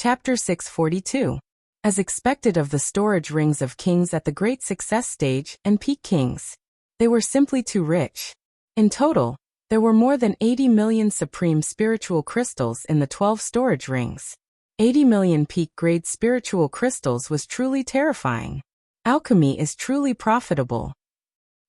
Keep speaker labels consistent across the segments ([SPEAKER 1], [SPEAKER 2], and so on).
[SPEAKER 1] Chapter 642. As expected of the storage rings of kings at the Great Success stage and Peak Kings. They were simply too rich. In total, there were more than 80 million supreme spiritual crystals in the 12 storage rings. 80 million peak-grade spiritual crystals was truly terrifying. Alchemy is truly profitable.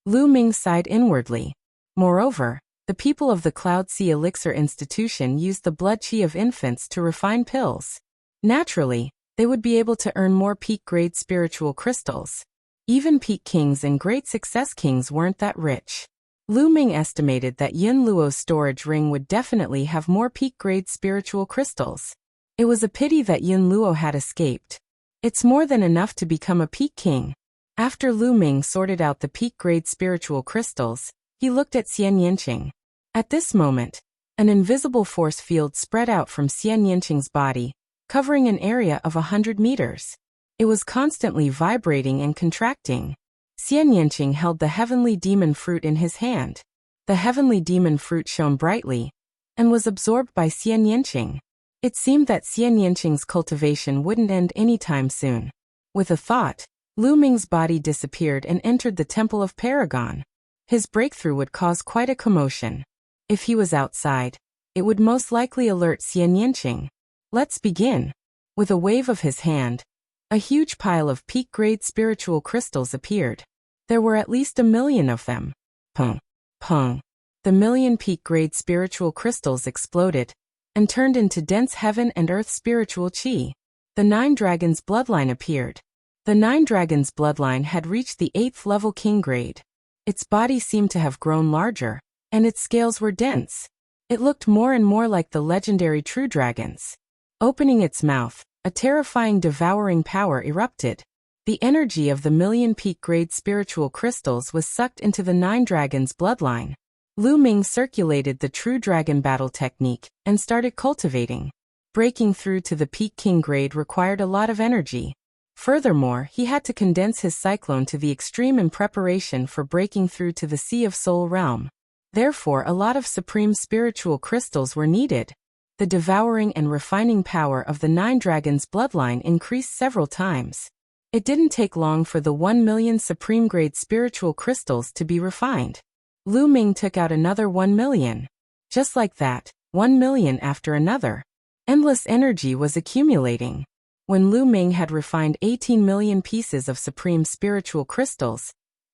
[SPEAKER 1] Lu Ming sighed inwardly. Moreover, the people of the Cloud Sea Elixir Institution used the blood qi of infants to refine pills. Naturally, they would be able to earn more peak-grade spiritual crystals. Even Peak Kings and Great Success Kings weren't that rich. Lu Ming estimated that Yun Luo's storage ring would definitely have more peak-grade spiritual crystals. It was a pity that Yun Luo had escaped. It's more than enough to become a Peak King. After Lu Ming sorted out the peak-grade spiritual crystals, he looked at Xian Yinqing. At this moment, an invisible force field spread out from Xian Yinqing's body, covering an area of 100 meters. It was constantly vibrating and contracting. Xian Yinqing held the heavenly demon fruit in his hand. The heavenly demon fruit shone brightly and was absorbed by Xian Yinqing. It seemed that Xian Yinqing's cultivation wouldn't end anytime soon. With a thought, Lu Ming's body disappeared and entered the Temple of Paragon. His breakthrough would cause quite a commotion. If he was outside, it would most likely alert Xian Yinqing. Let's begin. With a wave of his hand, a huge pile of peak-grade spiritual crystals appeared. There were at least 1 million of them. Pung, pung. The million peak-grade spiritual crystals exploded and turned into dense heaven and earth spiritual qi. The 9 dragons' bloodline appeared. The 9 dragons' bloodline had reached the 8th level king grade. Its body seemed to have grown larger, and its scales were dense. It looked more and more like the legendary true dragons. Opening its mouth, a terrifying devouring power erupted. The energy of the million peak-grade spiritual crystals was sucked into the 9 dragons' bloodline. Lu Ming circulated the true dragon battle technique and started cultivating. Breaking through to the peak king grade required a lot of energy. Furthermore, he had to condense his cyclone to the extreme in preparation for breaking through to the Sea of Soul realm. Therefore, a lot of supreme spiritual crystals were needed. The devouring and refining power of the 9 dragons' bloodline increased several times. It didn't take long for the 1 million supreme-grade spiritual crystals to be refined. Lu Ming took out another 1 million. Just like that, 1 million after another. Endless energy was accumulating. When Lu Ming had refined 18 million pieces of supreme spiritual crystals,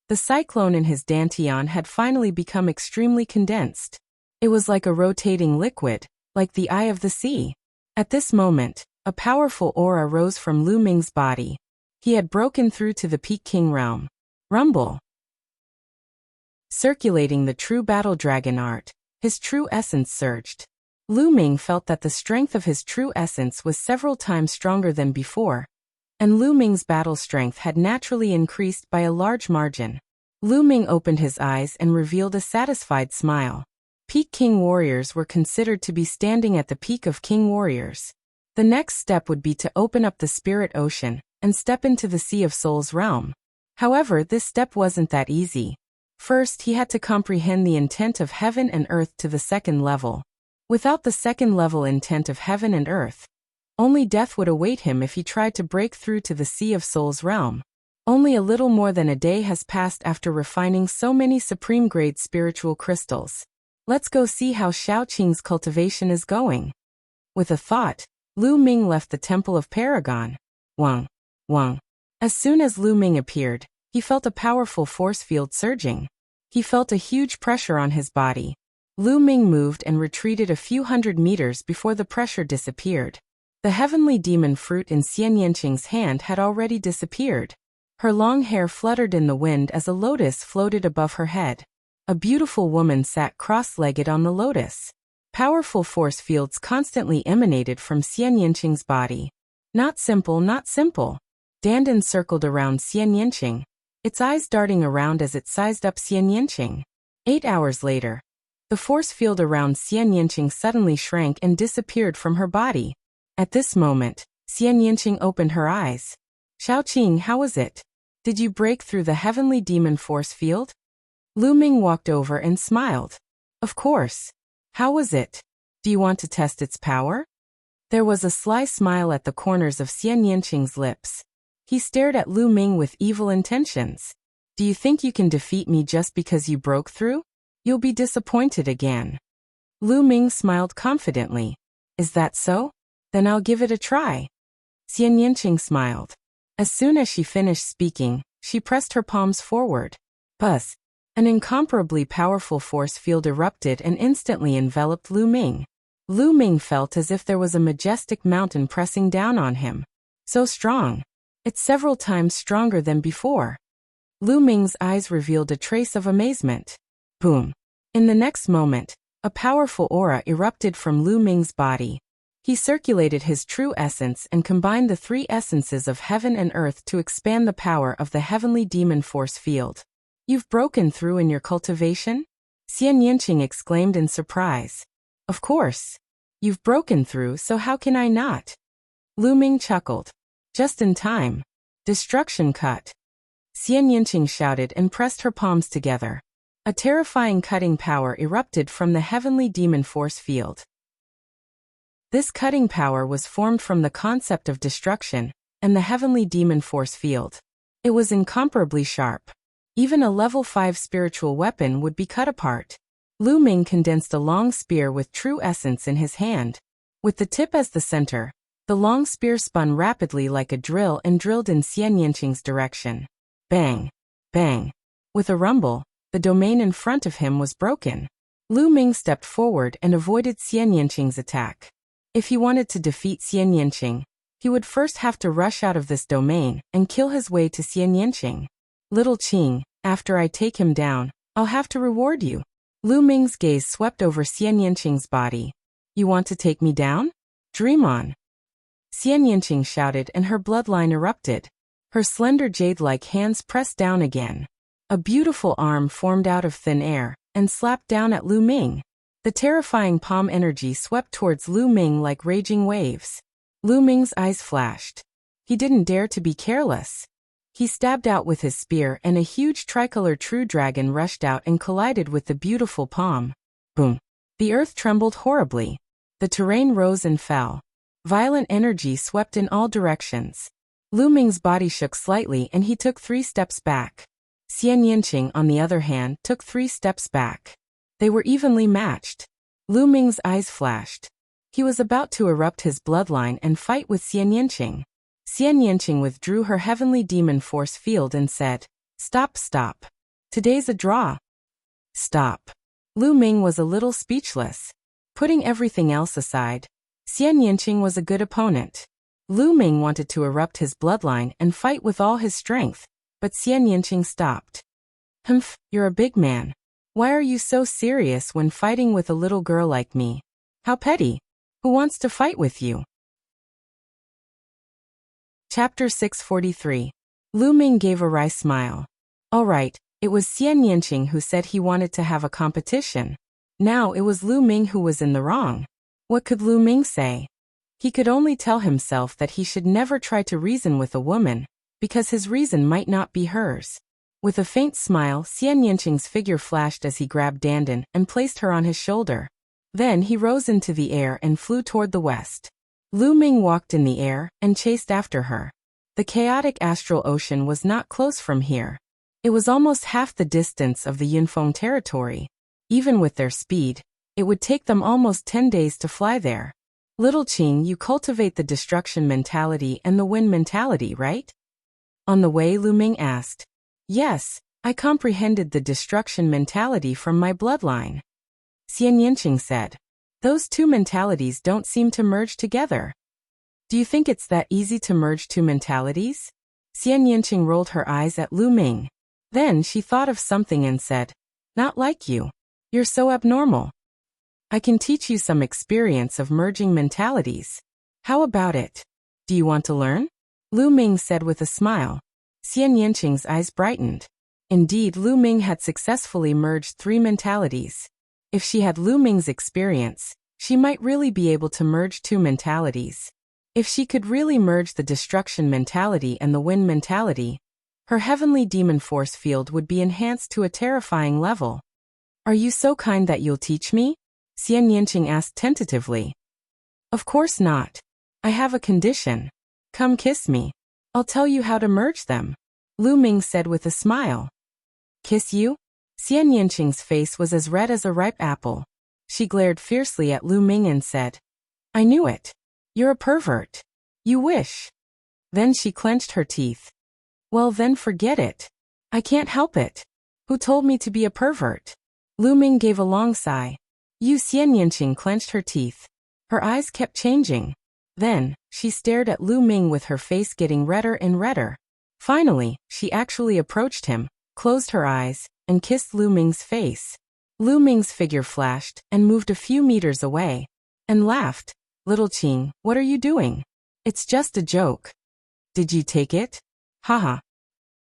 [SPEAKER 1] the cyclone in his dantian had finally become extremely condensed. It was like a rotating liquid, like the eye of the sea. At this moment, a powerful aura rose from Lu Ming's body. He had broken through to the Peak King realm. Rumble. Circulating the true battle dragon art, his true essence surged. Lu Ming felt that the strength of his true essence was several times stronger than before, and Lu Ming's battle strength had naturally increased by a large margin. Lu Ming opened his eyes and revealed a satisfied smile. Peak King warriors were considered to be standing at the peak of King warriors. The next step would be to open up the spirit ocean and step into the Sea of Souls realm. However, this step wasn't that easy. First, he had to comprehend the intent of heaven and earth to the 2nd level. Without the 2nd level intent of heaven and earth, only death would await him if he tried to break through to the Sea of Souls realm. Only a little more than a day has passed after refining so many supreme-grade spiritual crystals. Let's go see how Xiaoqing's cultivation is going. With a thought, Lu Ming left the Temple of Paragon. Wang, Wang. As soon as Lu Ming appeared, he felt a powerful force field surging. He felt a huge pressure on his body. Lu Ming moved and retreated a few hundred meters before the pressure disappeared. The heavenly demon fruit in Xian Yinqing's hand had already disappeared. Her long hair fluttered in the wind as a lotus floated above her head. A beautiful woman sat cross-legged on the lotus. Powerful force fields constantly emanated from Xian Yinqing's body. Not simple, not simple. Dandan circled around Xian Yinqing, its eyes darting around as it sized up Xian Yinqing. 8 hours later, the force field around Xian Yinqing suddenly shrank and disappeared from her body. At this moment, Xian Yinqing opened her eyes. Xiaoqing, how was it? Did you break through the heavenly demon force field? Lu Ming walked over and smiled. Of course. How was it? Do you want to test its power? There was a sly smile at the corners of Xian Yanqing's lips. He stared at Lu Ming with evil intentions. Do you think you can defeat me just because you broke through? You'll be disappointed again. Lu Ming smiled confidently. Is that so? Then I'll give it a try. Xian Yanqing smiled. As soon as she finished speaking, she pressed her palms forward. Buzz! An incomparably powerful force field erupted and instantly enveloped Lu Ming. Lu Ming felt as if there was a majestic mountain pressing down on him. So strong. It's several times stronger than before. Lu Ming's eyes revealed a trace of amazement. Boom. In the next moment, a powerful aura erupted from Lu Ming's body. He circulated his true essence and combined the three essences of heaven and earth to expand the power of the heavenly demon force field. You've broken through in your cultivation? Xian Yanqing exclaimed in surprise. Of course. You've broken through, so how can I not? Lu Ming chuckled. Just in time. Destruction cut. Xian Yanqing shouted and pressed her palms together. A terrifying cutting power erupted from the heavenly demon force field. This cutting power was formed from the concept of destruction and the heavenly demon force field. It was incomparably sharp. Even a level 5 spiritual weapon would be cut apart. Lu Ming condensed a long spear with true essence in his hand. With the tip as the center, the long spear spun rapidly like a drill and drilled in Xian Yanqing's direction. Bang! Bang! With a rumble, the domain in front of him was broken. Lu Ming stepped forward and avoided Xian Yanqing's attack. If he wanted to defeat Xian Yanqing, he would first have to rush out of this domain and kill his way to Xian Yanqing. Little Qing, after I take him down, I'll have to reward you. Lu Ming's gaze swept over Xian Yanqing's body. You want to take me down? Dream on. Xian Yanqing shouted and her bloodline erupted. Her slender jade-like hands pressed down again. A beautiful arm formed out of thin air and slapped down at Lu Ming. The terrifying palm energy swept towards Lu Ming like raging waves. Lu Ming's eyes flashed. He didn't dare to be careless. He stabbed out with his spear and a huge tricolor true dragon rushed out and collided with the beautiful palm. Boom! The earth trembled horribly. The terrain rose and fell. Violent energy swept in all directions. Lu Ming's body shook slightly and he took 3 steps back. Xian Yanqing, on the other hand, took 3 steps back. They were evenly matched. Lu Ming's eyes flashed. He was about to erupt his bloodline and fight with Xian Yanqing. Xian Yanqing withdrew her heavenly demon force field and said, Stop, stop. Today's a draw. Stop. Lu Ming was a little speechless. Putting everything else aside, Xian Yanqing was a good opponent. Lu Ming wanted to erupt his bloodline and fight with all his strength, but Xian Yanqing stopped. Humph, you're a big man. Why are you so serious when fighting with a little girl like me? How petty. Who wants to fight with you? Chapter 643. Lu Ming gave a wry smile. All right, it was Xian Yanqing who said he wanted to have a competition. Now it was Lu Ming who was in the wrong. What could Lu Ming say? He could only tell himself that he should never try to reason with a woman, because his reason might not be hers. With a faint smile, Xian Yanqing's figure flashed as he grabbed Dandan and placed her on his shoulder. Then he rose into the air and flew toward the west. Lu Ming walked in the air and chased after her. The chaotic astral ocean was not close from here. It was almost half the distance of the Yunfeng territory. Even with their speed, it would take them almost 10 days to fly there. Little Qing, you cultivate the destruction mentality and the win mentality, right? On the way, Lu Ming asked. Yes, I comprehended the destruction mentality from my bloodline. Xian Yanqing said. Those two mentalities don't seem to merge together. Do you think it's that easy to merge two mentalities? Xian Yanqing rolled her eyes at Lu Ming. Then she thought of something and said, Not like you. You're so abnormal. I can teach you some experience of merging mentalities. How about it? Do you want to learn? Lu Ming said with a smile. Xian Yanqing's eyes brightened. Indeed, Lu Ming had successfully merged 3 mentalities. If she had Lu Ming's experience, she might really be able to merge 2 mentalities. If she could really merge the destruction mentality and the win mentality, her heavenly demon force field would be enhanced to a terrifying level. Are you so kind that you'll teach me? Xian Yanqing asked tentatively. Of course not. I have a condition. Come kiss me. I'll tell you how to merge them, Lu Ming said with a smile. Kiss you? Xian Yanqing's face was as red as a ripe apple. She glared fiercely at Lu Ming and said, I knew it. You're a pervert. You wish. Then she clenched her teeth. Well then forget it. I can't help it. Who told me to be a pervert? Lu Ming gave a long sigh. Xian Yanqing clenched her teeth. Her eyes kept changing. Then, she stared at Lu Ming with her face getting redder and redder. Finally, she actually approached him, closed her eyes, and kissed Lu Ming's face. Lu Ming's figure flashed and moved a few meters away. And laughed. Little Qing, what are you doing? It's just a joke. Did you take it? Haha.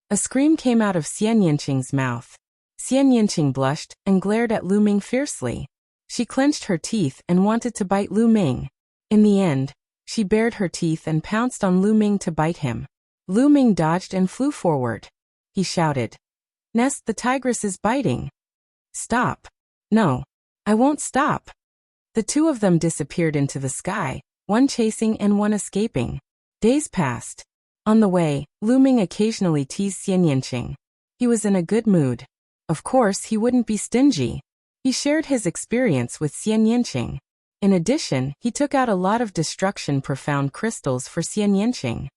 [SPEAKER 1] A scream came out of Xian Yanqing's mouth. Xian Yanqing blushed and glared at Lu Ming fiercely. She clenched her teeth and wanted to bite Lu Ming. In the end, she bared her teeth and pounced on Lu Ming to bite him. Lu Ming dodged and flew forward. He shouted, Nest, the tigress is biting. Stop. No. I won't stop. The two of them disappeared into the sky, one chasing and one escaping. Days passed. On the way, Lu Ming occasionally teased Xian Yanqing. He was in a good mood. Of course, he wouldn't be stingy. He shared his experience with Xian Yanqing. In addition, he took out a lot of Destruction Profound crystals for Xian Yanqing.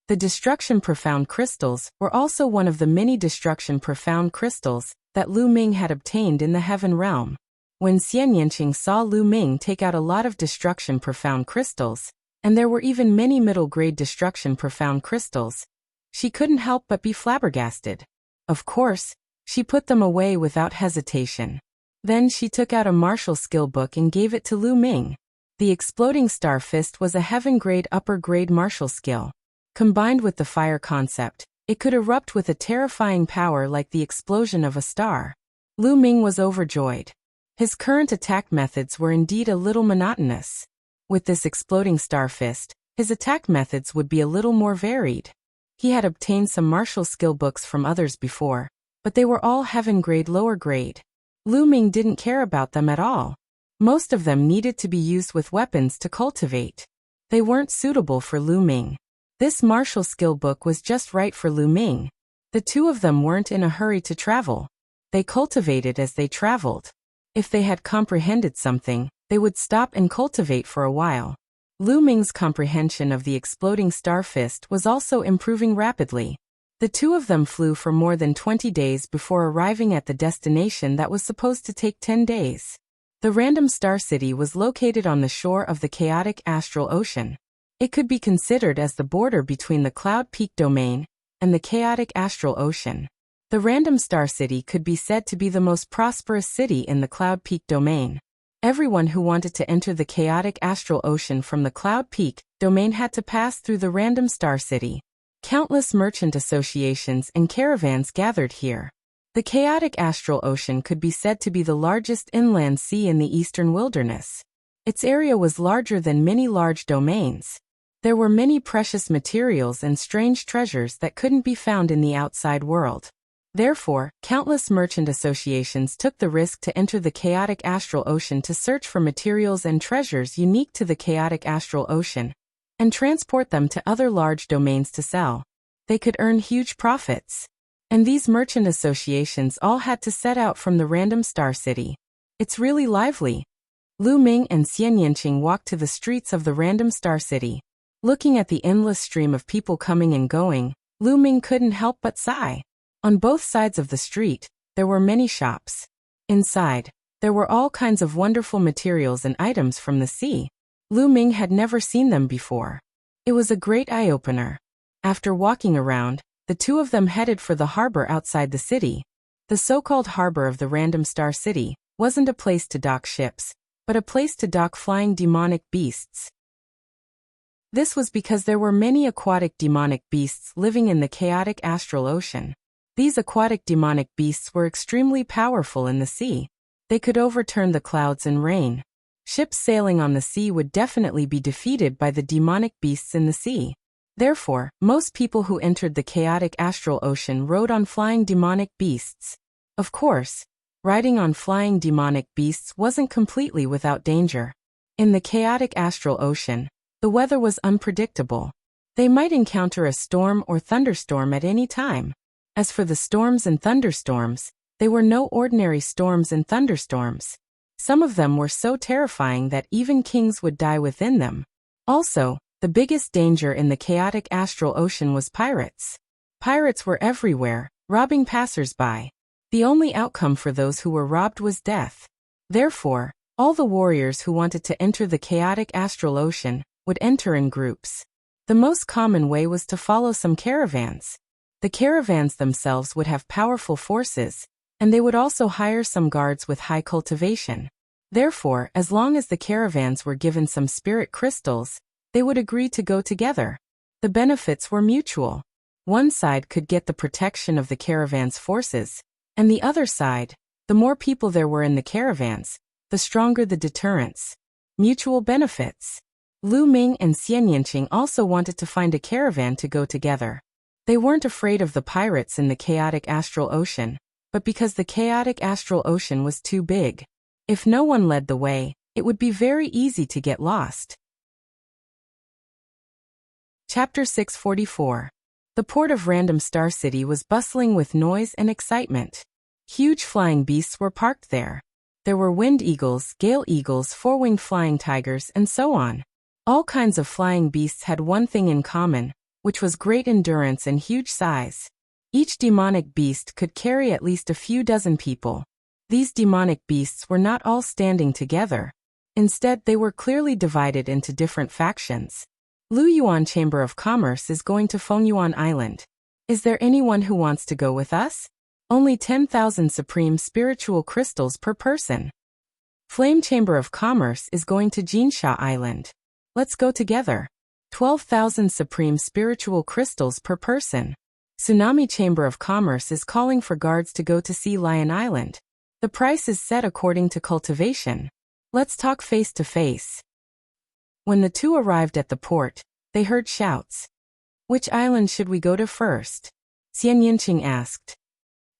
[SPEAKER 1] The Destruction Profound crystals were also one of the many Destruction Profound crystals that Lu Ming had obtained in the Heaven Realm. When Xian Yanqing saw Lu Ming take out a lot of Destruction Profound crystals, and there were even many middle-grade Destruction Profound crystals, she couldn't help but be flabbergasted. Of course, she put them away without hesitation. Then she took out a martial skill book and gave it to Lu Ming. The Exploding Star Fist was a heaven-grade upper-grade martial skill. Combined with the fire concept, it could erupt with a terrifying power like the explosion of a star. Lu Ming was overjoyed. His current attack methods were indeed a little monotonous. With this Exploding Star Fist, his attack methods would be a little more varied. He had obtained some martial skill books from others before, but they were all heaven-grade lower grade. Lu Ming didn't care about them at all. Most of them needed to be used with weapons to cultivate. They weren't suitable for Lu Ming. This martial skill book was just right for Lu Ming. The two of them weren't in a hurry to travel. They cultivated as they traveled. If they had comprehended something, they would stop and cultivate for a while. Lu Ming's comprehension of the Exploding Star Fist was also improving rapidly. The two of them flew for more than 20 days before arriving at the destination that was supposed to take 10 days. The Random Star City was located on the shore of the chaotic astral ocean. It could be considered as the border between the Cloud Peak domain and the chaotic astral ocean. The Random Star City could be said to be the most prosperous city in the Cloud Peak domain. Everyone who wanted to enter the chaotic astral ocean from the Cloud Peak domain had to pass through the Random Star City. Countless merchant associations and caravans gathered here. The chaotic astral ocean could be said to be the largest inland sea in the eastern wilderness. Its area was larger than many large domains. There were many precious materials and strange treasures that couldn't be found in the outside world. Therefore, countless merchant associations took the risk to enter the chaotic astral ocean to search for materials and treasures unique to the chaotic astral ocean, and transport them to other large domains to sell. They could earn huge profits. And these merchant associations all had to set out from the Random Star City. It's really lively. Lu Ming and Xian Yanqing walked to the streets of the Random Star City. Looking at the endless stream of people coming and going, Lu Ming couldn't help but sigh. On both sides of the street, there were many shops. Inside, there were all kinds of wonderful materials and items from the sea. Lu Ming had never seen them before. It was a great eye-opener. After walking around, the two of them headed for the harbor outside the city. The so-called harbor of the Random Star City wasn't a place to dock ships, but a place to dock flying demonic beasts. This was because there were many aquatic demonic beasts living in the chaotic astral ocean. These aquatic demonic beasts were extremely powerful in the sea. They could overturn the clouds and rain. Ships sailing on the sea would definitely be defeated by the demonic beasts in the sea. Therefore, most people who entered the chaotic astral ocean rode on flying demonic beasts. Of course, riding on flying demonic beasts wasn't completely without danger. In the chaotic astral ocean, the weather was unpredictable. They might encounter a storm or thunderstorm at any time. As for the storms and thunderstorms, they were no ordinary storms and thunderstorms. Some of them were so terrifying that even kings would die within them. Also, the biggest danger in the chaotic astral ocean was pirates. Pirates were everywhere, robbing passers-by. The only outcome for those who were robbed was death. Therefore, all the warriors who wanted to enter the chaotic astral ocean would enter in groups. The most common way was to follow some caravans. The caravans themselves would have powerful forces, and they would also hire some guards with high cultivation. Therefore, as long as the caravans were given some spirit crystals, they would agree to go together. The benefits were mutual. One side could get the protection of the caravan's forces, and the other side, the more people there were in the caravans, the stronger the deterrence. Mutual benefits. Lu Ming and Xian Yanqing also wanted to find a caravan to go together. They weren't afraid of the pirates in the chaotic astral ocean, but because the chaotic astral ocean was too big. If no one led the way, it would be very easy to get lost. Chapter 644. The port of Random Star City was bustling with noise and excitement. Huge flying beasts were parked there. There were wind eagles, gale eagles, four-winged flying tigers, and so on. All kinds of flying beasts had one thing in common, which was great endurance and huge size. Each demonic beast could carry at least a few dozen people. These demonic beasts were not all standing together. Instead, they were clearly divided into different factions. Lu Yuan Chamber of Commerce is going to Fengyuan Island. Is there anyone who wants to go with us? Only 10,000 supreme spiritual crystals per person. Flame Chamber of Commerce is going to Jinsha Island. Let's go together. 12,000 supreme spiritual crystals per person. Tsunami Chamber of Commerce is calling for guards to go to Sea Lion Island. The price is set according to cultivation. Let's talk face to face. When the two arrived at the port, they heard shouts. Which island should we go to first? Xian Yanqing asked.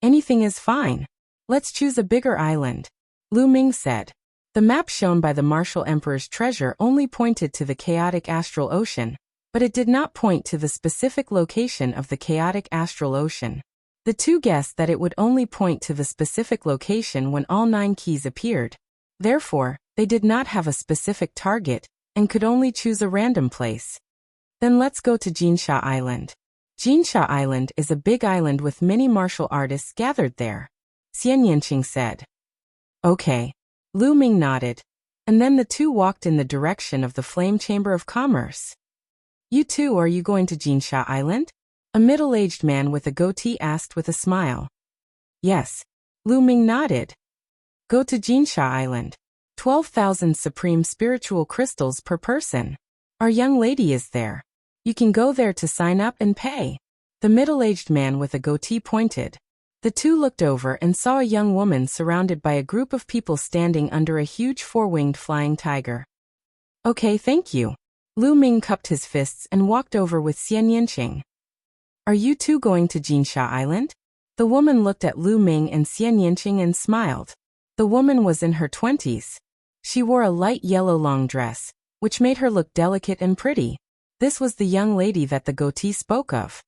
[SPEAKER 1] Anything is fine. Let's choose a bigger island. Lu Ming said. The map shown by the Martial Emperor's treasure only pointed to the chaotic astral ocean, but it did not point to the specific location of the chaotic astral ocean. The two guessed that it would only point to the specific location when all 9 keys appeared. Therefore, they did not have a specific target and could only choose a random place. Then let's go to Jinsha Island. Jinsha Island is a big island with many martial artists gathered there. Xian Yanqing said. Okay. Lu Ming nodded, and then the two walked in the direction of the Flame Chamber of Commerce. You too, are you going to Jinsha Island? A middle-aged man with a goatee asked with a smile. Yes. Lu Ming nodded. Go to Jinsha Island. 12,000 supreme spiritual crystals per person. Our young lady is there. You can go there to sign up and pay. The middle-aged man with a goatee pointed. The two looked over and saw a young woman surrounded by a group of people standing under a huge four-winged flying tiger. Okay, thank you. Lu Ming cupped his fists and walked over with Xian Yanqing. Are you two going to Jinsha Island? The woman looked at Lu Ming and Xian Yanqing and smiled. The woman was in her 20s. She wore a light yellow long dress, which made her look delicate and pretty. This was the young lady that the goatee spoke of.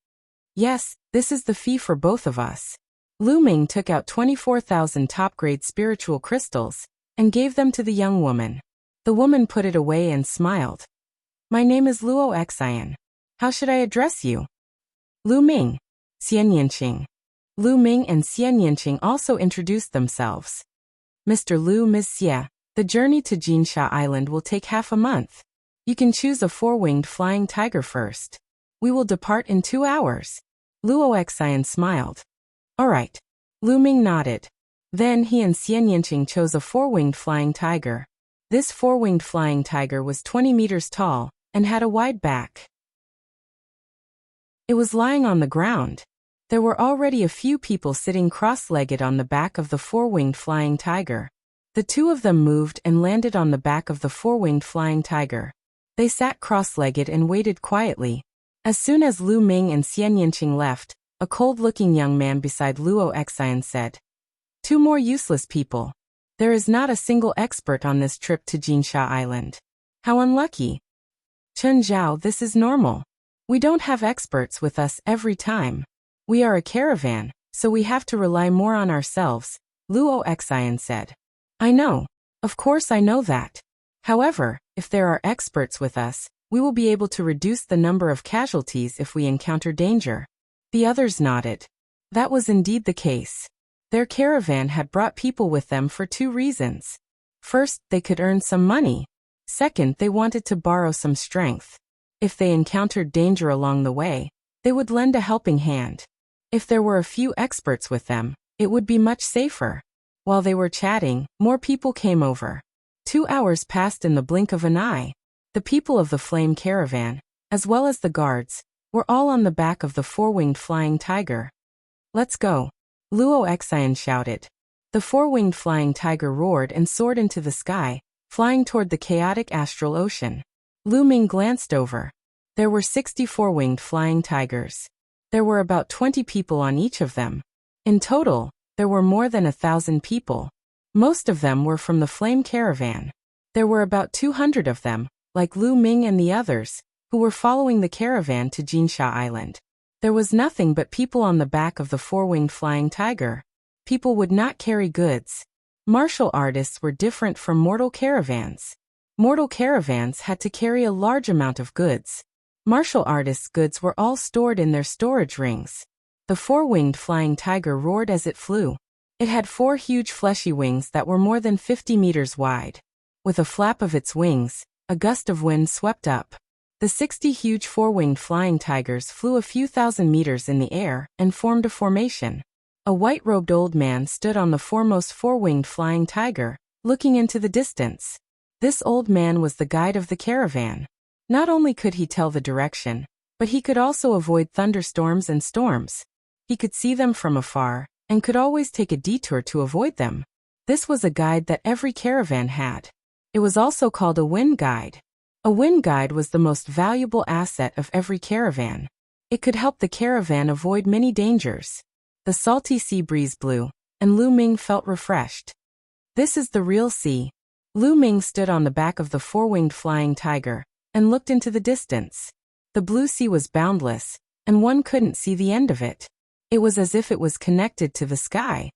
[SPEAKER 1] Yes, this is the fee for both of us. Lu Ming took out 24,000 top-grade spiritual crystals and gave them to the young woman. The woman put it away and smiled. My name is Luo Xian. How should I address you? Lu Ming. Xian Yanqing. Lu Ming and Xian Yanqing also introduced themselves. Mr. Lu, Ms. Xie, the journey to Jinsha Island will take half a month. You can choose a four-winged flying tiger first. We will depart in 2 hours. Luo Xian smiled. All right. Lu Ming nodded. Then he and Xian Yanqing chose a four-winged flying tiger. This four-winged flying tiger was 20 meters tall and had a wide back. It was lying on the ground. There were already a few people sitting cross-legged on the back of the four-winged flying tiger. The two of them moved and landed on the back of the four-winged flying tiger. They sat cross-legged and waited quietly. As soon as Lu Ming and Xian Yanqing left, a cold-looking young man beside Luo Xian said, 2 more useless people. There is not a single expert on this trip to Jinsha Island. How unlucky. Chen Zhao, this is normal. We don't have experts with us every time. We are a caravan, so we have to rely more on ourselves, Luo Xian said. I know. Of course I know that. However, if there are experts with us, we will be able to reduce the number of casualties if we encounter danger. The others nodded. That was indeed the case. Their caravan had brought people with them for two reasons. First, they could earn some money. Second, they wanted to borrow some strength. If they encountered danger along the way, they would lend a helping hand. If there were a few experts with them, it would be much safer. While they were chatting, more people came over. 2 hours passed in the blink of an eye. The people of the flame caravan, as well as the guards, were all on the back of the four-winged flying tiger. Let's go, Luo Xian shouted. The four-winged flying tiger roared and soared into the sky, flying toward the chaotic astral ocean. Lu Ming glanced over. There were 64 winged flying tigers. There were about 20 people on each of them. In total, there were more than 1,000 people. Most of them were from the flame caravan. There were about 200 of them, like Lu Ming and the others, who were following the caravan to Jinsha Island. There was nothing but people on the back of the four-winged flying tiger. People would not carry goods. Martial artists were different from mortal caravans. Mortal caravans had to carry a large amount of goods. Martial artists' goods were all stored in their storage rings. The four-winged flying tiger roared as it flew. It had 4 huge fleshy wings that were more than 50 meters wide. With a flap of its wings, a gust of wind swept up. The 60 huge four-winged flying tigers flew a few thousand meters in the air and formed a formation. A white-robed old man stood on the foremost four-winged flying tiger, looking into the distance. This old man was the guide of the caravan. Not only could he tell the direction, but he could also avoid thunderstorms and storms. He could see them from afar, and could always take a detour to avoid them. This was a guide that every caravan had. It was also called a wind guide. A wind guide was the most valuable asset of every caravan. It could help the caravan avoid many dangers. The salty sea breeze blew, and Lu Ming felt refreshed. This is the real sea. Lu Ming stood on the back of the four-winged flying tiger, and looked into the distance. The blue sea was boundless, and one couldn't see the end of it. It was as if it was connected to the sky.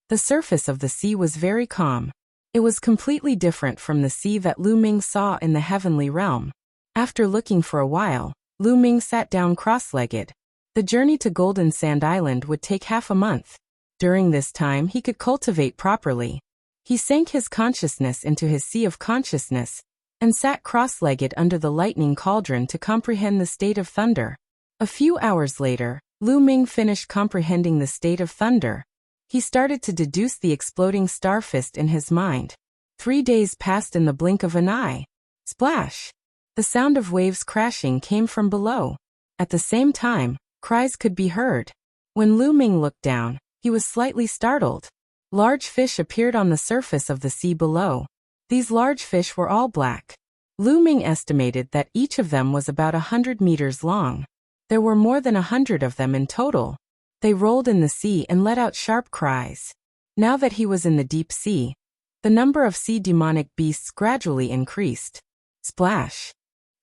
[SPEAKER 1] The surface of the sea was very calm. It was completely different from the sea that Lu Ming saw in the heavenly realm. After looking for a while, Lu Ming sat down cross-legged. The journey to Golden Sand Island would take half a month. During this time he could cultivate properly. He sank his consciousness into his sea of consciousness, and sat cross-legged under the lightning cauldron to comprehend the state of thunder. A few hours later, Lu Ming finished comprehending the state of thunder. He started to deduce the exploding star fist in his mind. 3 days passed in the blink of an eye. Splash! The sound of waves crashing came from below. At the same time, cries could be heard. When Lu Ming looked down, he was slightly startled. Large fish appeared on the surface of the sea below. These large fish were all black. Lu Ming estimated that each of them was about 100 meters long. There were more than 100 of them in total. They rolled in the sea and let out sharp cries. Now that he was in the deep sea, the number of sea demonic beasts gradually increased. Splash!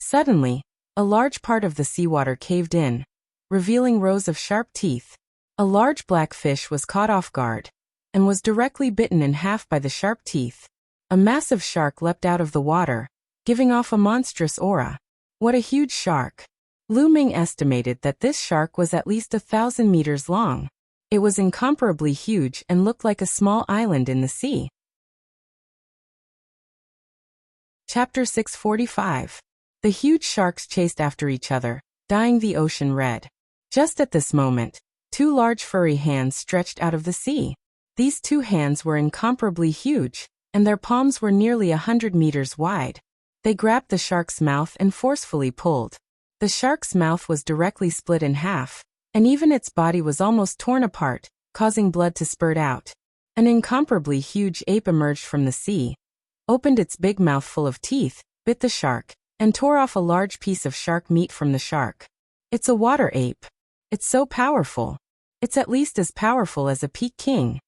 [SPEAKER 1] Suddenly, a large part of the seawater caved in, revealing rows of sharp teeth. A large black fish was caught off guard, and was directly bitten in half by the sharp teeth. A massive shark leapt out of the water, giving off a monstrous aura. What a huge shark! Lu Ming estimated that this shark was at least 1,000 meters long. It was incomparably huge and looked like a small island in the sea. Chapter 645. The huge sharks chased after each other, dyeing the ocean red. Just at this moment, 2 large furry hands stretched out of the sea. These 2 hands were incomparably huge, and their palms were nearly 100 meters wide. They grabbed the shark's mouth and forcefully pulled. The shark's mouth was directly split in half, and even its body was almost torn apart, causing blood to spurt out. An incomparably huge ape emerged from the sea, opened its big mouth full of teeth, bit the shark, and tore off a large piece of shark meat from the shark. It's a water ape. It's so powerful. It's at least as powerful as a peak king.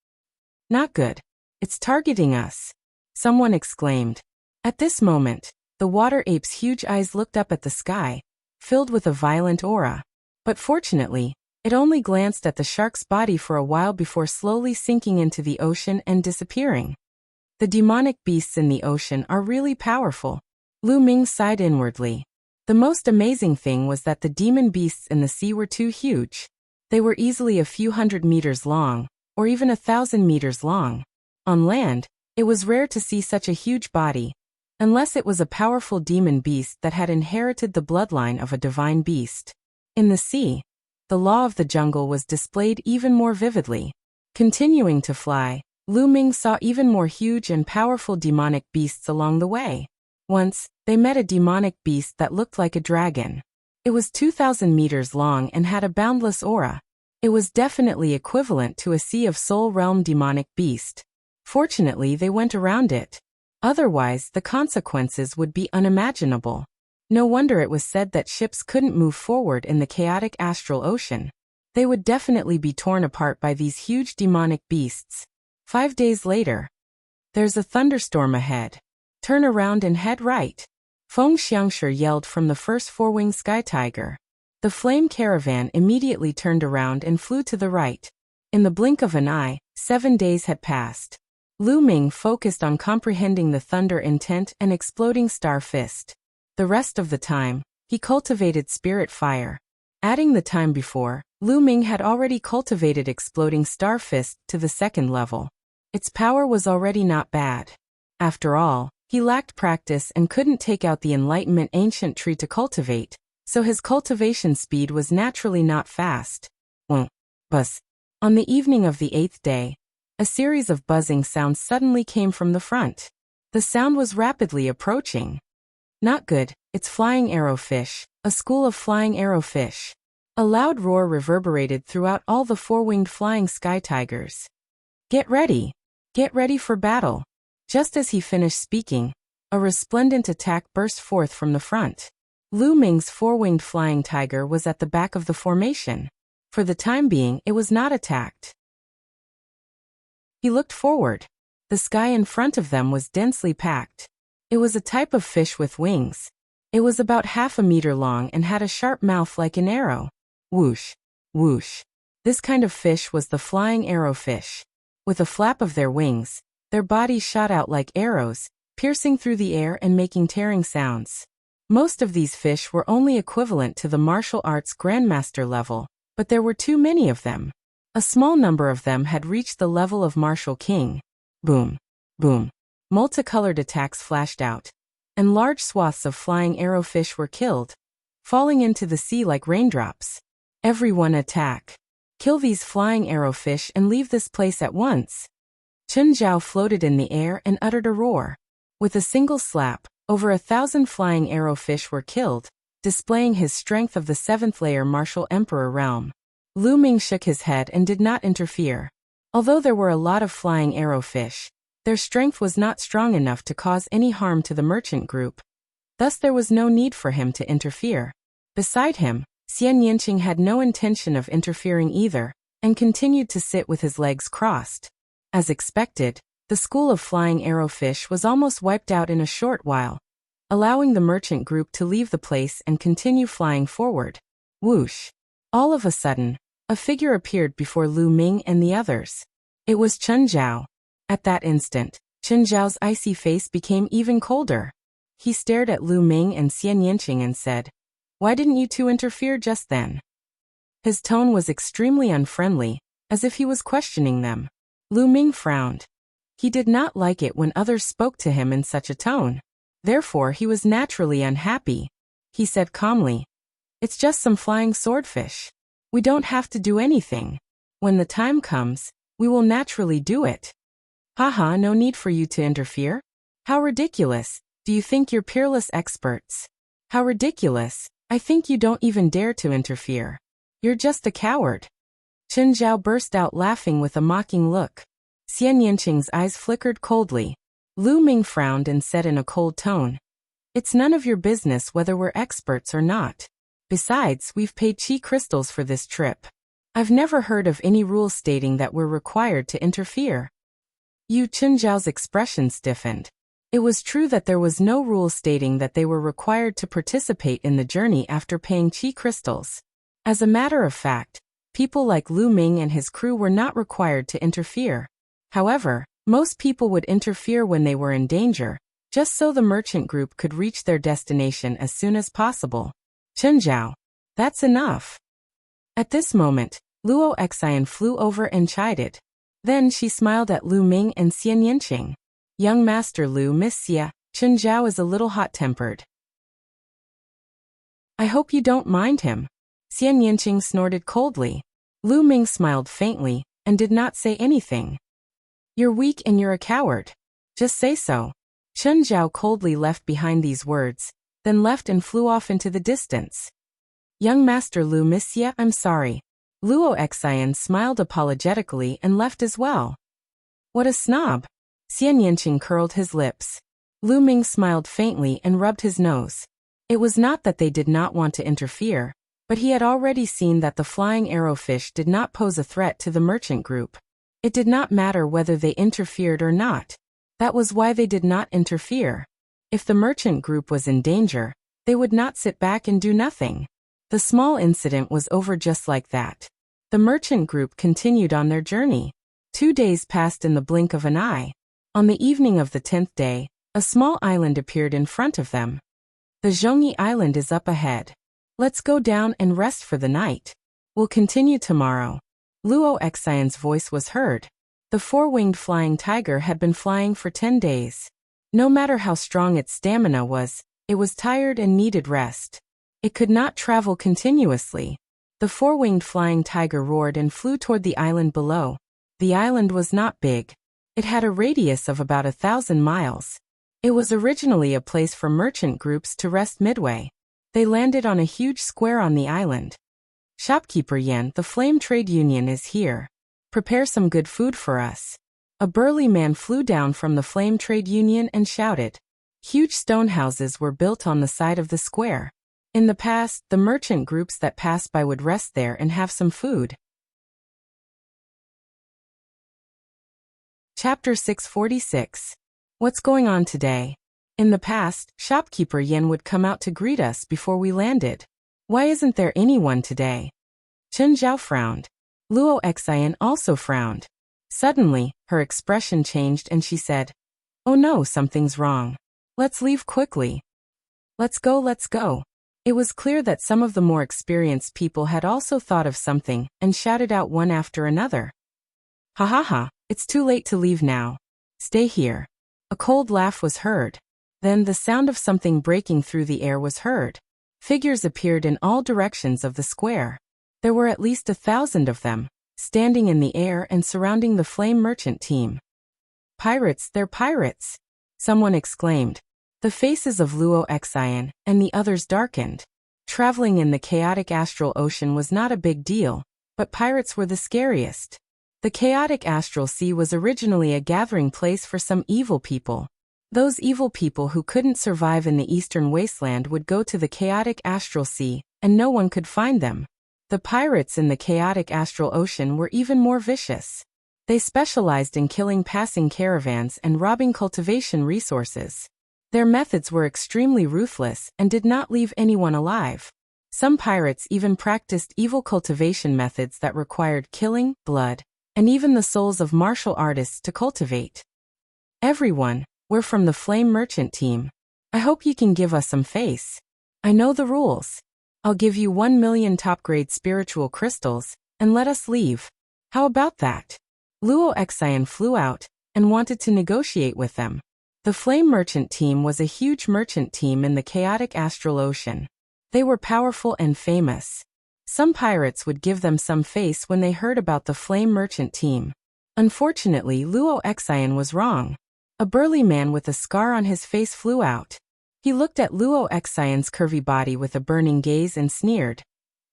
[SPEAKER 1] Not good. It's targeting us. Someone exclaimed. At this moment, the water ape's huge eyes looked up at the sky, filled with a violent aura. But fortunately, it only glanced at the shark's body for a while before slowly sinking into the ocean and disappearing. The demonic beasts in the ocean are really powerful. Lu Ming sighed inwardly. The most amazing thing was that the demon beasts in the sea were too huge. They were easily a few hundred meters long, or even 1,000 meters long. On land, it was rare to see such a huge body, unless it was a powerful demon beast that had inherited the bloodline of a divine beast. In the sea, the law of the jungle was displayed even more vividly. Continuing to fly, Lu Ming saw even more huge and powerful demonic beasts along the way. Once, they met a demonic beast that looked like a dragon. It was 2,000 meters long and had a boundless aura. It was definitely equivalent to a Sea of Soul Realm demonic beast. Fortunately, they went around it. Otherwise, the consequences would be unimaginable. No wonder it was said that ships couldn't move forward in the chaotic astral ocean. They would definitely be torn apart by these huge demonic beasts. 5 days later. There's a thunderstorm ahead. Turn around and head right. Feng Xiangshi yelled from the first four-winged sky tiger. The flame caravan immediately turned around and flew to the right. In the blink of an eye, 7 days had passed. Lu Ming focused on comprehending the thunder intent and exploding star fist. The rest of the time, he cultivated spirit fire. Adding the time before, Lu Ming had already cultivated exploding star fist to the 2nd level. Its power was already not bad. After all, he lacked practice and couldn't take out the enlightenment ancient tree to cultivate, so his cultivation speed was naturally not fast. Buzz. On the evening of the 8th day, a series of buzzing sounds suddenly came from the front. The sound was rapidly approaching. Not good, it's flying arrowfish, a school of flying arrowfish. A loud roar reverberated throughout all the four-winged flying sky tigers. Get ready for battle. Just as he finished speaking, a resplendent attack burst forth from the front. Lu Ming's four-winged flying tiger was at the back of the formation. For the time being, it was not attacked. He looked forward. The sky in front of them was densely packed. It was a type of fish with wings. It was about half a meter long and had a sharp mouth like an arrow. Whoosh, whoosh. This kind of fish was the flying arrowfish. With a flap of their wings, their bodies shot out like arrows, piercing through the air and making tearing sounds. Most of these fish were only equivalent to the martial arts grandmaster level, but there were too many of them. A small number of them had reached the level of martial king. Boom, boom. Multicolored attacks flashed out, and large swaths of flying arrowfish were killed, falling into the sea like raindrops. Everyone attack. Kill these flying arrowfish and leave this place at once. Chen Zhao floated in the air and uttered a roar. With a single slap, over 1,000 flying arrowfish were killed, displaying his strength of the 7th layer martial emperor realm. Lu Ming shook his head and did not interfere. Although there were a lot of flying arrowfish, their strength was not strong enough to cause any harm to the merchant group. Thus there was no need for him to interfere. Beside him, Xian Yinqing had no intention of interfering either, and continued to sit with his legs crossed. As expected, the school of flying arrowfish was almost wiped out in a short while, allowing the merchant group to leave the place and continue flying forward. Whoosh! All of a sudden, a figure appeared before Lu Ming and the others. It was Chen Zhao. At that instant, Chen Zhao's icy face became even colder. He stared at Lu Ming and Xian Yinqing and said, "Why didn't you two interfere just then?" His tone was extremely unfriendly, as if he was questioning them. Lu Ming frowned. He did not like it when others spoke to him in such a tone. Therefore, he was naturally unhappy. He said calmly, "It's just some flying swordfish. We don't have to do anything. When the time comes, we will naturally do it." "Haha, no need for you to interfere? How ridiculous. Do you think you're peerless experts? How ridiculous. I think you don't even dare to interfere. You're just a coward." Chen Zhao burst out laughing with a mocking look. Xian Yinqing's eyes flickered coldly. Lu Ming frowned and said in a cold tone, "It's none of your business whether we're experts or not. Besides, we've paid chi crystals for this trip. I've never heard of any rule stating that we're required to interfere." Chen Zhao's expression stiffened. It was true that there was no rule stating that they were required to participate in the journey after paying qi crystals. As a matter of fact, people like Lu Ming and his crew were not required to interfere. However, most people would interfere when they were in danger, just so the merchant group could reach their destination as soon as possible. Chen Zhao. That's enough. At this moment, Luo Xian flew over and chided. Then she smiled at Lu Ming and Xian Yanqing. Young Master Lu, Miss Xia, Chen Zhao is a little hot-tempered. I hope you don't mind him. Xian Yanqing snorted coldly. Lu Ming smiled faintly and did not say anything. You're weak and you're a coward. Just say so. Chen Zhao coldly left behind these words, then left and flew off into the distance. Young Master Lu, Miss Xia, I'm sorry. Luo Xian smiled apologetically and left as well. What a snob. Xian Yanqing curled his lips. Lu Ming smiled faintly and rubbed his nose. It was not that they did not want to interfere, but he had already seen that the flying arrowfish did not pose a threat to the merchant group. It did not matter whether they interfered or not. That was why they did not interfere. If the merchant group was in danger, they would not sit back and do nothing. The small incident was over just like that. The merchant group continued on their journey. 2 days passed in the blink of an eye. On the evening of the 10th day, a small island appeared in front of them. The Zhongyi Island is up ahead. Let's go down and rest for the night. We'll continue tomorrow. Luo Xian's voice was heard. The four-winged flying tiger had been flying for 10 days. No matter how strong its stamina was, it was tired and needed rest. It could not travel continuously. The four-winged flying tiger roared and flew toward the island below. The island was not big. It had a radius of about 1,000 miles. It was originally a place for merchant groups to rest midway. They landed on a huge square on the island. Shopkeeper Yan, the Flame Trade Union is here. Prepare some good food for us. A burly man flew down from the Flame Trade Union and shouted. Huge stone houses were built on the side of the square. In the past, the merchant groups that passed by would rest there and have some food. Chapter 646. What's going on today? In the past, shopkeeper Yin would come out to greet us before we landed. Why isn't there anyone today? Chen Zhao frowned. Luo Xian also frowned. Suddenly, her expression changed and she said, Oh no, something's wrong. Let's leave quickly. Let's go, let's go. It was clear that some of the more experienced people had also thought of something and shouted out one after another. Ha ha ha, it's too late to leave now. Stay here. A cold laugh was heard. Then the sound of something breaking through the air was heard. Figures appeared in all directions of the square. There were at least 1,000 of them, standing in the air and surrounding the flame merchant team. Pirates, they're pirates! Someone exclaimed. The faces of Luo Xian and the others darkened. Traveling in the chaotic astral ocean was not a big deal, but pirates were the scariest. The chaotic astral sea was originally a gathering place for some evil people. Those evil people who couldn't survive in the eastern wasteland would go to the chaotic astral sea, and no one could find them. The pirates in the chaotic astral ocean were even more vicious. They specialized in killing passing caravans and robbing cultivation resources. Their methods were extremely ruthless and did not leave anyone alive. Some pirates even practiced evil cultivation methods that required killing, blood, and even the souls of martial artists to cultivate. Everyone, we're from the Flame Merchant team. I hope you can give us some face. I know the rules. I'll give you 1 million top-grade spiritual crystals, and let us leave. How about that? Luo Xian flew out and wanted to negotiate with them. The Flame Merchant team was a huge merchant team in the chaotic astral ocean. They were powerful and famous. Some pirates would give them some face when they heard about the Flame Merchant team. Unfortunately, Luo Xian was wrong. A burly man with a scar on his face flew out. He looked at Luo Xian's curvy body with a burning gaze and sneered.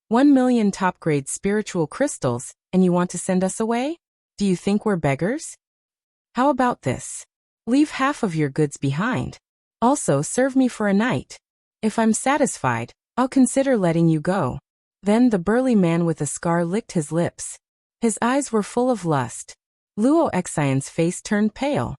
[SPEAKER 1] 1 million top-grade spiritual crystals, and you want to send us away? Do you think we're beggars? How about this? Leave half of your goods behind. Also serve me for a night. If I'm satisfied, I'll consider letting you go. Then the burly man with a scar licked his lips. His eyes were full of lust. Luo Xian's face turned pale.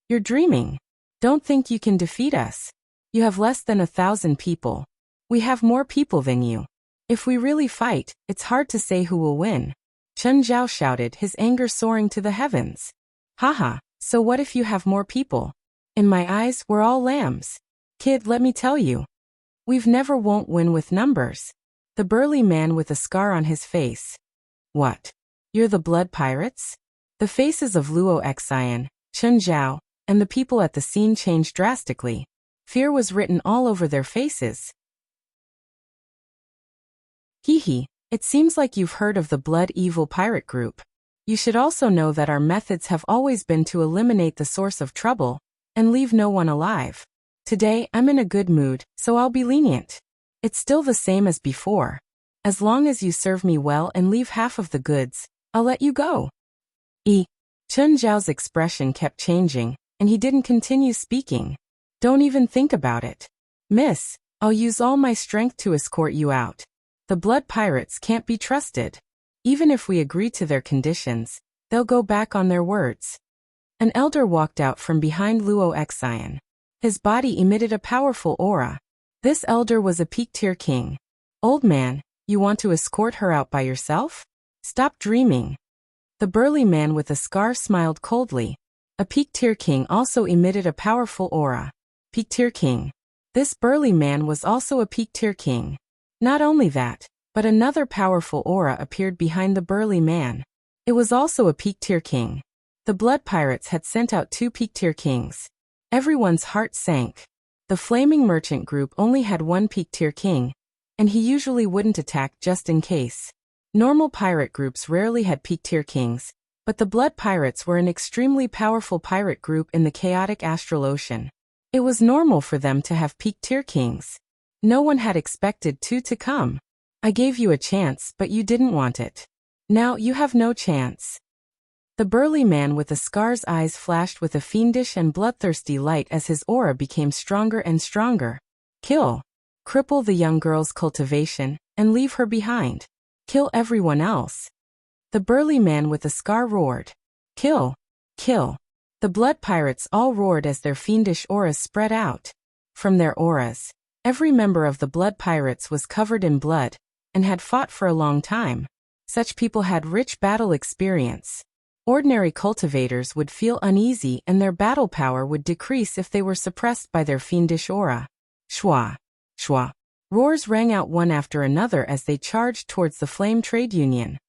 [SPEAKER 1] You're dreaming. Don't think you can defeat us. You have less than 1,000 people. We have more people than you. If we really fight, it's hard to say who will win. Chen Zhao shouted, his anger soaring to the heavens. Haha, so what if you have more people? In my eyes, we're all lambs. Kid, let me tell you. We've never won't win with numbers. The burly man with a scar on his face. What? You're the blood pirates? The faces of Luo Xian, Chen Zhao, and the people at the scene changed drastically. Fear was written all over their faces. Hee, it seems like you've heard of the Blood Evil Pirate Group. You should also know that our methods have always been to eliminate the source of trouble and leave no one alive. Today, I'm in a good mood, so I'll be lenient. It's still the same as before. As long as you serve me well and leave half of the goods, I'll let you go. Chen Zhao's expression kept changing, and he didn't continue speaking. Don't even think about it. Miss, I'll use all my strength to escort you out. The blood pirates can't be trusted. Even if we agree to their conditions, they'll go back on their words. An elder walked out from behind Luo Xian. His body emitted a powerful aura. This elder was a peak-tier king. Old man, you want to escort her out by yourself? Stop dreaming. The burly man with a scar smiled coldly. A peak-tier king also emitted a powerful aura. Peak-tier king. This burly man was also a peak-tier king. Not only that, but another powerful aura appeared behind the burly man. It was also a peak-tier king. The blood pirates had sent out 2 peak-tier kings. Everyone's heart sank. The flaming merchant group only had 1 peak-tier king, and he usually wouldn't attack just in case. Normal pirate groups rarely had peak-tier kings, but the blood pirates were an extremely powerful pirate group in the chaotic astral ocean. It was normal for them to have peak-tier kings. No one had expected 2 to come. I gave you a chance, but you didn't want it. Now you have no chance. The burly man with the scar's eyes flashed with a fiendish and bloodthirsty light as his aura became stronger and stronger. Kill. Cripple the young girl's cultivation, and leave her behind. Kill everyone else. The burly man with the scar roared. Kill. Kill. The blood pirates all roared as their fiendish auras spread out. From their auras, every member of the blood pirates was covered in blood, and had fought for a long time. Such people had rich battle experience. Ordinary cultivators would feel uneasy and their battle power would decrease if they were suppressed by their fiendish aura. Shwa. Shwa. Roars rang out one after another as they charged towards the flame trade union.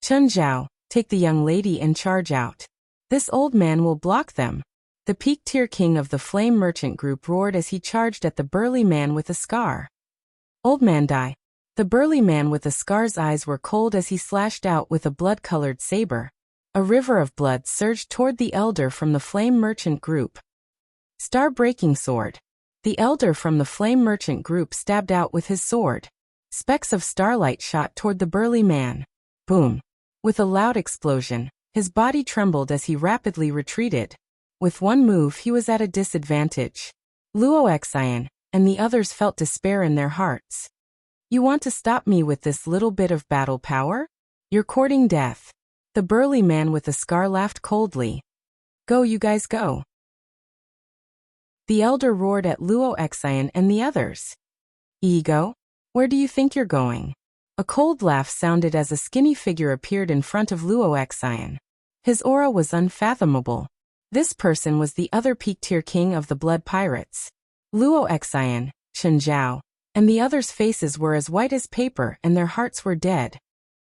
[SPEAKER 1] Chen Zhao, take the young lady and charge out. This old man will block them. The peak-tier king of the flame merchant group roared as he charged at the burly man with a scar. Old man die. The burly man with the scar's eyes were cold as he slashed out with a blood-colored saber. A river of blood surged toward the elder from the flame merchant group. Star-breaking sword. The elder from the flame merchant group stabbed out with his sword. Specks of starlight shot toward the burly man. Boom. With a loud explosion, his body trembled as he rapidly retreated. With one move he was at a disadvantage. Luo Xian and the others felt despair in their hearts. You want to stop me with this little bit of battle power? You're courting death. The burly man with the scar laughed coldly. Go, you guys, go. The elder roared at Luo Xian and the others. Ego? Where do you think you're going? A cold laugh sounded as a skinny figure appeared in front of Luo Xian. His aura was unfathomable. This person was the other peak-tier king of the blood pirates. Luo Xian, Chen Zhao, and the others' faces were as white as paper and their hearts were dead.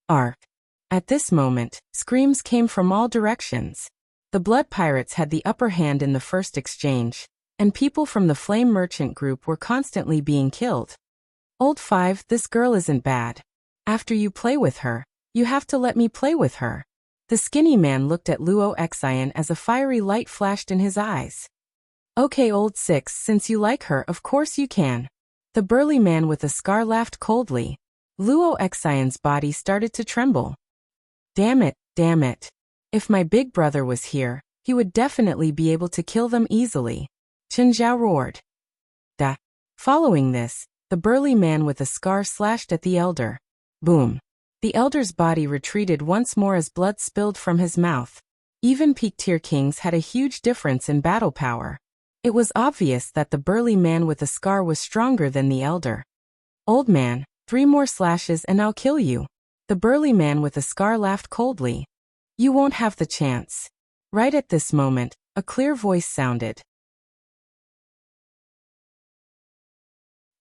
[SPEAKER 1] Ark. At this moment, screams came from all directions. The blood pirates had the upper hand in the first exchange, and people from the flame merchant group were constantly being killed. Old Five, this girl isn't bad. After you play with her, you have to let me play with her. The skinny man looked at Luo Xian as a fiery light flashed in his eyes. Okay, old Six, since you like her, of course you can. The burly man with the scar laughed coldly. Luo Xian's body started to tremble. Damn it, damn it. If my big brother was here, he would definitely be able to kill them easily. Chen Zhao roared. Da. Following this, the burly man with the scar slashed at the elder. Boom. The elder's body retreated once more as blood spilled from his mouth. Even peak-tier kings had a huge difference in battle power. It was obvious that the burly man with the scar was stronger than the elder. "Old man, 3 more slashes and I'll kill you." The burly man with the scar laughed coldly. "You won't have the chance." Right at this moment, a clear voice sounded.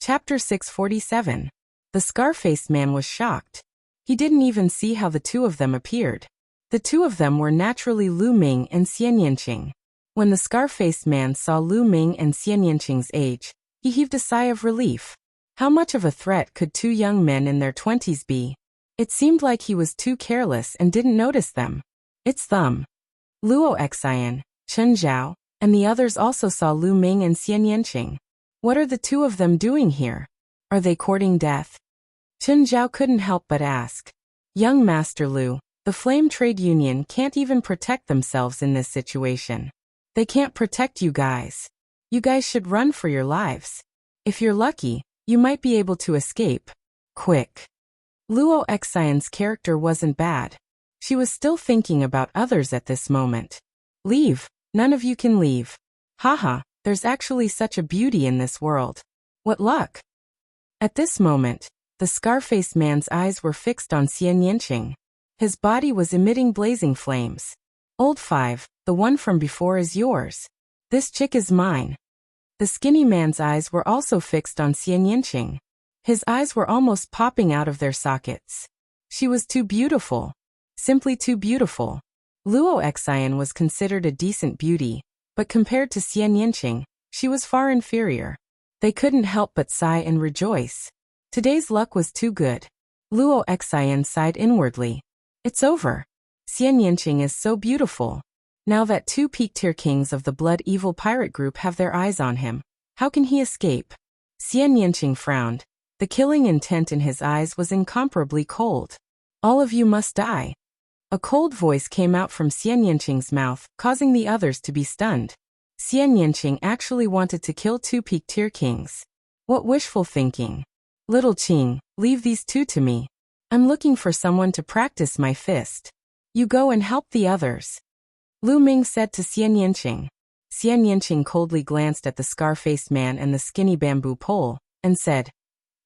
[SPEAKER 1] Chapter 647. The scar-faced man was shocked. He didn't even see how the two of them appeared. The two of them were naturally Lu Ming and Xian Yanqing. When the scar-faced man saw Lu Ming and Xian Yanqing's age, he heaved a sigh of relief. How much of a threat could 2 young men in their 20s be? It seemed like he was too careless and didn't notice them. It's them. Luo Xian, Chen Zhao, and the others also saw Lu Ming and Xian Yanqing. What are the two of them doing here? Are they courting death? Chen Zhao couldn't help but ask. Young Master Lu, the Flame Trade Union can't even protect themselves in this situation. They can't protect you guys. You guys should run for your lives. If you're lucky, you might be able to escape. Quick. Luo Xian's character wasn't bad. She was still thinking about others at this moment. Leave. None of you can leave. Haha, there's actually such a beauty in this world. What luck. At this moment, the scar-faced man's eyes were fixed on Xian Yanqing. His body was emitting blazing flames. Old 5, the one from before is yours. This chick is mine. The skinny man's eyes were also fixed on Xian Yanqing. His eyes were almost popping out of their sockets. She was too beautiful. Simply too beautiful. Luo Xian was considered a decent beauty, but compared to Xian Yanqing, she was far inferior. They couldn't help but sigh and rejoice. Today's luck was too good. Luo Xian sighed inwardly. It's over. Xian Yanqing is so beautiful. Now that 2 peak-tier kings of the Blood Evil pirate group have their eyes on him, how can he escape? Xian Yanqing frowned. The killing intent in his eyes was incomparably cold. All of you must die. A cold voice came out from Xian Yanqing's mouth, causing the others to be stunned. Xian Yanqing actually wanted to kill 2 peak-tier kings. What wishful thinking. Little Qing, leave these 2 to me. I'm looking for someone to practice my fist. You go and help the others. Lu Ming said to Xian Yanqing. Xian Yanqing coldly glanced at the scar-faced man and the skinny bamboo pole, and said,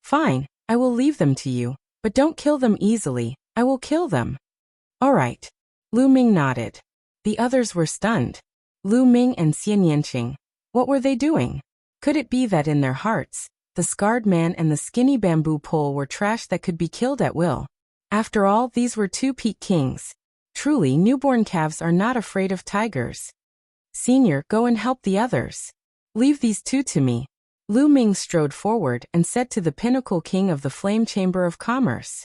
[SPEAKER 1] Fine, I will leave them to you, but don't kill them easily, I will kill them. All right. Lu Ming nodded. The others were stunned. Lu Ming and Xian Yanqing. What were they doing? Could it be that in their hearts, the scarred man and the skinny bamboo pole were trash that could be killed at will? After all, these were 2 peak kings. Truly, newborn calves are not afraid of tigers. Senior, go and help the others. Leave these 2 to me. Lu Ming strode forward and said to the pinnacle king of the Flame Chamber of Commerce.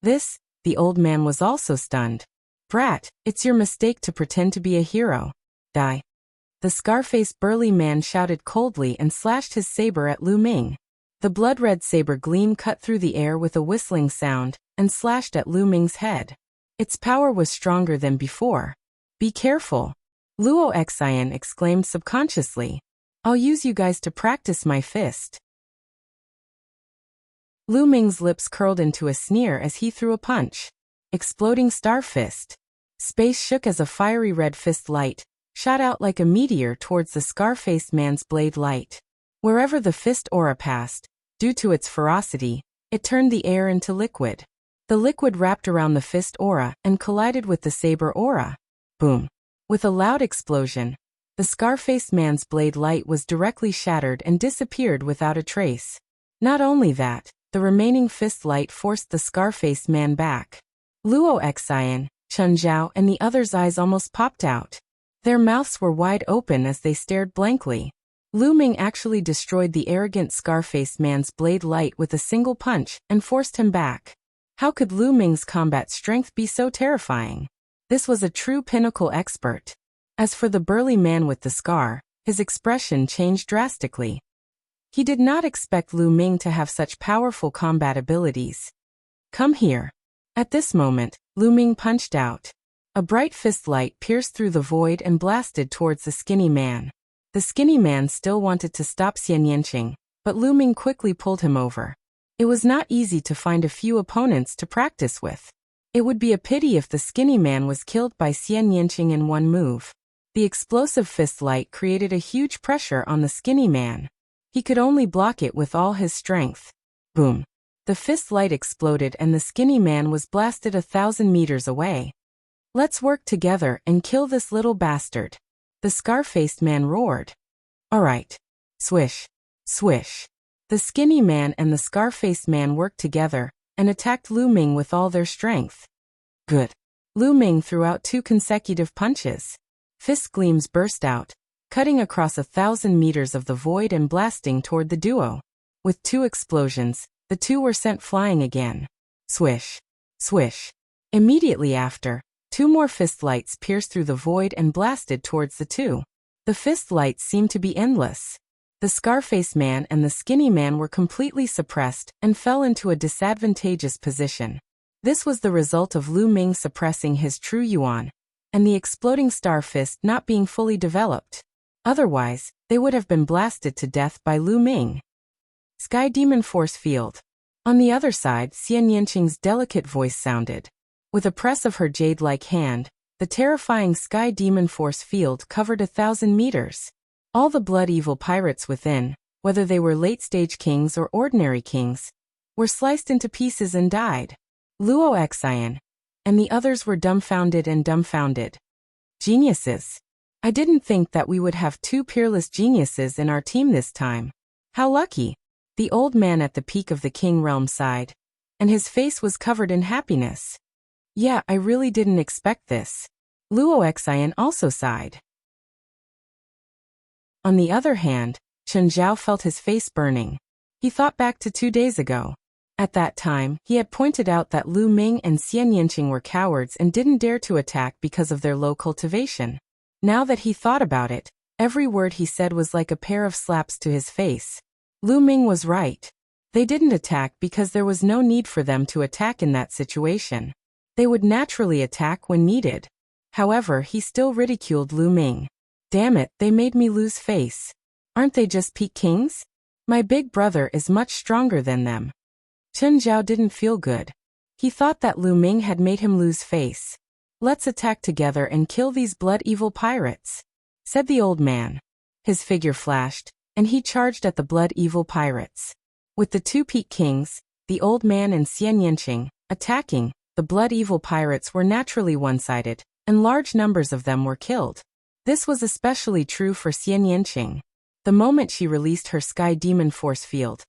[SPEAKER 1] This, the old man was also stunned. Brat, it's your mistake to pretend to be a hero. Die. The scar-faced burly man shouted coldly and slashed his saber at Lu Ming. The blood-red saber gleam cut through the air with a whistling sound and slashed at Lu Ming's head. Its power was stronger than before. Be careful. Luo Xian exclaimed subconsciously. I'll use you guys to practice my fist. Lu Ming's lips curled into a sneer as he threw a punch. Exploding star fist. Space shook as a fiery red fist light shot out like a meteor towards the scar-faced man's blade light. Wherever the fist aura passed, due to its ferocity, it turned the air into liquid. The liquid wrapped around the fist aura and collided with the saber aura. Boom. With a loud explosion, the scar-faced man's blade light was directly shattered and disappeared without a trace. Not only that, the remaining fist light forced the scar-faced man back. Luo Xian, Chen Zhao and the others' eyes almost popped out. Their mouths were wide open as they stared blankly. Lu Ming actually destroyed the arrogant scar-faced man's blade light with a single punch and forced him back. How could Lu Ming's combat strength be so terrifying? This was a true pinnacle expert. As for the burly man with the scar, his expression changed drastically. He did not expect Lu Ming to have such powerful combat abilities. Come here. At this moment, Lu Ming punched out. A bright fist light pierced through the void and blasted towards the skinny man. The skinny man still wanted to stop Xian Yanqing, but Lu Ming quickly pulled him over. It was not easy to find a few opponents to practice with. It would be a pity if the skinny man was killed by Xian Yanqing in one move. The explosive fist light created a huge pressure on the skinny man. He could only block it with all his strength. Boom. The fist light exploded and the skinny man was blasted 1,000 meters away. Let's work together and kill this little bastard. The scar-faced man roared. All right. Swish. Swish. The skinny man and the scar-faced man worked together and attacked Lu Ming with all their strength. Good. Lu Ming threw out 2 consecutive punches. Fist gleams burst out, cutting across 1,000 meters of the void and blasting toward the duo. With 2 explosions, the 2 were sent flying again. Swish. Swish. Immediately after, 2 more fist lights pierced through the void and blasted towards the 2. The fist lights seemed to be endless. The scar-faced man and the skinny man were completely suppressed and fell into a disadvantageous position. This was the result of Lu Ming suppressing his true yuan, and the exploding star fist not being fully developed. Otherwise, they would have been blasted to death by Lu Ming. Sky Demon Force Field. On the other side, Xian Yanqing's delicate voice sounded. With a press of her jade-like hand, the terrifying Sky Demon Force Field covered 1,000 meters. All the blood-evil pirates within, whether they were late-stage kings or ordinary kings, were sliced into pieces and died. Luo Xian and the others were dumbfounded and dumbfounded. Geniuses. I didn't think that we would have 2 peerless geniuses in our team this time. How lucky. The old man at the peak of the king realm sighed, and his face was covered in happiness. Yeah, I really didn't expect this. Luo Xian also sighed. On the other hand, Chen Zhao felt his face burning. He thought back to 2 days ago. At that time, he had pointed out that Lu Ming and Xian Yanqing were cowards and didn't dare to attack because of their low cultivation. Now that he thought about it, every word he said was like a pair of slaps to his face. Lu Ming was right. They didn't attack because there was no need for them to attack in that situation. They would naturally attack when needed. However, he still ridiculed Lu Ming. Damn it, they made me lose face. Aren't they just peak kings? My big brother is much stronger than them. Chen Zhao didn't feel good. He thought that Lu Ming had made him lose face. Let's attack together and kill these blood-evil pirates, said the old man. His figure flashed, and he charged at the blood-evil pirates. With the 2 peak kings, the old man and Xian Yanqing, attacking, the blood-evil pirates were naturally one-sided, and large numbers of them were killed. This was especially true for Xian Yanqing. The moment she released her Sky Demon Force Field,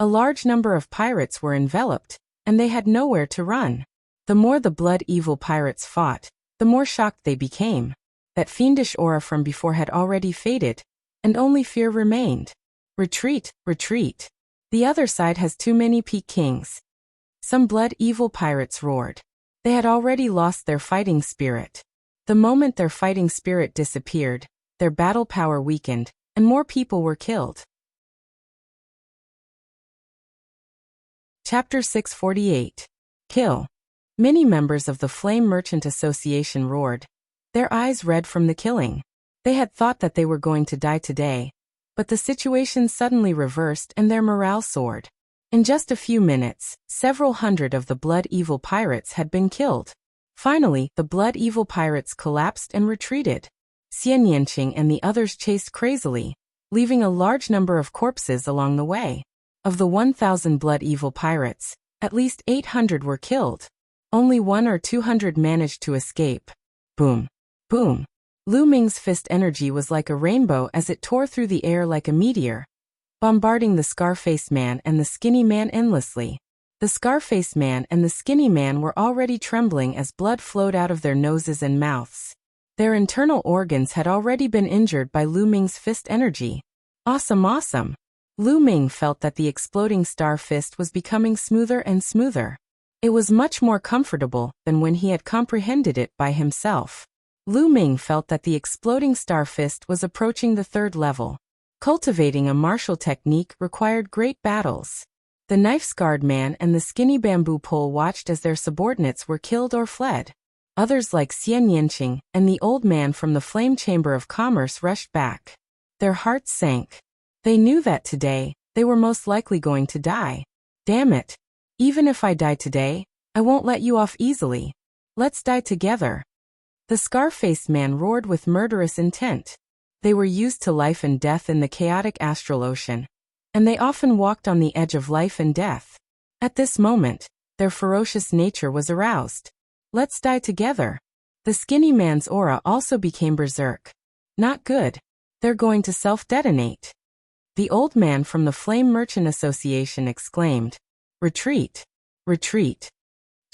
[SPEAKER 1] a large number of pirates were enveloped, and they had nowhere to run. The more the blood-evil pirates fought, the more shocked they became. That fiendish aura from before had already faded, and only fear remained. Retreat, retreat. The other side has too many peak kings. Some blood-evil pirates roared. They had already lost their fighting spirit. The moment their fighting spirit disappeared, their battle power weakened, and more people were killed. Chapter 648. Kill. Many members of the Flame Merchant Association roared, their eyes red from the killing. They had thought that they were going to die today, but the situation suddenly reversed and their morale soared. In just a few minutes, several hundred of the blood-evil pirates had been killed. Finally, the blood-evil pirates collapsed and retreated. Xian Yanqing and the others chased crazily, leaving a large number of corpses along the way. Of the 1,000 blood-evil pirates, at least 800 were killed. Only 100 or 200 managed to escape. Boom. Boom. Lu Ming's fist energy was like a rainbow as it tore through the air like a meteor, bombarding the scar-faced man and the skinny man endlessly. The scar-faced man and the skinny man were already trembling as blood flowed out of their noses and mouths. Their internal organs had already been injured by Lu Ming's fist energy. Awesome, awesome. Lu Ming felt that the exploding star fist was becoming smoother and smoother. It was much more comfortable than when he had comprehended it by himself. Lu Ming felt that the exploding star fist was approaching the 3rd level. Cultivating a martial technique required great battles. The knife-scarred man and the skinny bamboo pole watched as their subordinates were killed or fled. Others like Xian Yanqing and the old man from the Flame Chamber of Commerce rushed back. Their hearts sank. They knew that today, they were most likely going to die. Damn it. Even if I die today, I won't let you off easily. Let's die together. The scar-faced man roared with murderous intent. They were used to life and death in the chaotic astral ocean, and they often walked on the edge of life and death. At this moment, their ferocious nature was aroused. Let's die together. The skinny man's aura also became berserk. Not good. They're going to self-detonate. The old man from the Flame Merchant Association exclaimed, "Retreat! Retreat!"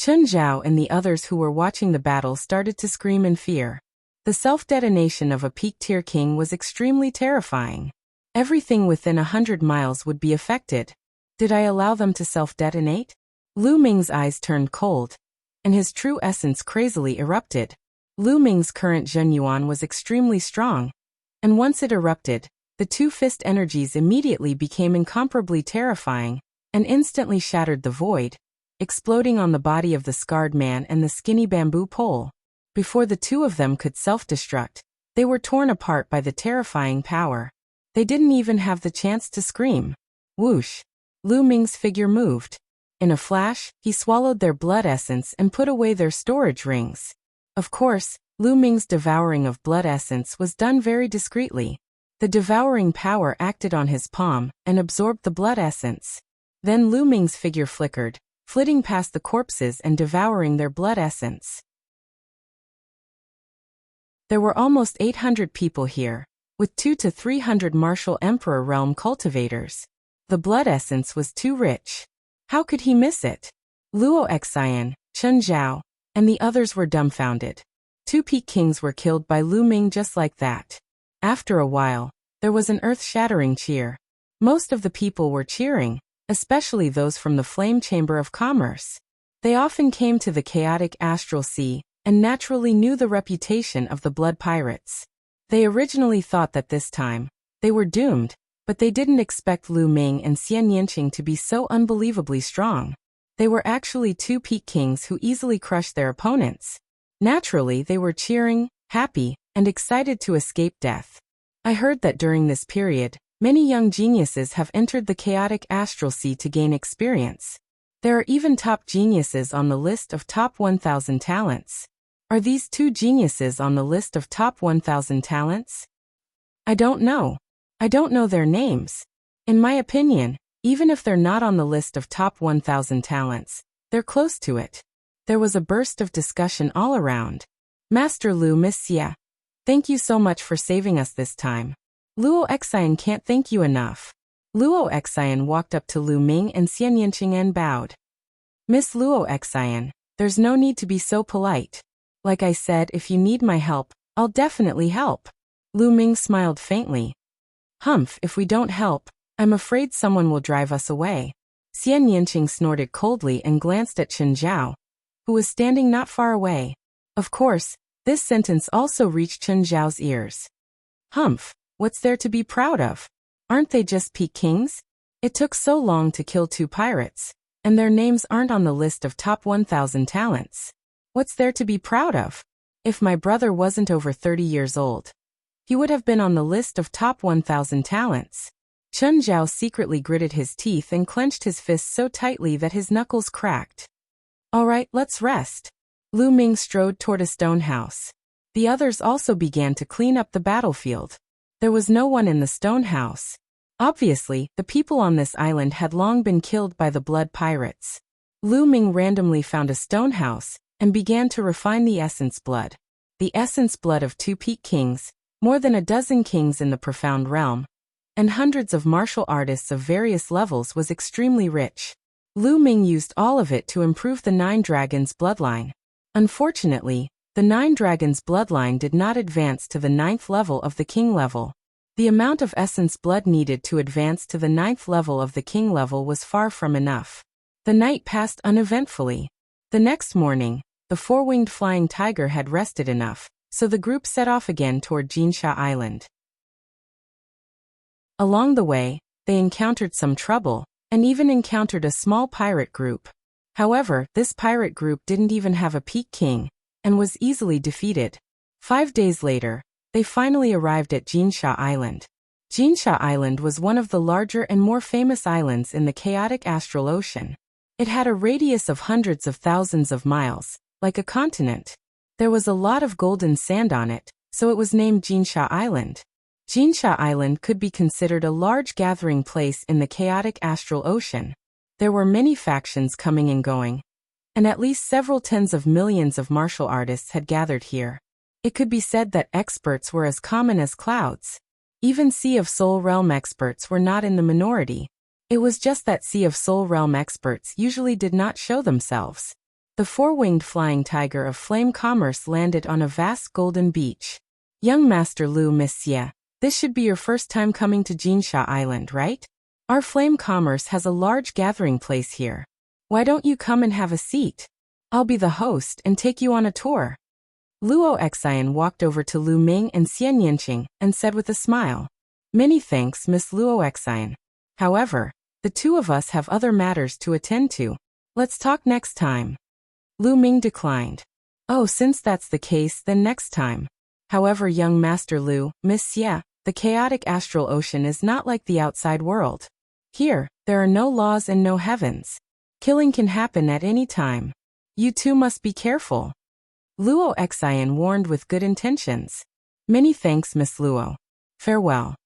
[SPEAKER 1] Chun Zhao and the others who were watching the battle started to scream in fear. The self-detonation of a peak-tier king was extremely terrifying. Everything within 100 miles would be affected. Did I allow them to self-detonate? Lu Ming's eyes turned cold, and his true essence crazily erupted. Lu Ming's current Zhenyuan was extremely strong, and once it erupted, the two-fist energies immediately became incomparably terrifying, and instantly shattered the void, exploding on the body of the scarred man and the skinny bamboo pole. Before the two of them could self-destruct, they were torn apart by the terrifying power. They didn't even have the chance to scream. Whoosh! Lu Ming's figure moved. In a flash, he swallowed their blood essence and put away their storage rings. Of course, Lu Ming's devouring of blood essence was done very discreetly. The devouring power acted on his palm and absorbed the blood essence. Then Lu Ming's figure flickered, flitting past the corpses and devouring their blood essence. There were almost 800 people here, with 200 to 300 martial emperor realm cultivators. The blood essence was too rich. How could he miss it? Luo Xian, Chun Zhao, and the others were dumbfounded. Two peak kings were killed by Lu Ming just like that. After a while, there was an earth-shattering cheer. Most of the people were cheering, especially those from the Flame Chamber of Commerce. They often came to the chaotic astral sea, and naturally knew the reputation of the blood pirates. They originally thought that this time, they were doomed, but they didn't expect Lu Ming and Xian Yanqing to be so unbelievably strong. They were actually two peak kings who easily crushed their opponents. Naturally, they were cheering, happy, and excited to escape death. I heard that during this period, many young geniuses have entered the chaotic astral sea to gain experience. There are even top geniuses on the list of top 1,000 talents. Are these two geniuses on the list of top 1,000 talents? I don't know. I don't know their names. In my opinion, even if they're not on the list of top 1,000 talents, they're close to it. There was a burst of discussion all around. Master Lu, Miss Xia, thank you so much for saving us this time. Luo Xian can't thank you enough. Luo Xian walked up to Lu Ming and Xian Yanqing and bowed. Miss Luo Xian, there's no need to be so polite. Like I said, if you need my help, I'll definitely help. Lu Ming smiled faintly. Humph, if we don't help, I'm afraid someone will drive us away. Xian Yanqing snorted coldly and glanced at Chun Zhao, who was standing not far away. Of course, this sentence also reached Chun Zhao's ears. Humph, what's there to be proud of? Aren't they just peak kings? It took so long to kill two pirates, and their names aren't on the list of top 1,000 talents. What's there to be proud of? If my brother wasn't over 30 years old, he would have been on the list of top 1,000 talents. Chun Zhao secretly gritted his teeth and clenched his fists so tightly that his knuckles cracked. All right, let's rest. Lu Ming strode toward a stone house. The others also began to clean up the battlefield. There was no one in the stone house. Obviously, the people on this island had long been killed by the blood pirates. Lu Ming randomly found a stone house and began to refine the essence blood. The essence blood of two peak kings, more than a dozen kings in the profound realm, and hundreds of martial artists of various levels was extremely rich. Lu Ming used all of it to improve the Nine Dragons bloodline. Unfortunately, the Nine Dragons bloodline did not advance to the 9th level of the king level. The amount of essence blood needed to advance to the 9th level of the king level was far from enough. The night passed uneventfully. The next morning, the four-winged flying tiger had rested enough, so the group set off again toward Jinsha Island. Along the way, they encountered some trouble, and even encountered a small pirate group. However, this pirate group didn't even have a peak king, and was easily defeated. 5 days later, they finally arrived at Jinsha Island. Jinsha Island was one of the larger and more famous islands in the chaotic astral ocean. It had a radius of hundreds of thousands of miles, like a continent. There was a lot of golden sand on it, so it was named Jinsha Island. Jinsha Island could be considered a large gathering place in the chaotic astral ocean. There were many factions coming and going, and at least several tens of millions of martial artists had gathered here. It could be said that experts were as common as clouds. Even Sea of Soul Realm experts were not in the minority. It was just that Sea of Soul Realm experts usually did not show themselves. The four-winged flying tiger of flame commerce landed on a vast golden beach. Young Master Lu, Miss Xie, this should be your first time coming to Jinsha Island, right? Our flame commerce has a large gathering place here. Why don't you come and have a seat? I'll be the host and take you on a tour. Luo Xian walked over to Lu Ming and Xian Yanqing and said with a smile, "Many thanks, Miss Luo Xian. However, the two of us have other matters to attend to. Let's talk next time." Lu Ming declined. "Oh, since that's the case, then next time. However, young Master Lu, Miss Xie, the chaotic astral ocean is not like the outside world. Here, there are no laws and no heavens. Killing can happen at any time. You too must be careful." Luo Xian warned with good intentions. "Many thanks, Miss Luo. Farewell."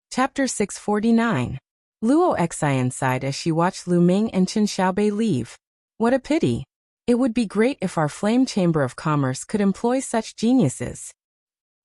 [SPEAKER 1] Chapter 649. Luo Xian sighed as she watched Lu Ming and Chen Xiaobei leave. What a pity. It would be great if our Flame Chamber of Commerce could employ such geniuses.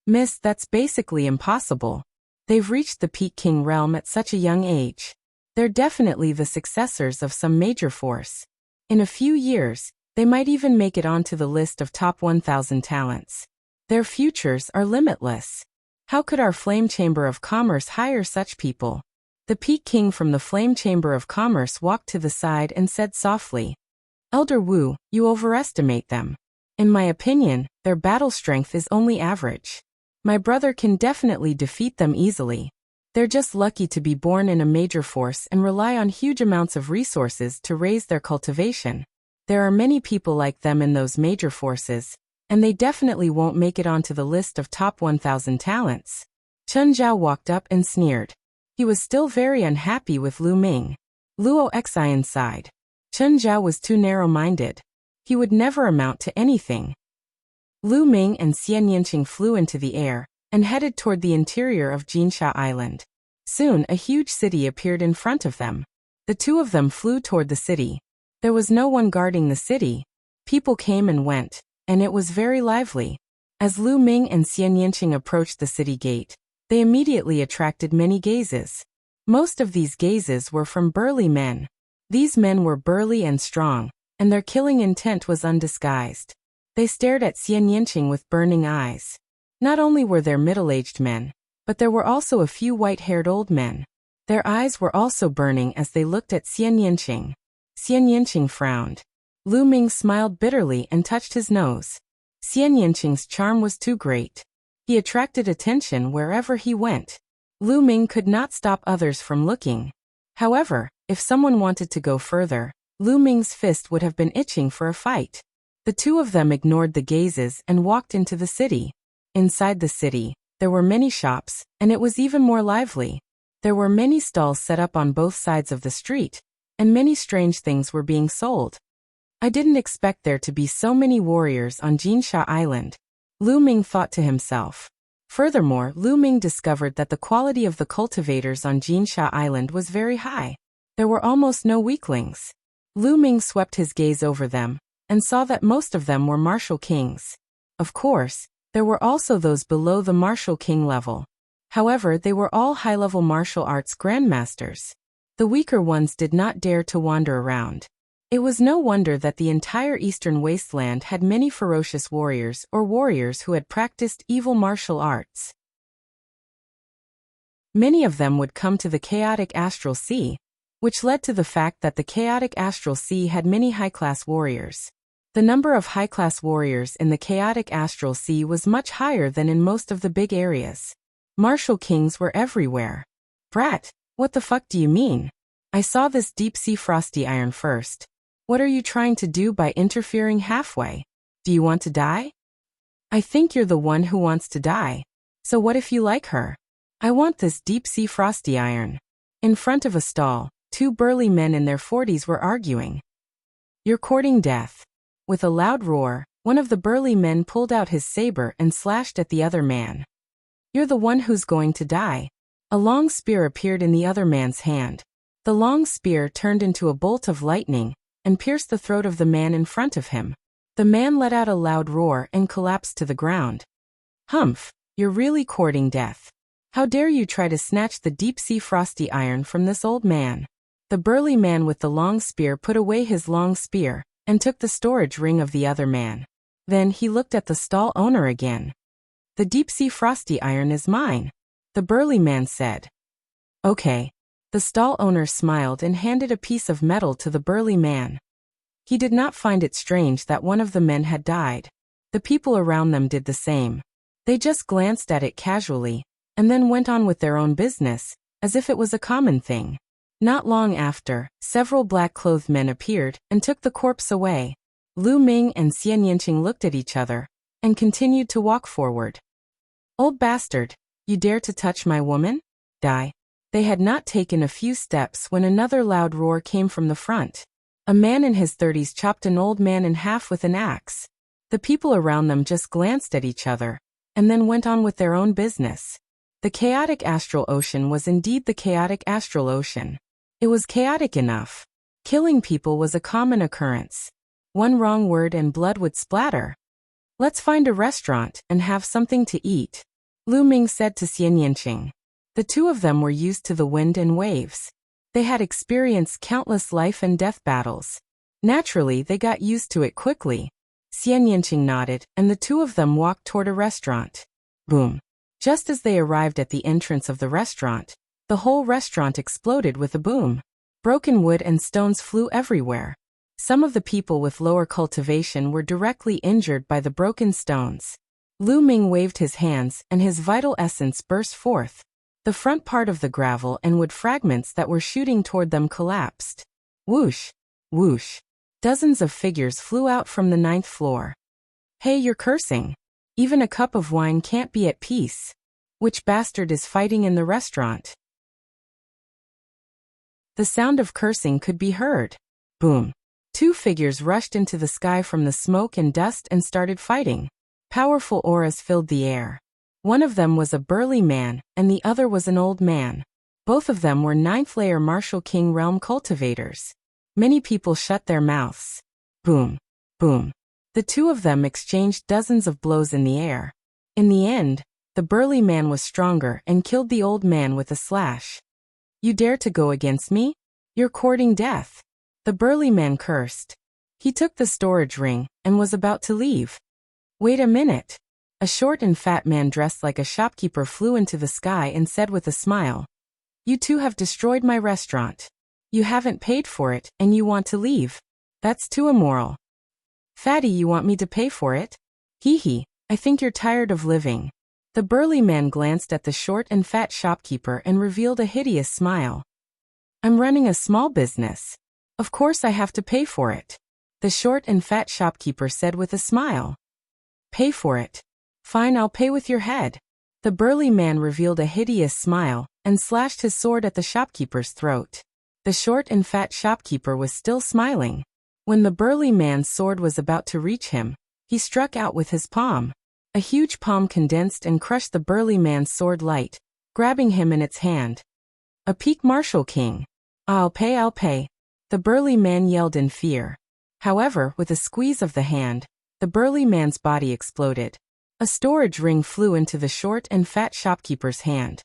[SPEAKER 1] Miss, that's basically impossible. They've reached the Peak King realm at such a young age. They're definitely the successors of some major force. In a few years, they might even make it onto the list of top 1,000 talents. Their futures are limitless. How could our Flame Chamber of Commerce hire such people? The Peak King from the Flame Chamber of Commerce walked to the side and said softly, "Elder Wu, you overestimate them. In my opinion, their battle strength is only average. My brother can definitely defeat them easily. They're just lucky to be born in a major force and rely on huge amounts of resources to raise their cultivation. There are many people like them in those major forces, and they definitely won't make it onto the list of top 1,000 talents." Chen Zhao walked up and sneered. He was still very unhappy with Lu Ming. Luo Xian sighed. Chen Zhao was too narrow-minded. He would never amount to anything. Lu Ming and Xian Yanqing flew into the air and headed toward the interior of Jinsha Island. Soon, a huge city appeared in front of them. The two of them flew toward the city. There was no one guarding the city. People came and went, and it was very lively. As Lu Ming and Xian Yanqing approached the city gate, they immediately attracted many gazes. Most of these gazes were from burly men. These men were burly and strong, and their killing intent was undisguised. They stared at Xian Yanqing with burning eyes. Not only were there middle-aged men, but there were also a few white-haired old men. Their eyes were also burning as they looked at Xian Yanqing. Xian Yanqing frowned. Lu Ming smiled bitterly and touched his nose. Xian Yanqing's charm was too great. He attracted attention wherever he went. Lu Ming could not stop others from looking. However, if someone wanted to go further, Lu Ming's fist would have been itching for a fight. The two of them ignored the gazes and walked into the city. Inside the city, there were many shops, and it was even more lively. There were many stalls set up on both sides of the street, and many strange things were being sold. I didn't expect there to be so many warriors on Jinsha Island, Lu Ming thought to himself. Furthermore, Lu Ming discovered that the quality of the cultivators on Jinsha Island was very high. There were almost no weaklings. Lu Ming swept his gaze over them, and saw that most of them were martial kings. Of course, there were also those below the martial king level. However, they were all high-level martial arts grandmasters. The weaker ones did not dare to wander around. It was no wonder that the entire eastern wasteland had many ferocious warriors or warriors who had practiced evil martial arts. Many of them would come to the chaotic astral sea, which led to the fact that the chaotic astral sea had many high-class warriors. The number of high-class warriors in the chaotic astral sea was much higher than in most of the big areas. Martial kings were everywhere. Brat, what the fuck do you mean? I saw this deep-sea frosty iron first. What are you trying to do by interfering halfway? Do you want to die? I think you're the one who wants to die. So what if you like her? I want this deep-sea frosty iron. In front of a stall, two burly men in their 40s were arguing. You're courting death. With a loud roar, one of the burly men pulled out his saber and slashed at the other man. You're the one who's going to die. A long spear appeared in the other man's hand. The long spear turned into a bolt of lightning and pierced the throat of the man in front of him. The man let out a loud roar and collapsed to the ground. Humph, you're really courting death. How dare you try to snatch the deep-sea frosty iron from this old man? The burly man with the long spear put away his long spear and took the storage ring of the other man. Then he looked at the stall owner again. The deep-sea frosty iron is mine, the burly man said. Okay. The stall owner smiled and handed a piece of metal to the burly man. He did not find it strange that one of the men had died. The people around them did the same. They just glanced at it casually, and then went on with their own business, as if it was a common thing. Not long after, several black-clothed men appeared and took the corpse away. Lu Ming and Xian Yanqing looked at each other and continued to walk forward. Old bastard, you dare to touch my woman? Die. They had not taken a few steps when another loud roar came from the front. A man in his 30s chopped an old man in half with an axe. The people around them just glanced at each other, and then went on with their own business. The chaotic astral ocean was indeed the chaotic astral ocean. It was chaotic enough. Killing people was a common occurrence. One wrong word and blood would splatter. Let's find a restaurant and have something to eat, Lu Ming said to Xian Yanqing. The two of them were used to the wind and waves. They had experienced countless life and death battles. Naturally, they got used to it quickly. Xian Yanqing nodded, and the two of them walked toward a restaurant. Boom. Just as they arrived at the entrance of the restaurant, the whole restaurant exploded with a boom. Broken wood and stones flew everywhere. Some of the people with lower cultivation were directly injured by the broken stones. Lu Ming waved his hands, and his vital essence burst forth. The front part of the gravel and wood fragments that were shooting toward them collapsed. Whoosh! Whoosh! Dozens of figures flew out from the 9th floor. Hey, you're cursing. Even a cup of wine can't be at peace. Which bastard is fighting in the restaurant? The sound of cursing could be heard. Boom! Two figures rushed into the sky from the smoke and dust and started fighting. Powerful auras filled the air. One of them was a burly man, and the other was an old man. Both of them were 9th-layer Martial King realm cultivators. Many people shut their mouths. Boom. Boom. The two of them exchanged dozens of blows in the air. In the end, the burly man was stronger and killed the old man with a slash. You dare to go against me? You're courting death. The burly man cursed. He took the storage ring and was about to leave. Wait a minute. A short and fat man dressed like a shopkeeper flew into the sky and said with a smile, You two have destroyed my restaurant. You haven't paid for it, and you want to leave. That's too immoral. Fatty, you want me to pay for it? Hee hee, I think you're tired of living. The burly man glanced at the short and fat shopkeeper and revealed a hideous smile. I'm running a small business. Of course I have to pay for it. The short and fat shopkeeper said with a smile. Pay for it. Fine, I'll pay with your head. The burly man revealed a hideous smile and slashed his sword at the shopkeeper's throat. The short and fat shopkeeper was still smiling. When the burly man's sword was about to reach him, he struck out with his palm. A huge palm condensed and crushed the burly man's sword light, grabbing him in its hand. A peak martial king. I'll pay, I'll pay. The burly man yelled in fear. However, with a squeeze of the hand, the burly man's body exploded. A storage ring flew into the short and fat shopkeeper's hand.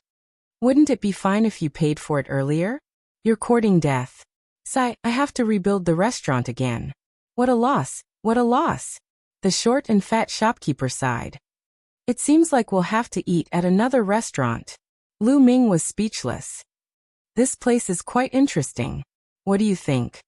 [SPEAKER 1] Wouldn't it be fine if you paid for it earlier? You're courting death. Sigh, I have to rebuild the restaurant again. What a loss, what a loss. The short and fat shopkeeper sighed. It seems like we'll have to eat at another restaurant. Lu Ming was speechless. This place is quite interesting. What do you think?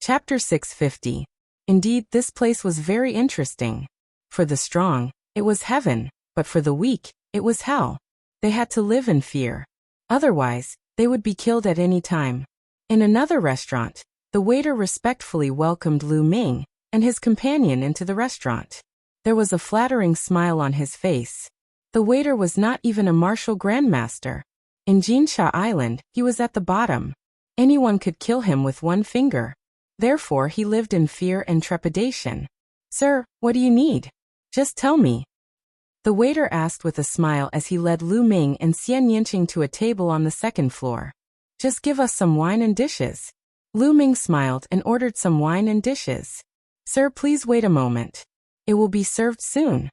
[SPEAKER 1] Chapter 650. Indeed, this place was very interesting. For the strong, it was heaven, but for the weak, it was hell. They had to live in fear. Otherwise, they would be killed at any time. In another restaurant, the waiter respectfully welcomed Lu Ming and his companion into the restaurant. There was a flattering smile on his face. The waiter was not even a martial grandmaster. In Jinsha Island, he was at the bottom. Anyone could kill him with one finger. Therefore he lived in fear and trepidation. "Sir, what do you need? Just tell me," the waiter asked with a smile as he led Lu Ming and Xian Yinqing to a table on the second floor. "Just give us some wine and dishes." Lu Ming smiled and ordered some wine and dishes. "Sir, please wait a moment. It will be served soon."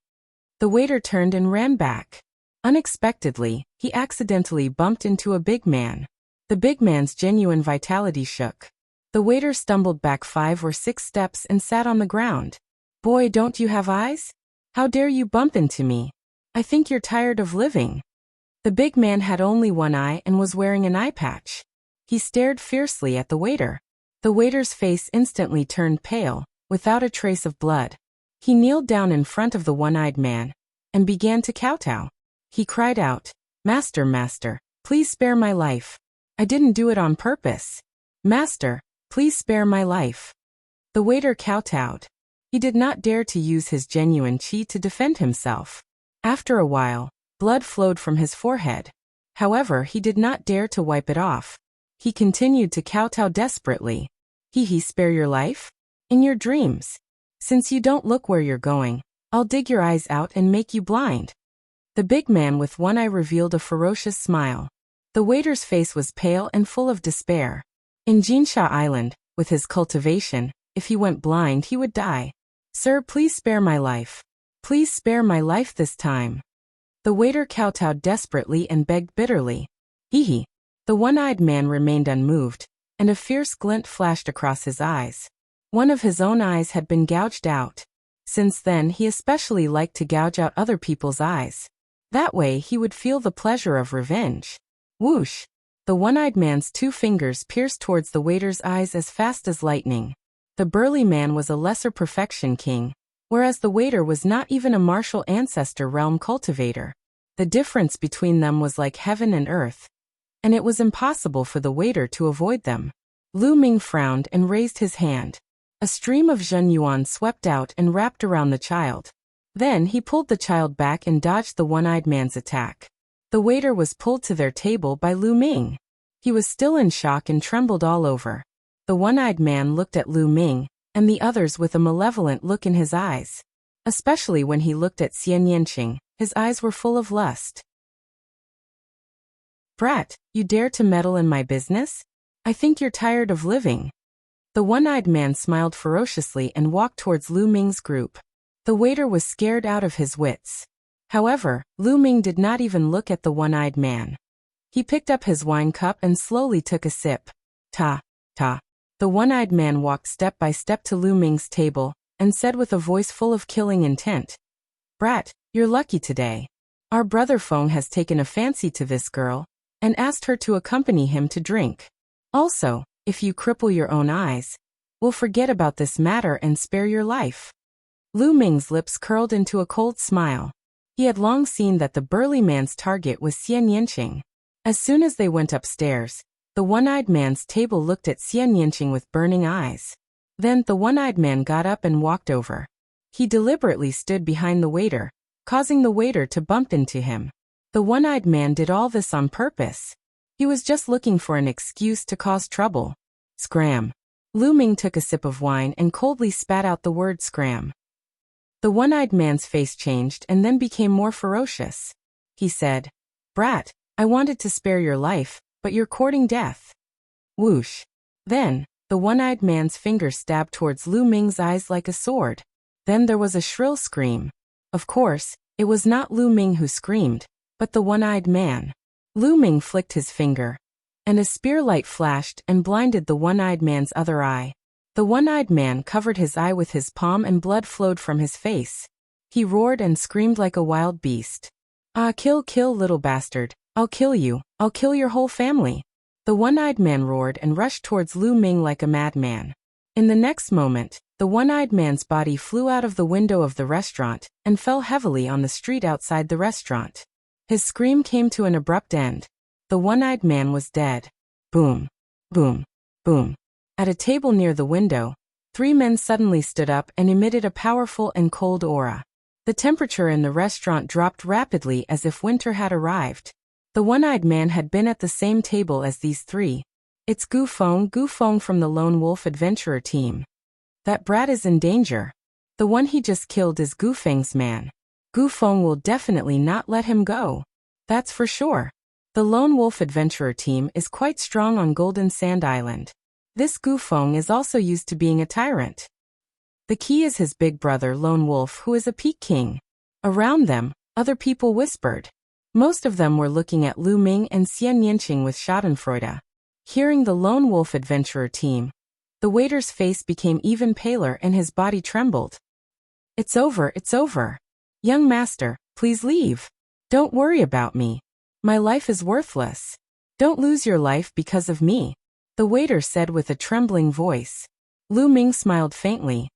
[SPEAKER 1] The waiter turned and ran back. Unexpectedly, he accidentally bumped into a big man. The big man's genuine vitality shook. The waiter stumbled back 5 or 6 steps and sat on the ground. "Boy, don't you have eyes? How dare you bump into me? I think you're tired of living." The big man had only one eye and was wearing an eye patch. He stared fiercely at the waiter. The waiter's face instantly turned pale, without a trace of blood. He kneeled down in front of the one-eyed man and began to kowtow. He cried out, "Master, master, please spare my life. I didn't do it on purpose. Master, please spare my life." The waiter kowtowed. He did not dare to use his genuine qi to defend himself. After a while, blood flowed from his forehead. However, he did not dare to wipe it off. He continued to kowtow desperately. "He spare your life? In your dreams. Since you don't look where you're going, I'll dig your eyes out and make you blind." The big man with one eye revealed a ferocious smile. The waiter's face was pale and full of despair. In Jinsha Island, with his cultivation, if he went blind he would die. "Sir, please spare my life. Please spare my life this time." The waiter kowtowed desperately and begged bitterly. "Hee." The one-eyed man remained unmoved, and a fierce glint flashed across his eyes. One of his own eyes had been gouged out. Since then he especially liked to gouge out other people's eyes. That way he would feel the pleasure of revenge. Whoosh! The one-eyed man's 2 fingers pierced towards the waiter's eyes as fast as lightning. The burly man was a lesser perfection king, whereas the waiter was not even a martial ancestor realm cultivator. The difference between them was like heaven and earth, and it was impossible for the waiter to avoid them. Lu Ming frowned and raised his hand. A stream of Zhen Yuan swept out and wrapped around the child. Then he pulled the child back and dodged the one-eyed man's attack. The waiter was pulled to their table by Lu Ming. He was still in shock and trembled all over. The one-eyed man looked at Lu Ming and the others with a malevolent look in his eyes. Especially when he looked at Xian Yinqing, his eyes were full of lust. "Brat, you dare to meddle in my business? I think you're tired of living." The one-eyed man smiled ferociously and walked towards Lu Ming's group. The waiter was scared out of his wits. However, Lu Ming did not even look at the one-eyed man. He picked up his wine cup and slowly took a sip. Ta. The one-eyed man walked step by step to Lu Ming's table and said with a voice full of killing intent, "Brat, you're lucky today. Our brother Feng has taken a fancy to this girl and asked her to accompany him to drink. Also, if you cripple your own eyes, we'll forget about this matter and spare your life." Lu Ming's lips curled into a cold smile. He had long seen that the burly man's target was Xian Yinqing. As soon as they went upstairs, the one-eyed man's table looked at Xian Yinqing with burning eyes. Then the one-eyed man got up and walked over. He deliberately stood behind the waiter, causing the waiter to bump into him. The one-eyed man did all this on purpose. He was just looking for an excuse to cause trouble. Scram. Lu Ming took a sip of wine and coldly spat out the word scram. The one-eyed man's face changed and then became more ferocious. He said, "Brat, I wanted to spare your life, but you're courting death." Whoosh. Then, the one-eyed man's finger stabbed towards Lu Ming's eyes like a sword. Then there was a shrill scream. Of course, it was not Lu Ming who screamed, but the one-eyed man. Lu Ming flicked his finger, and a spear light flashed and blinded the one-eyed man's other eye. The one-eyed man covered his eye with his palm and blood flowed from his face. He roared and screamed like a wild beast. "Ah, kill, little bastard. I'll kill you. I'll kill your whole family." The one-eyed man roared and rushed towards Lu Ming like a madman. In the next moment, the one-eyed man's body flew out of the window of the restaurant and fell heavily on the street outside the restaurant. His scream came to an abrupt end. The one-eyed man was dead. Boom. Boom. Boom. At a table near the window, 3 men suddenly stood up and emitted a powerful and cold aura. The temperature in the restaurant dropped rapidly as if winter had arrived. The one-eyed man had been at the same table as these 3. It's Gu Feng from the Lone Wolf Adventurer team. That brat is in danger. The one he just killed is Gu Feng's man. Gu Feng will definitely not let him go. That's for sure. The Lone Wolf Adventurer team is quite strong on Golden Sand Island. This Gu Feng is also used to being a tyrant. The key is his big brother Lone Wolf, who is a peak king. Around them, other people whispered. Most of them were looking at Lu Ming and Xian Yanqing with schadenfreude. Hearing the Lone Wolf Adventurer team, the waiter's face became even paler and his body trembled. It's over, it's over. Young master, please leave. Don't worry about me. My life is worthless. Don't lose your life because of me, the waiter said with a trembling voice. Lu Ming smiled faintly.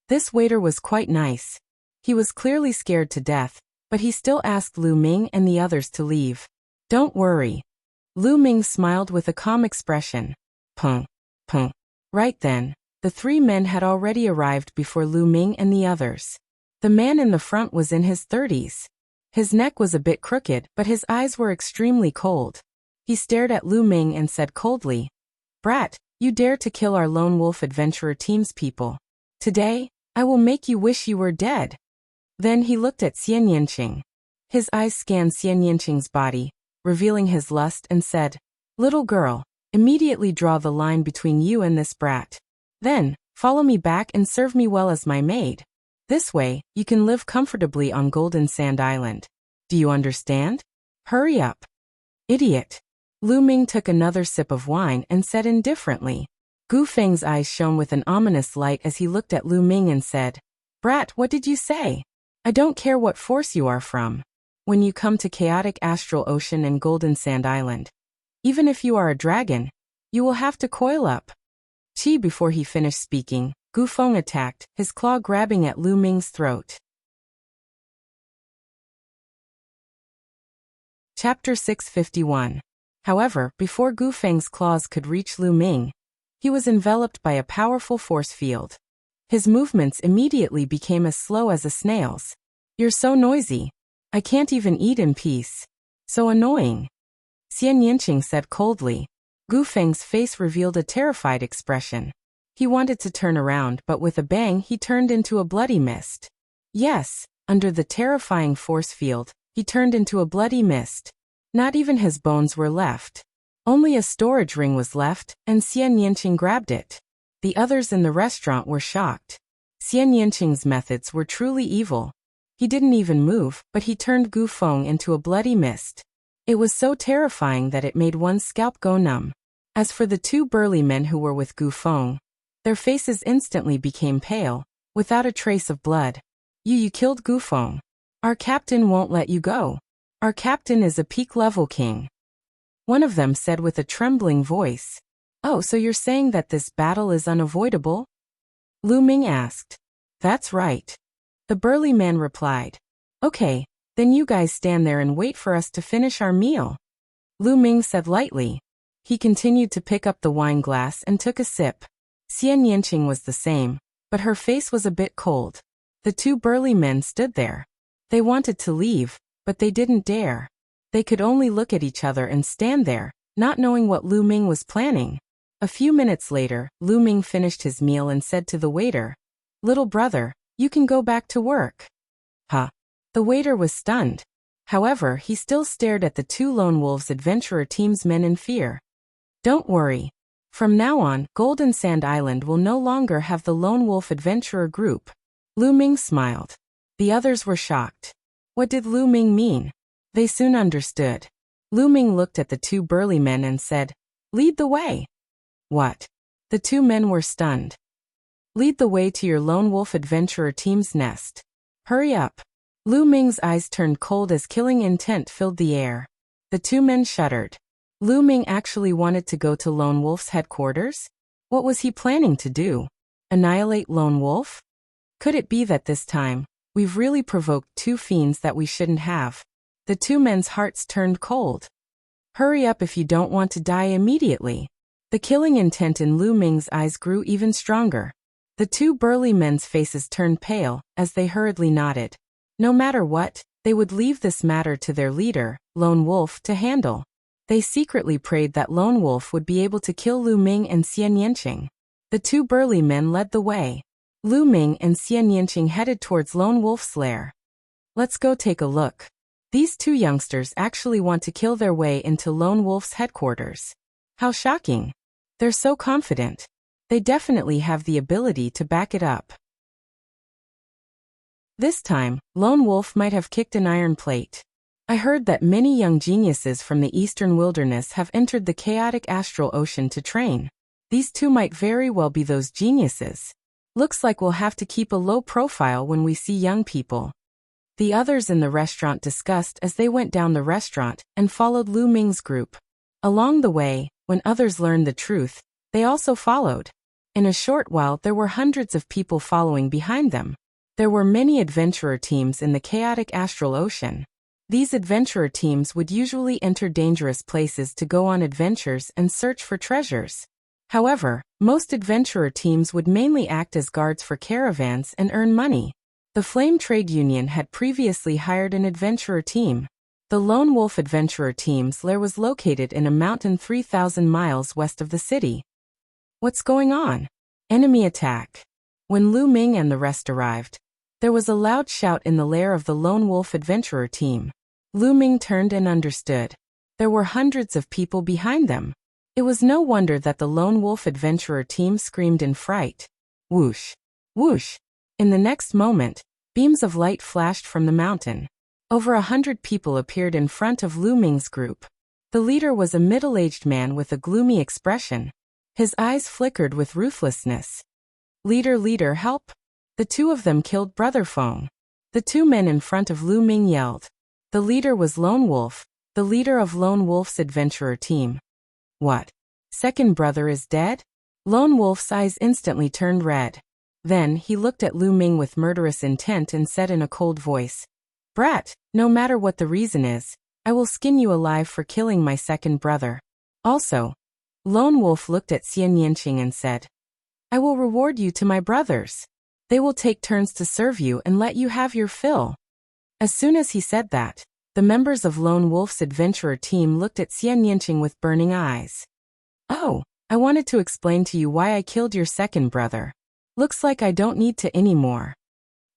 [SPEAKER 1] This waiter was quite nice. He was clearly scared to death, but he still asked Lu Ming and the others to leave. Don't worry. Lu Ming smiled with a calm expression. Pung. Right then, the three men had already arrived before Lu Ming and the others. The man in the front was in his 30s. His neck was a bit crooked, but his eyes were extremely cold. He stared at Lu Ming and said coldly, "Brat, you dare to kill our Lone Wolf Adventurer team's people. Today, I will make you wish you were dead." Then he looked at Xian Yanqing. His eyes scanned Xian Yanqing's body, revealing his lust, and said, "Little girl, immediately draw the line between you and this brat. Then, follow me back and serve me well as my maid. This way, you can live comfortably on Golden Sand Island. Do you understand? Hurry up." Idiot. Lu Ming took another sip of wine and said indifferently. Gu Feng's eyes shone with an ominous light as he looked at Lu Ming and said, "Brat, what did you say? I don't care what force you are from. When you come to Chaotic Astral Ocean and Golden Sand Island, even if you are a dragon, you will have to coil up." Before he finished speaking, Gu Feng attacked, his claw grabbing at Lu Ming's throat. Chapter 651. However, before Gu Feng's claws could reach Lu Ming, he was enveloped by a powerful force field. His movements immediately became as slow as a snail's. "You're so noisy. I can't even eat in peace. So annoying," Xian Yanqing said coldly. Gu Feng's face revealed a terrified expression. He wanted to turn around, but with a bang he turned into a bloody mist. Yes, under the terrifying force field, he turned into a bloody mist. Not even his bones were left. Only a storage ring was left, and Xian Yanqing grabbed it. The others in the restaurant were shocked. Xian Yanqing's methods were truly evil. He didn't even move, but he turned Gu Feng into a bloody mist. It was so terrifying that it made one's scalp go numb. As for the two burly men who were with Gu Feng, their faces instantly became pale, without a trace of blood. You killed Gu Feng. Our captain won't let you go. Our captain is a peak-level king," one of them said with a trembling voice. "Oh, so you're saying that this battle is unavoidable?" Lu Ming asked. "That's right," the burly man replied. "Okay, then you guys stand there and wait for us to finish our meal," Lu Ming said lightly. He continued to pick up the wine glass and took a sip. Xian Yanqing was the same, but her face was a bit cold. The two burly men stood there. They wanted to leave, but they didn't dare. They could only look at each other and stand there, not knowing what Lu Ming was planning. A few minutes later, Lu Ming finished his meal and said to the waiter, "Little brother, you can go back to work." Huh? The waiter was stunned. However, he still stared at the two Lone Wolves Adventurer team's men in fear. "Don't worry. From now on, Golden Sand Island will no longer have the Lone Wolf Adventurer group." Lu Ming smiled. The others were shocked. What did Lu Ming mean? They soon understood. Lu Ming looked at the two burly men and said, "Lead the way." What? The two men were stunned. "Lead the way to your Lone Wolf Adventurer team's nest. Hurry up." Lu Ming's eyes turned cold as killing intent filled the air. The two men shuddered. Lu Ming actually wanted to go to Lone Wolf's headquarters? What was he planning to do? Annihilate Lone Wolf? Could it be that this time, we've really provoked two fiends that we shouldn't have? The two men's hearts turned cold. Hurry up if you don't want to die immediately. The killing intent in Lu Ming's eyes grew even stronger. The two burly men's faces turned pale as they hurriedly nodded. No matter what, they would leave this matter to their leader, Lone Wolf, to handle. They secretly prayed that Lone Wolf would be able to kill Lu Ming and Xian Yanqing. The two burly men led the way. Lu Ming and Xian Yanqing headed towards Lone Wolf's lair. Let's go take a look. These two youngsters actually want to kill their way into Lone Wolf's headquarters. How shocking. They're so confident. They definitely have the ability to back it up. This time, Lone Wolf might have kicked an iron plate. I heard that many young geniuses from the eastern wilderness have entered the chaotic astral ocean to train. These two might very well be those geniuses. Looks like we'll have to keep a low profile when we see young people. The others in the restaurant discussed as they went down the restaurant and followed Lu Ming's group. Along the way, when others learned the truth, they also followed. In a short while there were hundreds of people following behind them. There were many adventurer teams in the chaotic astral ocean. These adventurer teams would usually enter dangerous places to go on adventures and search for treasures. However, most adventurer teams would mainly act as guards for caravans and earn money. The Flame Trade Union had previously hired an adventurer team. The Lone Wolf adventurer team's lair was located in a mountain 3,000 miles west of the city. What's going on? Enemy attack. When Lu Ming and the rest arrived, there was a loud shout in the lair of the Lone Wolf adventurer team. Lu Ming turned and understood. There were hundreds of people behind them. It was no wonder that the Lone Wolf adventurer team screamed in fright. Whoosh! Whoosh! In the next moment, beams of light flashed from the mountain. Over 100 people appeared in front of Lu Ming's group. The leader was a middle-aged man with a gloomy expression. His eyes flickered with ruthlessness. Leader, help! The two of them killed Brother Feng. The two men in front of Lu Ming yelled. The leader was Lone Wolf, the leader of Lone Wolf's adventurer team. What? Second brother is dead? Lone Wolf's eyes instantly turned red. Then he looked at Lu Ming with murderous intent and said in a cold voice, Brat, no matter what the reason is, I will skin you alive for killing my second brother. Also, Lone Wolf looked at Xian Yanqing and said, I will reward you to my brothers. They will take turns to serve you and let you have your fill. As soon as he said that, the members of Lone Wolf's adventurer team looked at Xian Yanqing with burning eyes. Oh, I wanted to explain to you why I killed your second brother. Looks like I don't need to anymore.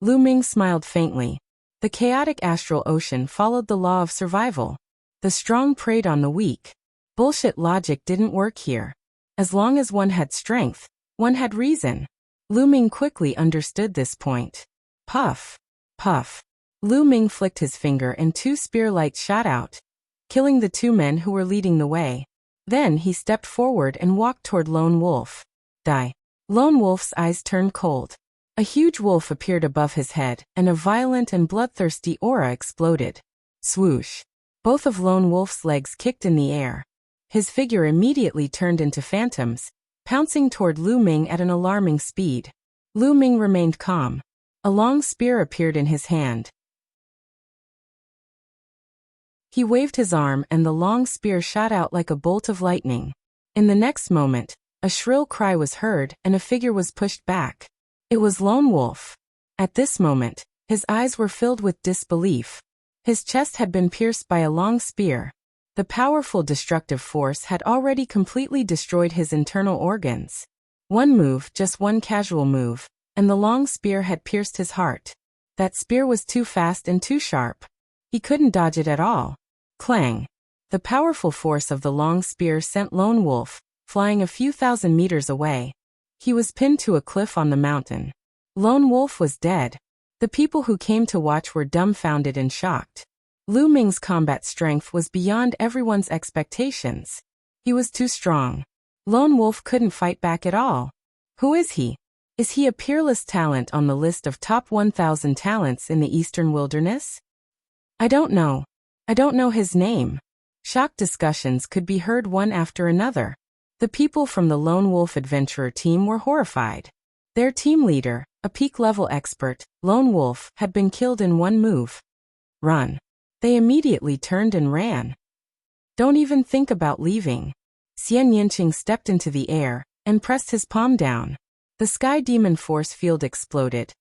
[SPEAKER 1] Lu Ming smiled faintly. The chaotic astral ocean followed the law of survival. The strong preyed on the weak. Bullshit logic didn't work here. As long as one had strength, one had reason. Lu Ming quickly understood this point. Puff. Puff. Lu Ming flicked his finger and two spear lights shot out, killing the two men who were leading the way. Then he stepped forward and walked toward Lone Wolf. Die. Lone Wolf's eyes turned cold. A huge wolf appeared above his head, and a violent and bloodthirsty aura exploded. Swoosh. Both of Lone Wolf's legs kicked in the air. His figure immediately turned into phantoms, pouncing toward Lu Ming at an alarming speed. Lu Ming remained calm. A long spear appeared in his hand. He waved his arm and the long spear shot out like a bolt of lightning. In the next moment, a shrill cry was heard and a figure was pushed back. It was Lone Wolf. At this moment, his eyes were filled with disbelief. His chest had been pierced by a long spear. The powerful destructive force had already completely destroyed his internal organs. One move, just one casual move, and the long spear had pierced his heart. That spear was too fast and too sharp. He couldn't dodge it at all. Clang! The powerful force of the long spear sent Lone Wolf flying a few thousand meters away. He was pinned to a cliff on the mountain. Lone Wolf was dead. The people who came to watch were dumbfounded and shocked. Lu Ming's combat strength was beyond everyone's expectations. He was too strong. Lone Wolf couldn't fight back at all. Who is he? Is he a peerless talent on the list of top 1,000 talents in the Eastern Wilderness? I don't know. I don't know his name. Shocked discussions could be heard one after another. The people from the Lone Wolf adventurer team were horrified. Their team leader, a peak-level expert, Lone Wolf, had been killed in one move. Run. They immediately turned and ran. Don't even think about leaving. Xian Yanqing stepped into the air and pressed his palm down. The Sky Demon force field exploded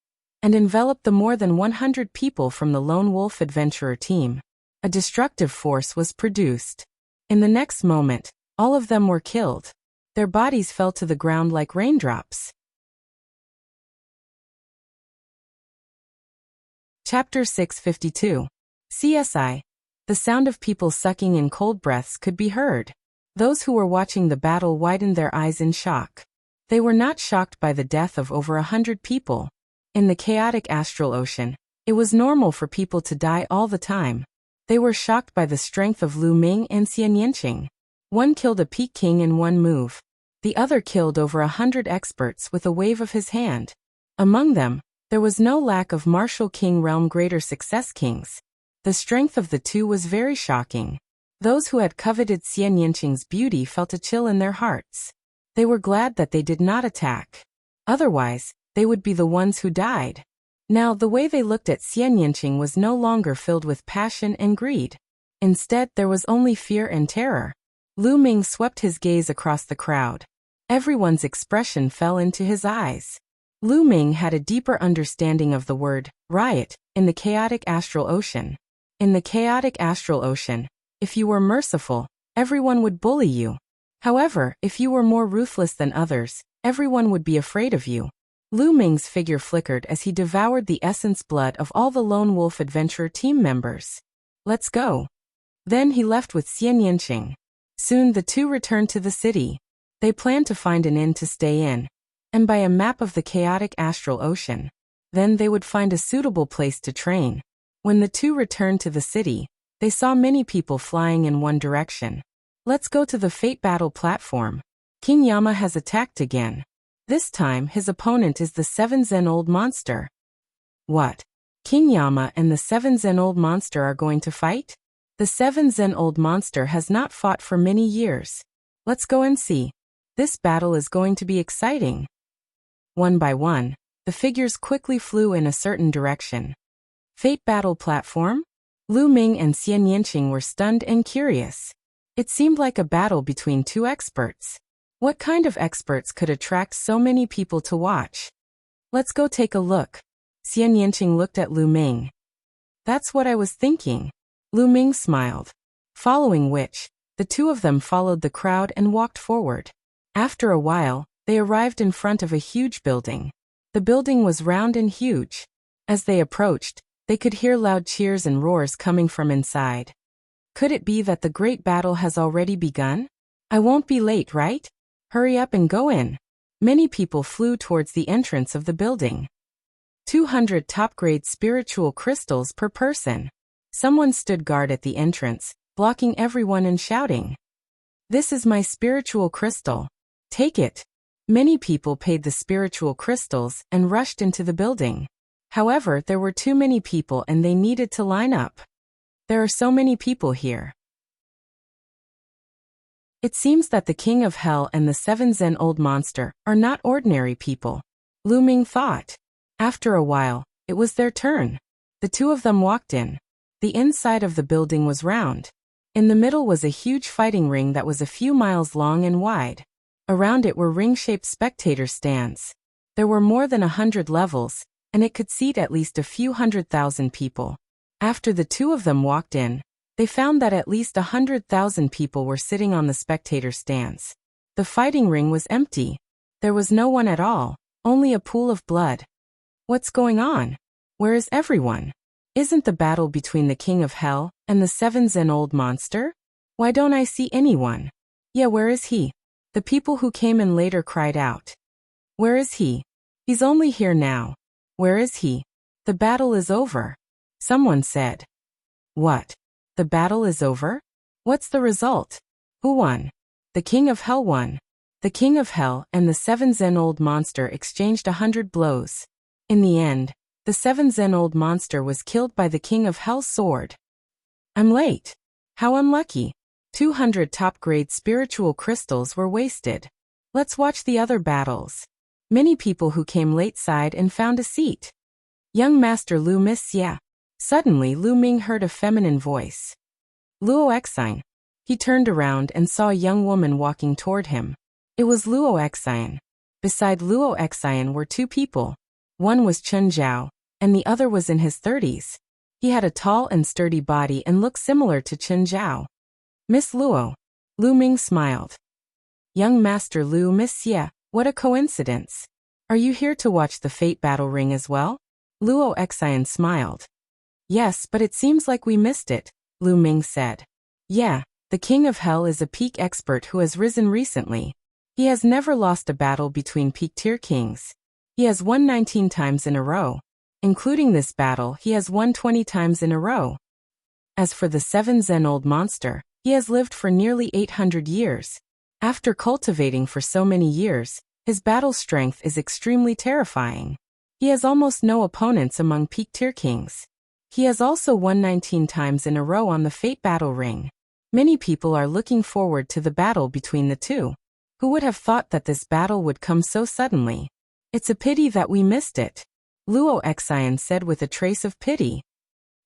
[SPEAKER 1] and enveloped the more than 100 people from the Lone Wolf adventurer team. A destructive force was produced. In the next moment, all of them were killed. Their bodies fell to the ground like raindrops. Chapter 652. CSI. The sound of people sucking in cold breaths could be heard. Those who were watching the battle widened their eyes in shock. They were not shocked by the death of over 100 people. In the chaotic astral ocean, it was normal for people to die all the time. They were shocked by the strength of Lu Ming and Xian Yanqing. One killed a peak king in one move. The other killed over 100 experts with a wave of his hand. Among them, there was no lack of martial king realm greater success kings. The strength of the two was very shocking. Those who had coveted Xian Yanqing's beauty felt a chill in their hearts. They were glad that they did not attack. Otherwise, they would be the ones who died. Now the way they looked at Xian Yanqing was no longer filled with passion and greed. Instead, there was only fear and terror. Lu Ming swept his gaze across the crowd. Everyone's expression fell into his eyes. Lu Ming had a deeper understanding of the word riot in the chaotic astral ocean. In the chaotic astral ocean, if you were merciful, everyone would bully you. However, if you were more ruthless than others, everyone would be afraid of you. Lu Ming's figure flickered as he devoured the essence blood of all the Lone Wolf Adventurer team members. Let's go. Then he left with Xian Yanqing. Soon the two returned to the city. They planned to find an inn to stay in, and buy a map of the chaotic astral ocean. Then they would find a suitable place to train. When the two returned to the city, they saw many people flying in one direction. Let's go to the Fate Battle platform. King Yama has attacked again. This time his opponent is the 7-Zen-old monster. What? King Yama and the 7-Zen-old monster are going to fight? The 7-Zen-old monster has not fought for many years. Let's go and see. This battle is going to be exciting. One by one, the figures quickly flew in a certain direction. Fate Battle platform? Lu Ming and Xian Yanqing were stunned and curious. It seemed like a battle between two experts. What kind of experts could attract so many people to watch? Let's go take a look. Xian Yanqing looked at Lu Ming. That's what I was thinking. Lu Ming smiled. Following which, the two of them followed the crowd and walked forward. After a while, they arrived in front of a huge building. The building was round and huge. As they approached, they could hear loud cheers and roars coming from inside. Could it be that the great battle has already begun? I won't be late, right? Hurry up and go in. Many people flew towards the entrance of the building. 200 top-grade spiritual crystals per person. Someone stood guard at the entrance, blocking everyone and shouting, "This is my spiritual crystal. Take it." Many people paid the spiritual crystals and rushed into the building. However, there were too many people and they needed to line up. There are so many people here. It seems that the King of Hell and the 7-Zen-old monster are not ordinary people. Lu Ming thought. After a while, it was their turn. The two of them walked in. The inside of the building was round. In the middle was a huge fighting ring that was a few miles long and wide. Around it were ring-shaped spectator stands. There were more than 100 levels, and it could seat at least a few 100,000 people. After the two of them walked in, they found that at least 100,000 people were sitting on the spectator stands. The fighting ring was empty. There was no one at all, only a pool of blood. What's going on? Where is everyone? Isn't the battle between the King of Hell and the 7-Zen-old monster? Why don't I see anyone? Yeah, where is he? The people who came in later cried out. Where is he? He's only here now. Where is he? The battle is over. Someone said. What? The battle is over? What's the result? Who won? The King of Hell won. The King of Hell and the 7-Zen-old monster exchanged 100 blows. In the end, the 7-Zen-old monster was killed by the King of Hell's sword. I'm late. How unlucky. 200 top-grade spiritual crystals were wasted. Let's watch the other battles. Many people who came late sighed and found a seat. Young Master Lu Miss Xia. Suddenly Lu Ming heard a feminine voice. Luo Exine. He turned around and saw a young woman walking toward him. It was Luo Exine. Beside Luo Exine were two people. One was Chen Zhao, and the other was in his 30s. He had a tall and sturdy body and looked similar to Chen Zhao. Miss Luo, Lu Ming smiled. Young Master Lu, Miss Xie, what a coincidence. Are you here to watch the fate battle ring as well? Luo Xian smiled. Yes, but it seems like we missed it, Lu Ming said. Yeah, the King of Hell is a peak expert who has risen recently. He has never lost a battle between peak-tier kings. He has won 19 times in a row. Including this battle, he has won 20 times in a row. As for the 7 Zen-old monster, he has lived for nearly 800 years. After cultivating for so many years, his battle strength is extremely terrifying. He has almost no opponents among peak-tier kings. He has also won 19 times in a row on the Fate Battle Ring. Many people are looking forward to the battle between the two. Who would have thought that this battle would come so suddenly? It's a pity that we missed it, Luo Xian said with a trace of pity.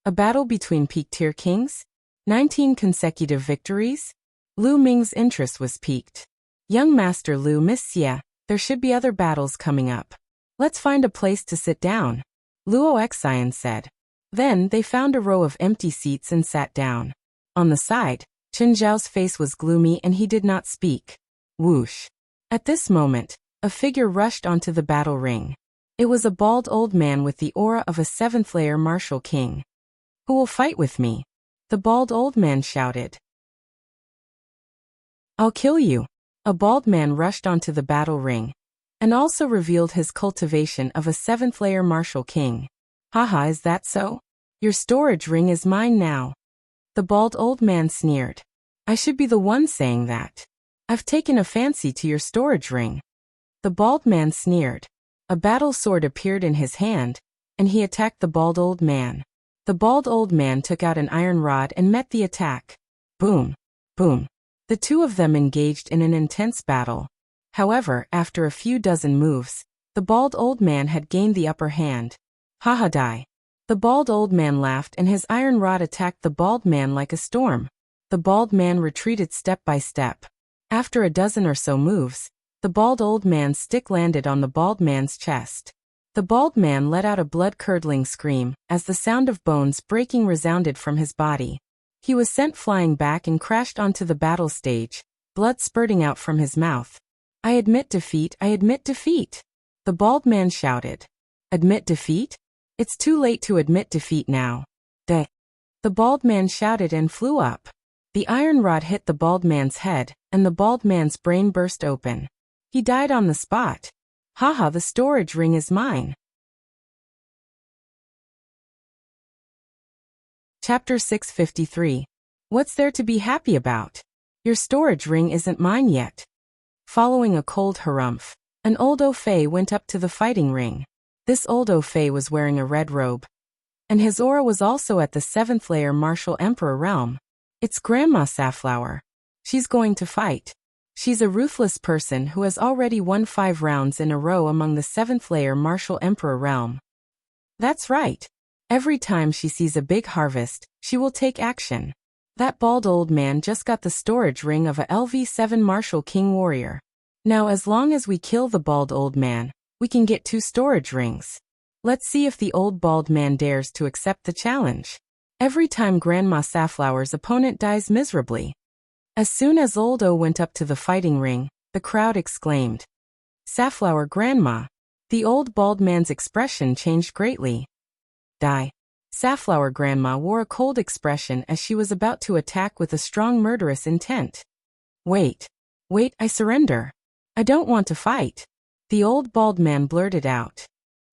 [SPEAKER 1] A battle between peak-tier kings? 19 consecutive victories? Lu Ming's interest was piqued. Young Master Lu, Miss Xie, there should be other battles coming up. Let's find a place to sit down, Luo Xian said. Then they found a row of empty seats and sat down. On the side, Chen Zhao's face was gloomy and he did not speak. Whoosh. At this moment, a figure rushed onto the battle ring. It was a bald old man with the aura of a 7th-layer martial king. Who will fight with me? The bald old man shouted. I'll kill you. A bald man rushed onto the battle ring, and also revealed his cultivation of a 7th-layer martial king. Haha, is that so? Your storage ring is mine now. The bald old man sneered. I should be the one saying that. I've taken a fancy to your storage ring. The bald man sneered. A battle sword appeared in his hand, and he attacked the bald old man. The bald old man took out an iron rod and met the attack. Boom. Boom. The two of them engaged in an intense battle. However, after a few dozen moves, the bald old man had gained the upper hand. Haha, die. The bald old man laughed and his iron rod attacked the bald man like a storm. The bald man retreated step by step. After a dozen or so moves, the bald old man's stick landed on the bald man's chest. The bald man let out a blood-curdling scream as the sound of bones breaking resounded from his body. He was sent flying back and crashed onto the battle stage, blood spurting out from his mouth. I admit defeat, I admit defeat. The bald man shouted. Admit defeat? It's too late to admit defeat now. The bald man shouted and flew up. The iron rod hit the bald man's head, and the bald man's brain burst open. He died on the spot. Haha, the storage ring is mine. Chapter 653. What's there to be happy about? Your storage ring isn't mine yet. Following a cold harumph, an old au fait went up to the fighting ring. This old au fait was wearing a red robe, and his aura was also at the 7th-layer martial emperor realm. It's Grandma Safflower. She's going to fight. She's a ruthless person who has already won 5 rounds in a row among the 7th-layer martial emperor realm. That's right. Every time she sees a big harvest, she will take action. That bald old man just got the storage ring of a LV7 martial king warrior. Now as long as we kill the bald old man, we can get 2 storage rings. Let's see if the old bald man dares to accept the challenge. Every time Grandma Safflower's opponent dies miserably. As soon as Old O went up to the fighting ring, the crowd exclaimed, Safflower Grandma. The old bald man's expression changed greatly. Die. Safflower Grandma wore a cold expression as she was about to attack with a strong murderous intent. Wait, I surrender. I don't want to fight. The old bald man blurted out.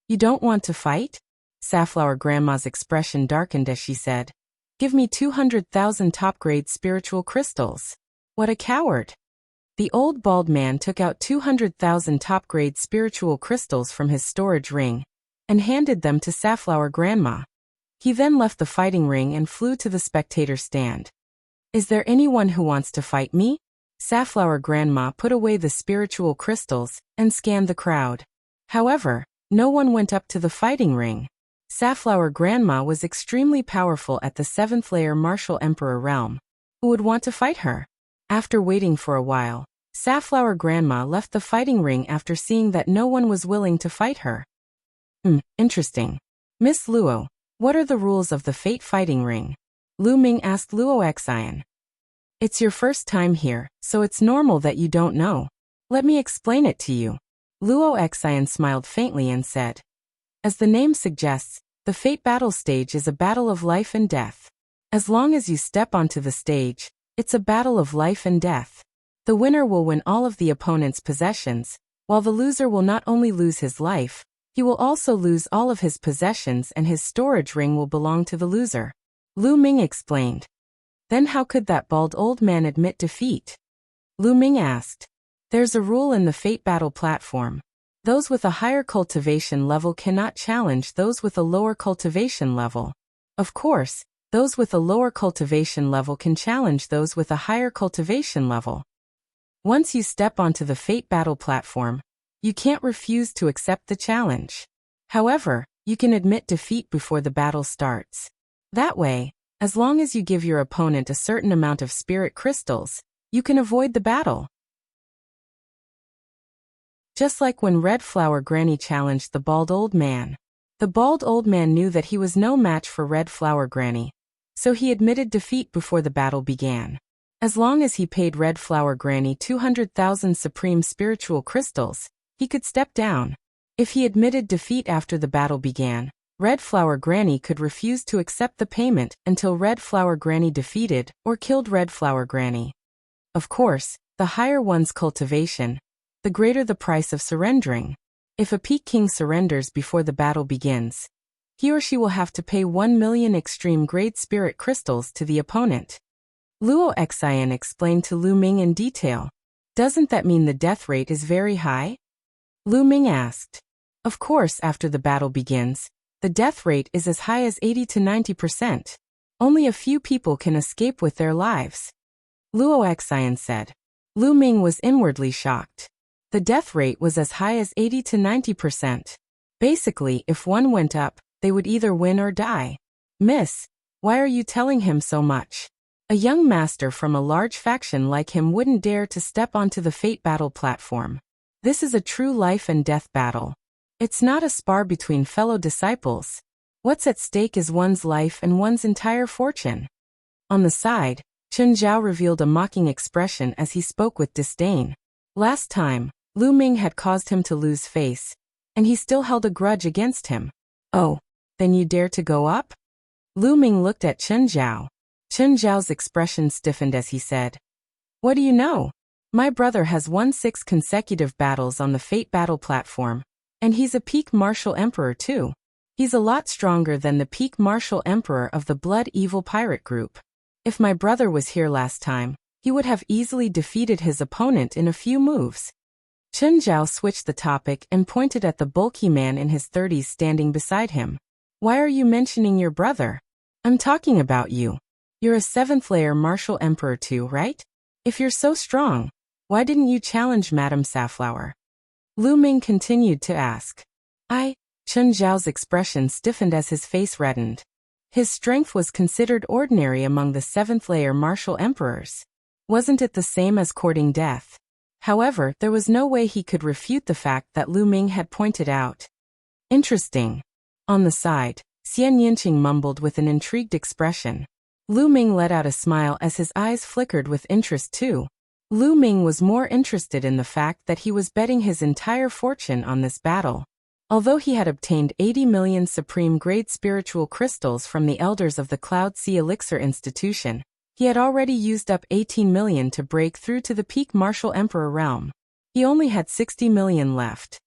[SPEAKER 1] You don't want to fight? Safflower Grandma's expression darkened as she said, Give me 200,000 top-grade spiritual crystals. What a coward. The old bald man took out 200,000 top-grade spiritual crystals from his storage ring and handed them to Safflower Grandma. He then left the fighting ring and flew to the spectator stand. Is there anyone who wants to fight me? Safflower Grandma put away the spiritual crystals and scanned the crowd. However, no one went up to the fighting ring. Safflower Grandma was extremely powerful at the 7th-layer martial emperor realm. Who would want to fight her? After waiting for a while, Safflower Grandma left the fighting ring after seeing that no one was willing to fight her. Interesting. Miss Luo, what are the rules of the Fate fighting ring? Lu Ming asked Luo Xian. It's your first time here, so it's normal that you don't know. Let me explain it to you. Luo Xian smiled faintly and said. As the name suggests, the Fate Battle stage is a battle of life and death. As long as you step onto the stage, it's a battle of life and death. The winner will win all of the opponent's possessions, while the loser will not only lose his life, he will also lose all of his possessions and his storage ring will belong to the loser. Lu Ming explained. Then how could that bald old man admit defeat? Lu Ming asked. There's a rule in the Fate Battle platform. Those with a higher cultivation level cannot challenge those with a lower cultivation level. Of course, those with a lower cultivation level can challenge those with a higher cultivation level. Once you step onto the Fate Battle platform, you can't refuse to accept the challenge. However, you can admit defeat before the battle starts. That way, as long as you give your opponent a certain amount of spirit crystals, you can avoid the battle. Just like when Red Flower Granny challenged the bald old man. The bald old man knew that he was no match for Red Flower Granny, so he admitted defeat before the battle began. As long as he paid Red Flower Granny 200,000 supreme spiritual crystals, he could step down. If he admitted defeat after the battle began, Red Flower Granny could refuse to accept the payment until Red Flower Granny defeated or killed Red Flower Granny. Of course, the higher one's cultivation, the greater the price of surrendering. If a Peak King surrenders before the battle begins, he or she will have to pay 1 million extreme grade spirit crystals to the opponent. Luo Xian explained to Lu Ming in detail. Doesn't that mean the death rate is very high? Lu Ming asked. Of course, after the battle begins, the death rate is as high as 80 to 90%. Only a few people can escape with their lives. Luo Xian said. Lu Ming was inwardly shocked. The death rate was as high as 80 to 90%. Basically, if one went up, they would either win or die. Miss, why are you telling him so much? A young master from a large faction like him wouldn't dare to step onto the Fate Battle platform. This is a true life and death battle. It's not a spar between fellow disciples. What's at stake is one's life and one's entire fortune. On the side, Chen Zhao revealed a mocking expression as he spoke with disdain. Last time, Lu Ming had caused him to lose face, and he still held a grudge against him. Oh, then you dare to go up? Lu Ming looked at Chen Zhao. Chen Zhao's expression stiffened as he said, What do you know? My brother has won 6 consecutive battles on the Fate Battle platform, and he's a peak martial emperor too. He's a lot stronger than the peak martial emperor of the Blood Evil Pirate group. If my brother was here last time, he would have easily defeated his opponent in a few moves. Chen Zhao switched the topic and pointed at the bulky man in his 30s standing beside him. Why are you mentioning your brother? I'm talking about you. You're a 7th layer martial emperor too, right? If you're so strong, why didn't you challenge Madame Safflower? Lu Ming continued to ask. Chen Zhao's expression stiffened as his face reddened. His strength was considered ordinary among the 7th layer martial emperors. Wasn't it the same as courting death? However, there was no way he could refute the fact that Lu Ming had pointed out. Interesting. On the side, Xian Yinqing mumbled with an intrigued expression. Lu Ming let out a smile as his eyes flickered with interest too. Lu Ming was more interested in the fact that he was betting his entire fortune on this battle. Although he had obtained 80 million supreme grade spiritual crystals from the elders of the Cloud Sea Elixir Institution, he had already used up 18 million to break through to the peak martial emperor realm. He only had 60 million left.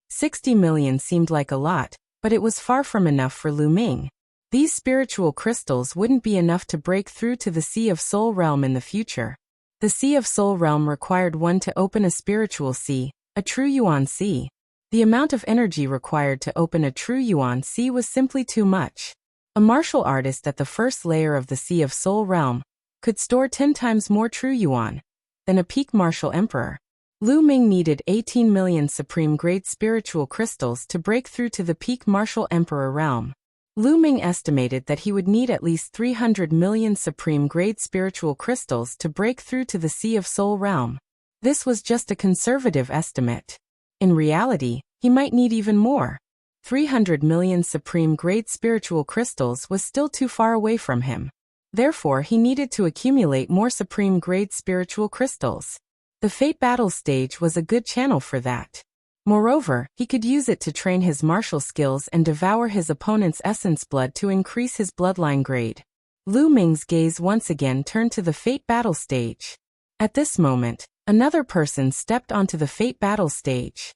[SPEAKER 1] 60 million seemed like a lot, but it was far from enough for Lu Ming. These spiritual crystals wouldn't be enough to break through to the Sea of Soul realm in the future. The Sea of Soul realm required one to open a spiritual sea, a true Yuan Sea. The amount of energy required to open a true Yuan Sea was simply too much. A martial artist at the first layer of the Sea of Soul realm could store 10 times more true Yuan than a peak martial emperor. Lu Ming needed 18 million supreme grade spiritual crystals to break through to the peak martial emperor realm. Lu Ming estimated that he would need at least 300 million supreme grade spiritual crystals to break through to the Sea of Soul realm. This was just a conservative estimate. In reality, he might need even more. 300 million supreme grade spiritual crystals was still too far away from him. Therefore, he needed to accumulate more supreme-grade spiritual crystals. The Fate Battle stage was a good channel for that. Moreover, he could use it to train his martial skills and devour his opponent's essence blood to increase his bloodline grade. Lu Ming's gaze once again turned to the Fate Battle stage. At this moment, another person stepped onto the Fate Battle stage.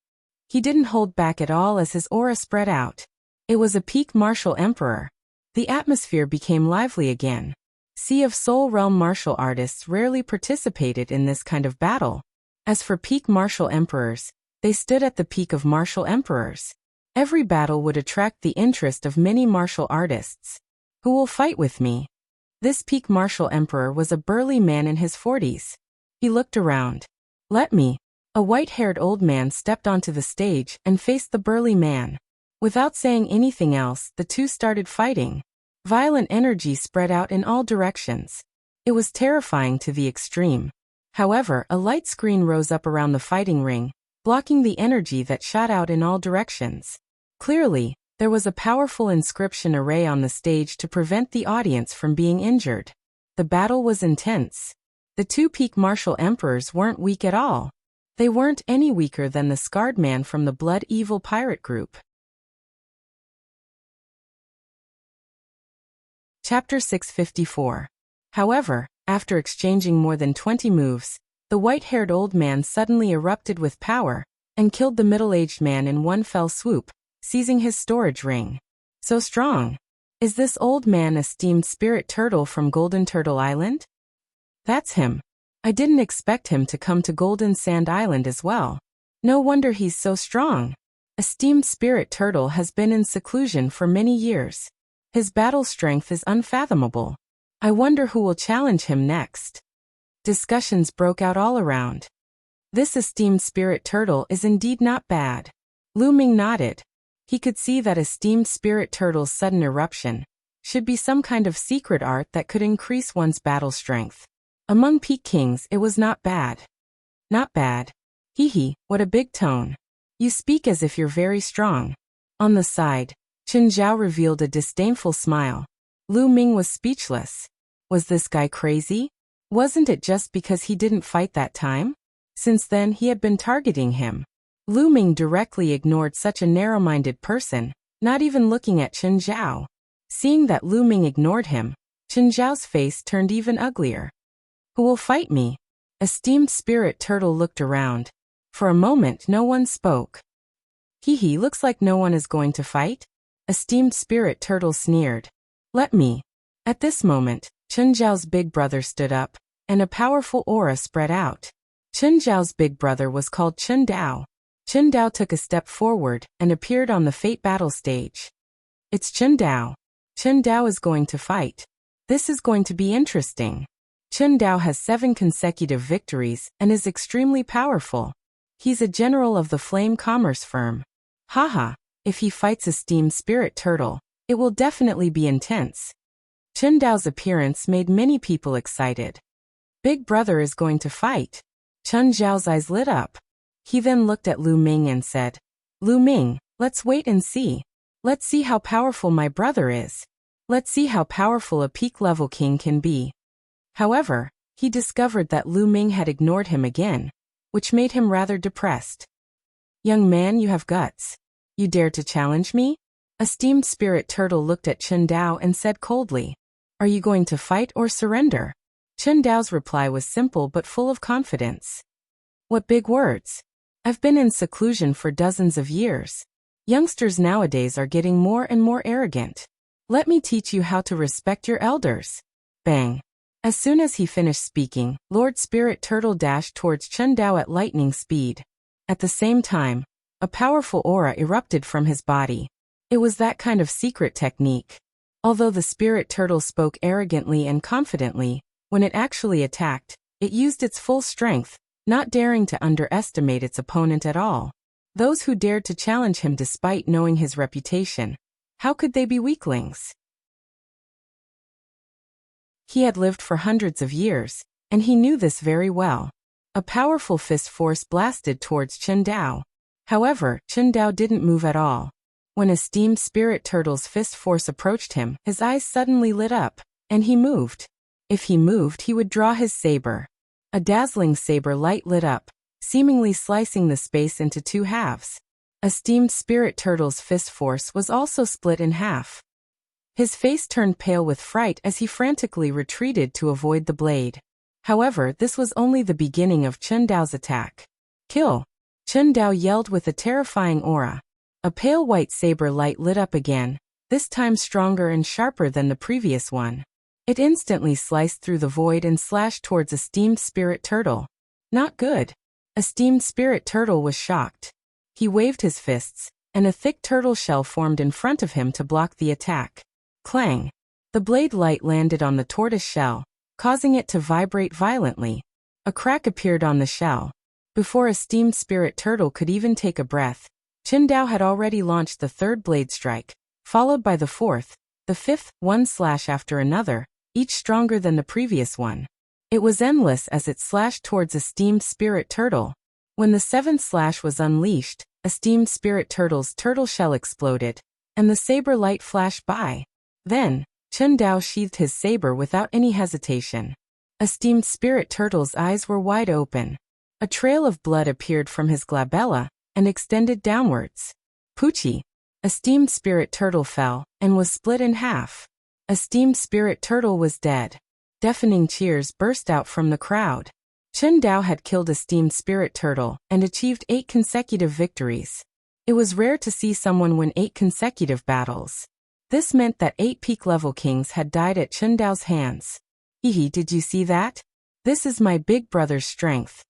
[SPEAKER 1] He didn't hold back at all as his aura spread out. It was a peak martial emperor. The atmosphere became lively again. Sea of Soul Realm martial artists rarely participated in this kind of battle. As for peak martial emperors, they stood at the peak of martial emperors. Every battle would attract the interest of many martial artists. Who will fight with me? This peak martial emperor was a burly man in his 40s. He looked around. Let me. A white-haired old man stepped onto the stage and faced the burly man. Without saying anything else, the two started fighting. Violent energy spread out in all directions. It was terrifying to the extreme. However, a light screen rose up around the fighting ring, blocking the energy that shot out in all directions. Clearly, there was a powerful inscription array on the stage to prevent the audience from being injured. The battle was intense. The two peak martial emperors weren't weak at all. They weren't any weaker than the scarred man from the Blood Evil pirate group. Chapter 654. However, after exchanging more than 20 moves, the white-haired old man suddenly erupted with power and killed the middle-aged man in one fell swoop, seizing his storage ring. So strong. Is this old man esteemed spirit turtle from Golden Turtle Island? That's him. I didn't expect him to come to Golden Sand Island as well. No wonder he's so strong. Esteemed spirit turtle has been in seclusion for many years. His battle strength is unfathomable. I wonder who will challenge him next. Discussions broke out all around. This esteemed spirit turtle is indeed not bad. Lu Ming nodded. He could see that esteemed spirit turtle's sudden eruption should be some kind of secret art that could increase one's battle strength. Among peak kings, it was not bad. Not bad. Hee hee, what a big tone. You speak as if you're very strong. On the side, Chen Zhao revealed a disdainful smile. Lu Ming was speechless. Was this guy crazy? Wasn't it just because he didn't fight that time? Since then he had been targeting him. Lu Ming directly ignored such a narrow-minded person, not even looking at Chen Zhao. Seeing that Lu Ming ignored him, Chen Zhao's face turned even uglier. Who will fight me? Esteemed spirit turtle looked around. For a moment no one spoke. Hee hee, looks like no one is going to fight? Esteemed spirit turtle sneered. Let me. At this moment, Chen Zhao's big brother stood up, and a powerful aura spread out. Chen Zhao's big brother was called Chen Dao. Chen Dao took a step forward and appeared on the Fate Battle stage. It's Chen Dao. Chen Dao is going to fight. This is going to be interesting. Chen Dao has 7 consecutive victories and is extremely powerful. He's a general of the Flame Commerce firm. Haha. If he fights esteemed spirit turtle, it will definitely be intense. Chen Dao's appearance made many people excited. Big brother is going to fight. Chen Zhao's eyes lit up. He then looked at Lu Ming and said, Lu Ming, let's wait and see. Let's see how powerful my brother is. Let's see how powerful a peak-level king can be. However, he discovered that Lu Ming had ignored him again, which made him rather depressed. Young man, you have guts. You dare to challenge me? Esteemed spirit turtle looked at Chen Dao and said coldly, Are you going to fight or surrender? Chen Dao's reply was simple but full of confidence. What big words. I've been in seclusion for dozens of years. Youngsters nowadays are getting more and more arrogant. Let me teach you how to respect your elders. Bang. As soon as he finished speaking, Lord Spirit Turtle dashed towards Chen Dao at lightning speed. At the same time, a powerful aura erupted from his body. It was that kind of secret technique. Although the spirit turtle spoke arrogantly and confidently, when it actually attacked, it used its full strength, not daring to underestimate its opponent at all. Those who dared to challenge him despite knowing his reputation, how could they be weaklings? He had lived for hundreds of years, and he knew this very well. A powerful fist force blasted towards Chen Dao. However, Chen Dao didn't move at all. When esteemed spirit turtle's fist force approached him, his eyes suddenly lit up, And he moved. If he moved, he would draw his saber. A dazzling saber light lit up, seemingly slicing the space into two halves. Esteemed Spirit Turtle's fist force was also split in half. His face turned pale with fright as he frantically retreated to avoid the blade. However, this was only the beginning of Chen Dao's attack. Kill! Chen Dao yelled with a terrifying aura. A pale white saber light lit up again, this time stronger and sharper than the previous one. It instantly sliced through the void and slashed towards Esteemed Spirit Turtle. Not good. Esteemed Spirit Turtle was shocked. He waved his fists, and a thick turtle shell formed in front of him to block the attack. Clang! The blade light landed on the tortoise shell, causing it to vibrate violently. A crack appeared on the shell. Before Esteemed Spirit Turtle could even take a breath, Chen Dao had already launched the third blade strike, followed by the fourth, the fifth, one slash after another, each stronger than the previous one. It was endless as it slashed towards Esteemed Spirit Turtle. When the seventh slash was unleashed, Esteemed Spirit Turtle's turtle shell exploded, and the saber light flashed by. Then, Chen Dao sheathed his saber without any hesitation. Esteemed Spirit Turtle's eyes were wide open. A trail of blood appeared from his glabella and extended downwards. Poochie! Esteemed Spirit Turtle fell and was split in half. Esteemed Spirit Turtle was dead. Deafening cheers burst out from the crowd. Chen Dao had killed Esteemed Spirit Turtle and achieved 8 consecutive victories. It was rare to see someone win 8 consecutive battles. This meant that 8 peak-level kings had died at Chen Dao's hands. Hehe, did you see that? This is my big brother's strength.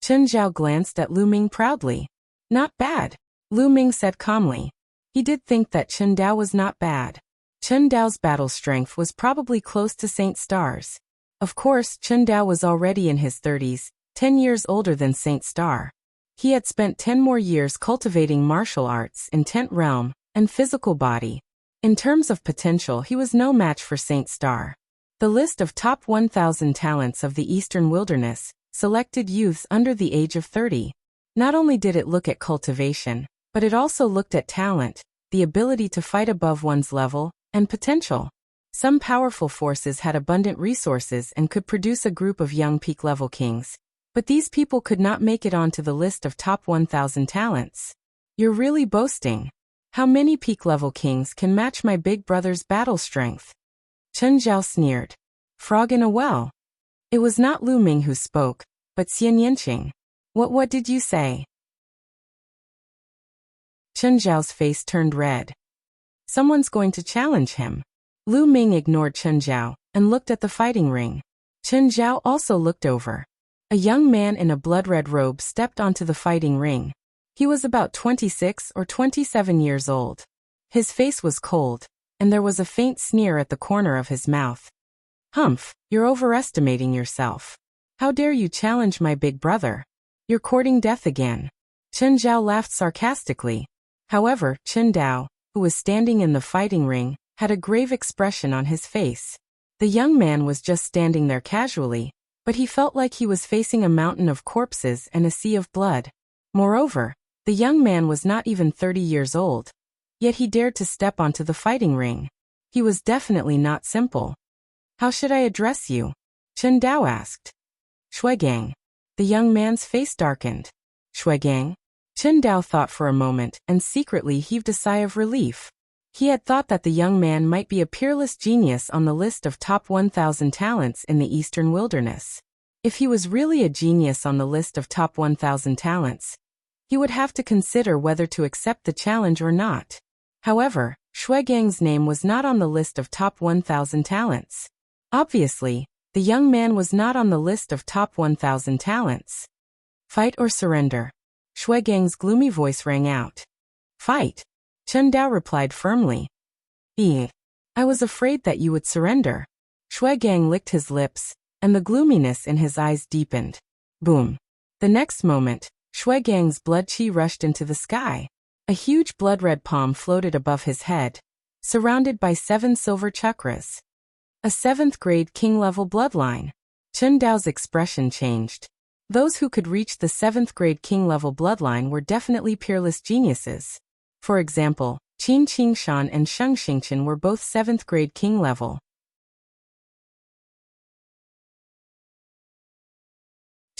[SPEAKER 1] Chen Zhao glanced at Lu Ming proudly. Not bad, Lu Ming said calmly. He did think that Chen Dao was not bad. Chen Dao's battle strength was probably close to Saint Star's. Of course, Chen Dao was already in his 30s, 10 years older than Saint Star. He had spent 10 more years cultivating martial arts in 10th realm and physical body. In terms of potential, he was no match for Saint Star. The list of top 1,000 talents of the Eastern Wilderness selected youths under the age of 30. Not only did it look at cultivation, but it also looked at talent, the ability to fight above one's level, and potential. Some powerful forces had abundant resources and could produce a group of young peak-level kings, but these people could not make it onto the list of top 1,000 talents. You're really boasting. How many peak-level kings can match my big brother's battle strength? Chen Zhao sneered. Frog in a well. It was not Lu Ming who spoke, but Xian Yanqing. What did you say? Chen Zhao's face turned red. Someone's going to challenge him. Lu Ming ignored Chen Zhao and looked at the fighting ring. Chen Zhao also looked over. A young man in a blood-red robe stepped onto the fighting ring. He was about 26 or 27 years old. His face was cold, and there was a faint sneer at the corner of his mouth. Humph, you're overestimating yourself. How dare you challenge my big brother? You're courting death again. Chen Zhao laughed sarcastically. However, Chen Dao, who was standing in the fighting ring, had a grave expression on his face. The young man was just standing there casually, but he felt like he was facing a mountain of corpses and a sea of blood. Moreover, the young man was not even 30 years old. Yet he dared to step onto the fighting ring. He was definitely not simple. How should I address you? Chen Dao asked. Shuigang. The young man's face darkened. Shuigang? Chen Dao thought for a moment and secretly heaved a sigh of relief. He had thought that the young man might be a peerless genius on the list of top 1,000 talents in the Eastern Wilderness. If he was really a genius on the list of top 1,000 talents, he would have to consider whether to accept the challenge or not. However, Shuigang's name was not on the list of top 1,000 talents. Obviously, the young man was not on the list of top 1,000 talents. Fight or surrender? Shuigang's gloomy voice rang out. Fight. Chen Dao replied firmly. I was afraid that you would surrender. Shuigang licked his lips, and the gloominess in his eyes deepened. Boom. The next moment, Shuigang's blood chi rushed into the sky. A huge blood-red palm floated above his head, surrounded by 7 silver chakras. A 7th-grade king-level bloodline. Chen Dao's expression changed. Those who could reach the 7th-grade king-level bloodline were definitely peerless geniuses. For example, Qin Qingshan and Sheng Xingqian were both 7th-grade king level.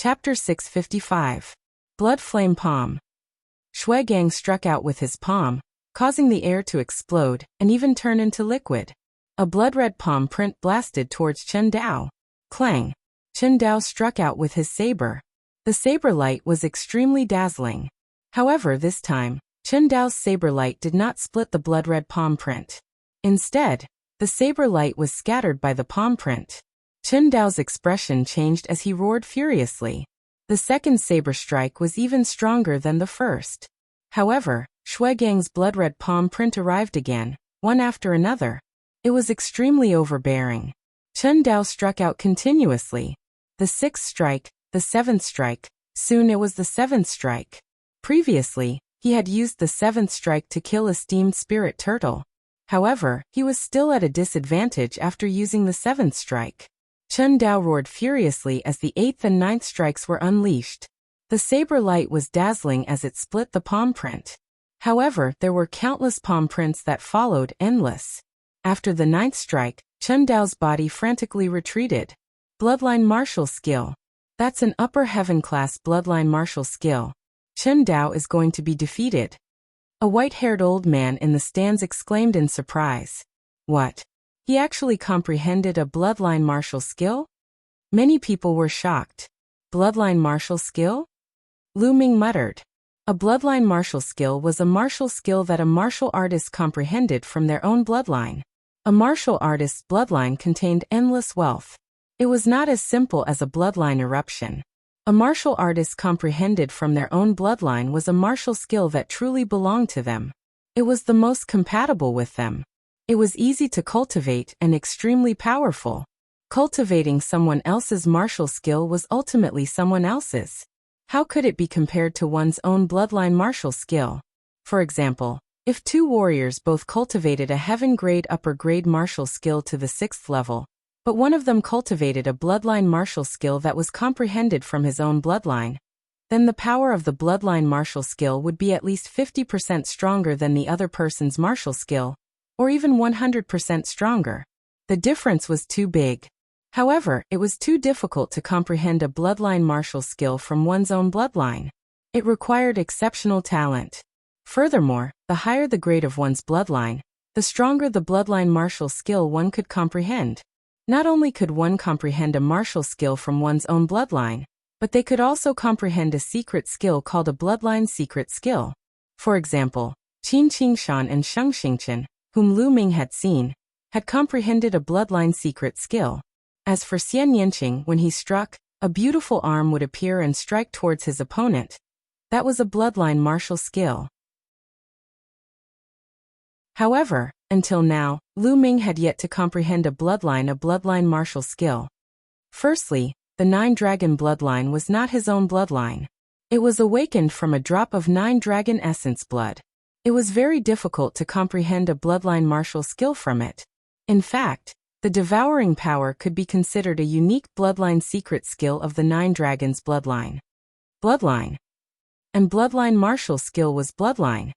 [SPEAKER 1] Chapter 655. Blood Flame Palm. Shui Gang struck out with his palm, causing the air to explode and even turn into liquid. A blood-red palm print blasted towards Chen Dao. Clang! Chen Dao struck out with his saber. The saber light was extremely dazzling. However, this time, Chen Dao's saber light did not split the blood-red palm print. Instead, the saber light was scattered by the palm print. Chen Dao's expression changed as he roared furiously. The second saber strike was even stronger than the first. However, Shui Gang's blood-red palm print arrived again, one after another. It was extremely overbearing. Chen Dao struck out continuously. The sixth strike, the seventh strike, soon it was the seventh strike. Previously, he had used the seventh strike to kill a steamed spirit turtle. However, he was still at a disadvantage after using the seventh strike. Chen Dao roared furiously as the eighth and ninth strikes were unleashed. The saber light was dazzling as it split the palm print. However, there were countless palm prints that followed, endless. After the ninth strike, Chen Dao's body frantically retreated. Bloodline martial skill. That's an upper heaven class bloodline martial skill. Chen Dao is going to be defeated. A white-haired old man in the stands exclaimed in surprise. What? He actually comprehended a bloodline martial skill? Many people were shocked. Bloodline martial skill? Lu Ming muttered. A bloodline martial skill was a martial skill that a martial artist comprehended from their own bloodline. A martial artist's bloodline contained endless wealth. It was not as simple as a bloodline eruption. A martial artist comprehended from their own bloodline was a martial skill that truly belonged to them. It was the most compatible with them. It was easy to cultivate and extremely powerful. Cultivating someone else's martial skill was ultimately someone else's. How could it be compared to one's own bloodline martial skill? For example, if two warriors both cultivated a heaven-grade upper-grade martial skill to the 6th level, but one of them cultivated a bloodline martial skill that was comprehended from his own bloodline, then the power of the bloodline martial skill would be at least 50% stronger than the other person's martial skill, or even 100% stronger. The difference was too big. However, it was too difficult to comprehend a bloodline martial skill from one's own bloodline. It required exceptional talent. Furthermore, the higher the grade of one's bloodline, the stronger the bloodline martial skill one could comprehend. Not only could one comprehend a martial skill from one's own bloodline, but they could also comprehend a secret skill called a bloodline secret skill. For example, Qin Qingshan and Sheng Xingchen, whom Lu Ming had seen, had comprehended a bloodline secret skill. As for Xian Yanqing, when he struck, a beautiful arm would appear and strike towards his opponent. That was a bloodline martial skill. However, until now, Lu Ming had yet to comprehend a bloodline martial skill. Firstly, the Nine-Dragon bloodline was not his own bloodline. It was awakened from a drop of Nine-Dragon essence blood. It was very difficult to comprehend a bloodline martial skill from it. In fact, the devouring power could be considered a unique bloodline secret skill of the Nine Dragons bloodline. Bloodline. And bloodline martial skill was bloodline.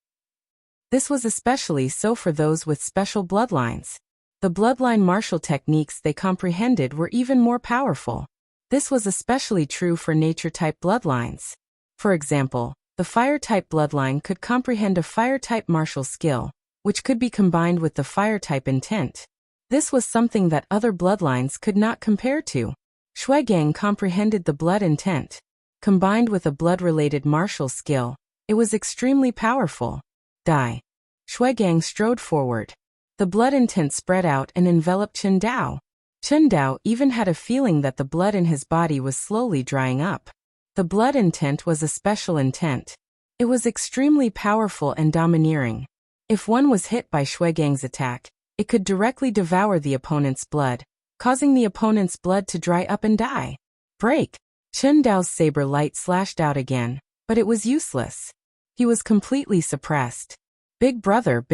[SPEAKER 1] This was especially so for those with special bloodlines. The bloodline martial techniques they comprehended were even more powerful. This was especially true for nature-type bloodlines. For example, the fire-type bloodline could comprehend a fire-type martial skill, which could be combined with the fire-type intent. This was something that other bloodlines could not compare to. Shui Gang comprehended the blood intent. Combined with a blood-related martial skill, it was extremely powerful. Die. Shui Gang strode forward. The blood intent spread out and enveloped Chen Dao. Chen Dao even had a feeling that the blood in his body was slowly drying up. The blood intent was a special intent. It was extremely powerful and domineering. If one was hit by Shui Gang's attack, it could directly devour the opponent's blood, causing the opponent's blood to dry up and die. Break! Chen Dao's saber light slashed out again, but it was useless. He was completely suppressed. Big brother,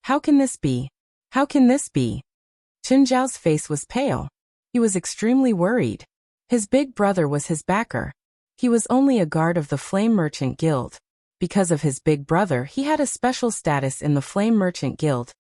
[SPEAKER 1] how can this be? How can this be? Chen Zhao's face was pale. He was extremely worried. His big brother was his backer. He was only a guard of the Flame Merchant Guild. Because of his big brother, he had a special status in the Flame Merchant Guild,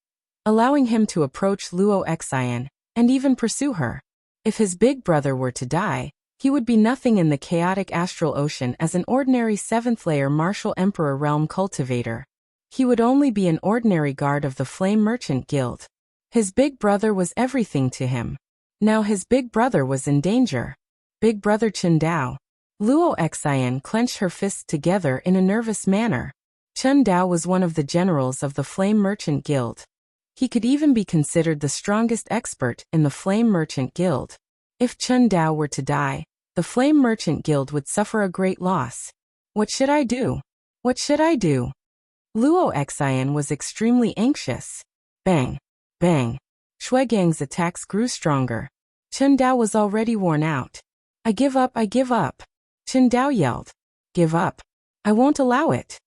[SPEAKER 1] allowing him to approach Luo Xian and even pursue her. If his big brother were to die, He would be nothing in the chaotic astral ocean as an ordinary 7th-layer martial emperor realm cultivator. He would only be an ordinary guard of the Flame Merchant Guild. His big brother was everything to him. Now his big brother was in danger. Big brother Chen Dao. Luo Xian clenched her fists together in a nervous manner. Chen Dao was one of the generals of the Flame Merchant Guild. He could even be considered the strongest expert in the Flame Merchant Guild. If Chen Dao were to die, the Flame Merchant Guild would suffer a great loss. What should I do? What should I do? Luo Xian was extremely anxious. Bang! Bang! Shuigang's attacks grew stronger. Chen Dao was already worn out. I give up, I give up. Chen Dao yelled. Give up. I won't allow it.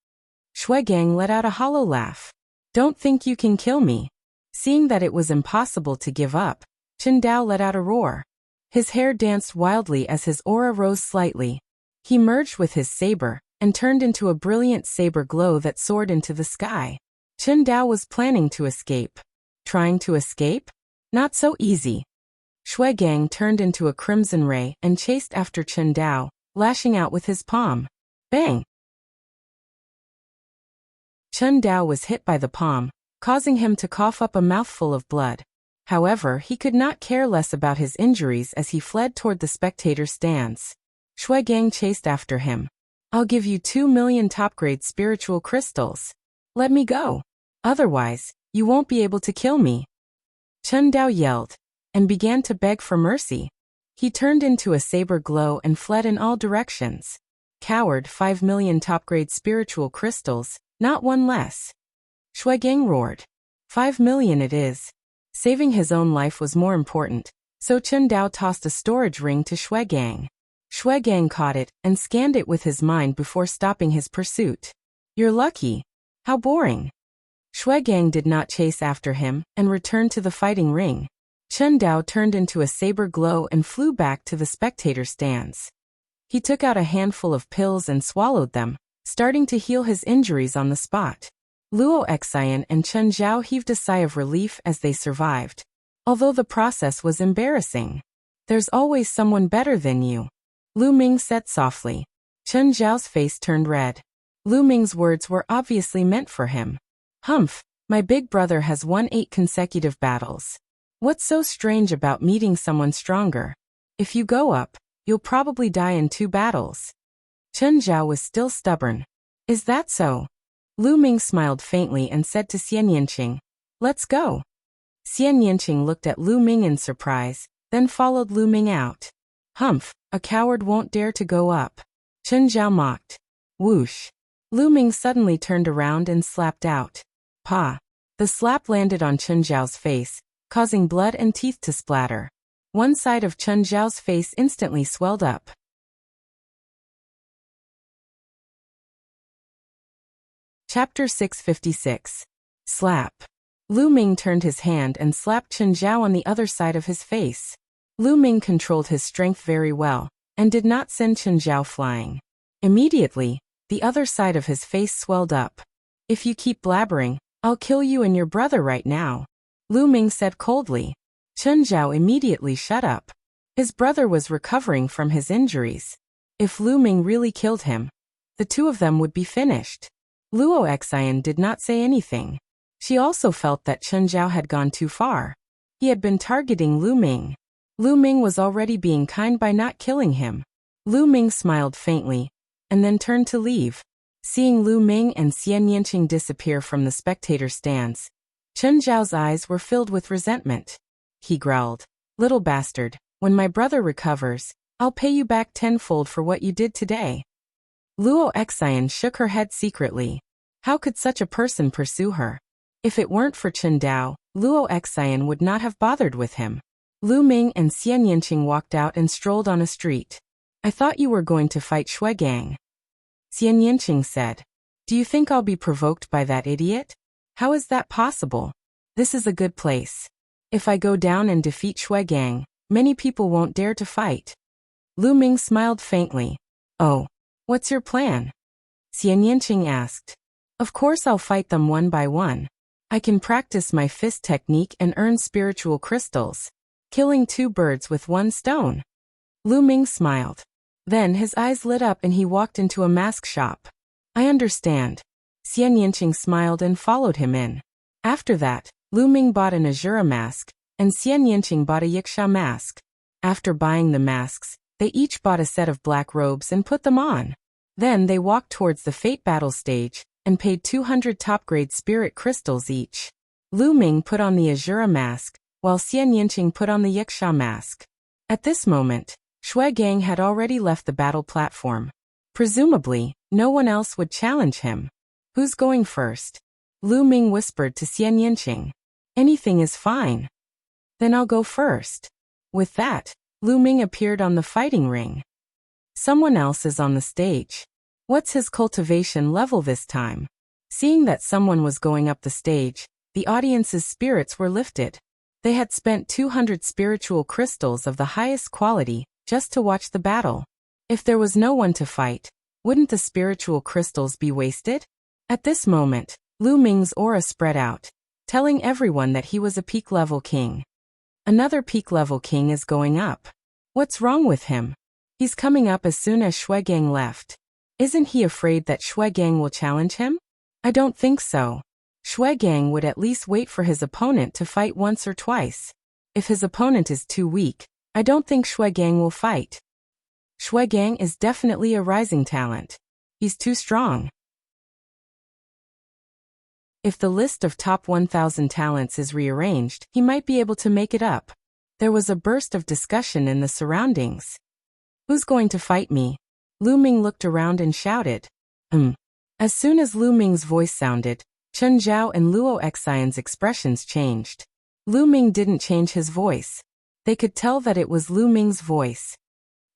[SPEAKER 1] Shuigang let out a hollow laugh. Don't think you can kill me. Seeing that it was impossible to give up, Chen Dao let out a roar. His hair danced wildly as his aura rose slightly. He merged with his saber, and turned into a brilliant saber glow that soared into the sky. Chen Dao was planning to escape. Trying to escape? Not so easy. Shuigang turned into a crimson ray and chased after Chen Dao, lashing out with his palm. Bang! Chen Dao was hit by the palm, causing him to cough up a mouthful of blood. However, he could not care less about his injuries as he fled toward the spectator stands. Shuigang chased after him. I'll give you 2 million top-grade spiritual crystals. Let me go. Otherwise, you won't be able to kill me. Chen Dao yelled, and began to beg for mercy. He turned into a saber glow and fled in all directions. Coward, 5 million top-grade spiritual crystals, not one less. Shuigang roared. 5 million it is. Saving his own life was more important, so Chen Dao tossed a storage ring to Shuigang. Shuigang caught it and scanned it with his mind before stopping his pursuit. You're lucky. How boring. Shuigang did not chase after him and returned to the fighting ring. Chen Dao turned into a saber glow and flew back to the spectator stands. He took out a handful of pills and swallowed them, starting to heal his injuries on the spot. Luo Xian and Chen Zhao heaved a sigh of relief as they survived. Although the process was embarrassing. There's always someone better than you. Lu Ming said softly. Chen Zhao's face turned red. Lu Ming's words were obviously meant for him. Humph, my big brother has won 8 consecutive battles. What's so strange about meeting someone stronger? If you go up, you'll probably die in 2 battles. Chen Zhao was still stubborn. Is that so? Lu Ming smiled faintly and said to Xian Yanqing, let's go. Xian Yanqing looked at Lu Ming in surprise, then followed Lu Ming out. Humph, a coward won't dare to go up. Chen Zhao mocked. Whoosh. Lu Ming suddenly turned around and slapped out. Pa. The slap landed on Chen Zhao's face, causing blood and teeth to splatter. One side of Chen Zhao's face instantly swelled up. Chapter 656. Slap. Lu Ming turned his hand and slapped Chen Zhao on the other side of his face. Lu Ming controlled his strength very well, and did not send Chen Zhao flying. Immediately, the other side of his face swelled up. If you keep blabbering, I'll kill you and your brother right now. Lu Ming said coldly. Chen Zhao immediately shut up. His brother was recovering from his injuries. If Lu Ming really killed him, the two of them would be finished. Luo Xian did not say anything. She also felt that Chen Zhao had gone too far. He had been targeting Lu Ming. Lu Ming was already being kind by not killing him. Lu Ming smiled faintly, and then turned to leave. Seeing Lu Ming and Xian Yanqing disappear from the spectator stands, Chen Zhao's eyes were filled with resentment. He growled, little bastard, when my brother recovers, I'll pay you back tenfold for what you did today. Luo Xian shook her head secretly. How could such a person pursue her? If it weren't for Chen Dao, Luo Xian would not have bothered with him. Lu Ming and Xian Yanqing walked out and strolled on a street. I thought you were going to fight Shuigang. Xian Yanqing said. Do you think I'll be provoked by that idiot? How is that possible? This is a good place. If I go down and defeat Shuigang, many people won't dare to fight. Lu Ming smiled faintly. Oh. What's your plan? Xian Yanqing asked. Of course I'll fight them one by one. I can practice my fist technique and earn spiritual crystals. Killing 2 birds with 1 stone. Lu Ming smiled. Then his eyes lit up and he walked into a mask shop. I understand. Xian Yinqing smiled and followed him in. After that, Lu Ming bought an Azura mask, and Xian Yinqing bought a Yiksha mask. After buying the masks, they each bought a set of black robes and put them on. Then they walked towards the fate battle stage, and paid 200 top-grade spirit crystals each. Lu Ming put on the Azura mask, while Xian Yinqing put on the Yiksha mask. At this moment, Shui Gang had already left the battle platform. Presumably, no one else would challenge him. Who's going first? Lu Ming whispered to Xian Yinqing. Anything is fine. Then I'll go first. With that, Lu Ming appeared on the fighting ring. Someone else is on the stage. What's his cultivation level this time? Seeing that someone was going up the stage, the audience's spirits were lifted. They had spent 200 spiritual crystals of the highest quality just to watch the battle. If there was no one to fight, wouldn't the spiritual crystals be wasted? At this moment, Lu Ming's aura spread out, telling everyone that he was a peak-level king. Another peak-level king is going up. What's wrong with him? He's coming up as soon as Shui Gang left. Isn't he afraid that Shui Gang will challenge him? I don't think so. Shui Gang would at least wait for his opponent to fight once or twice. If his opponent is too weak, I don't think Shui Gang will fight. Shui Gang is definitely a rising talent. He's too strong. If the list of top 1,000 talents is rearranged, he might be able to make it up. There was a burst of discussion in the surroundings. Who's going to fight me? Lu Ming looked around and shouted. As soon as Lu Ming's voice sounded, Chen Zhao and Luo Xian's expressions changed. Lu Ming didn't change his voice. They could tell that it was Lu Ming's voice.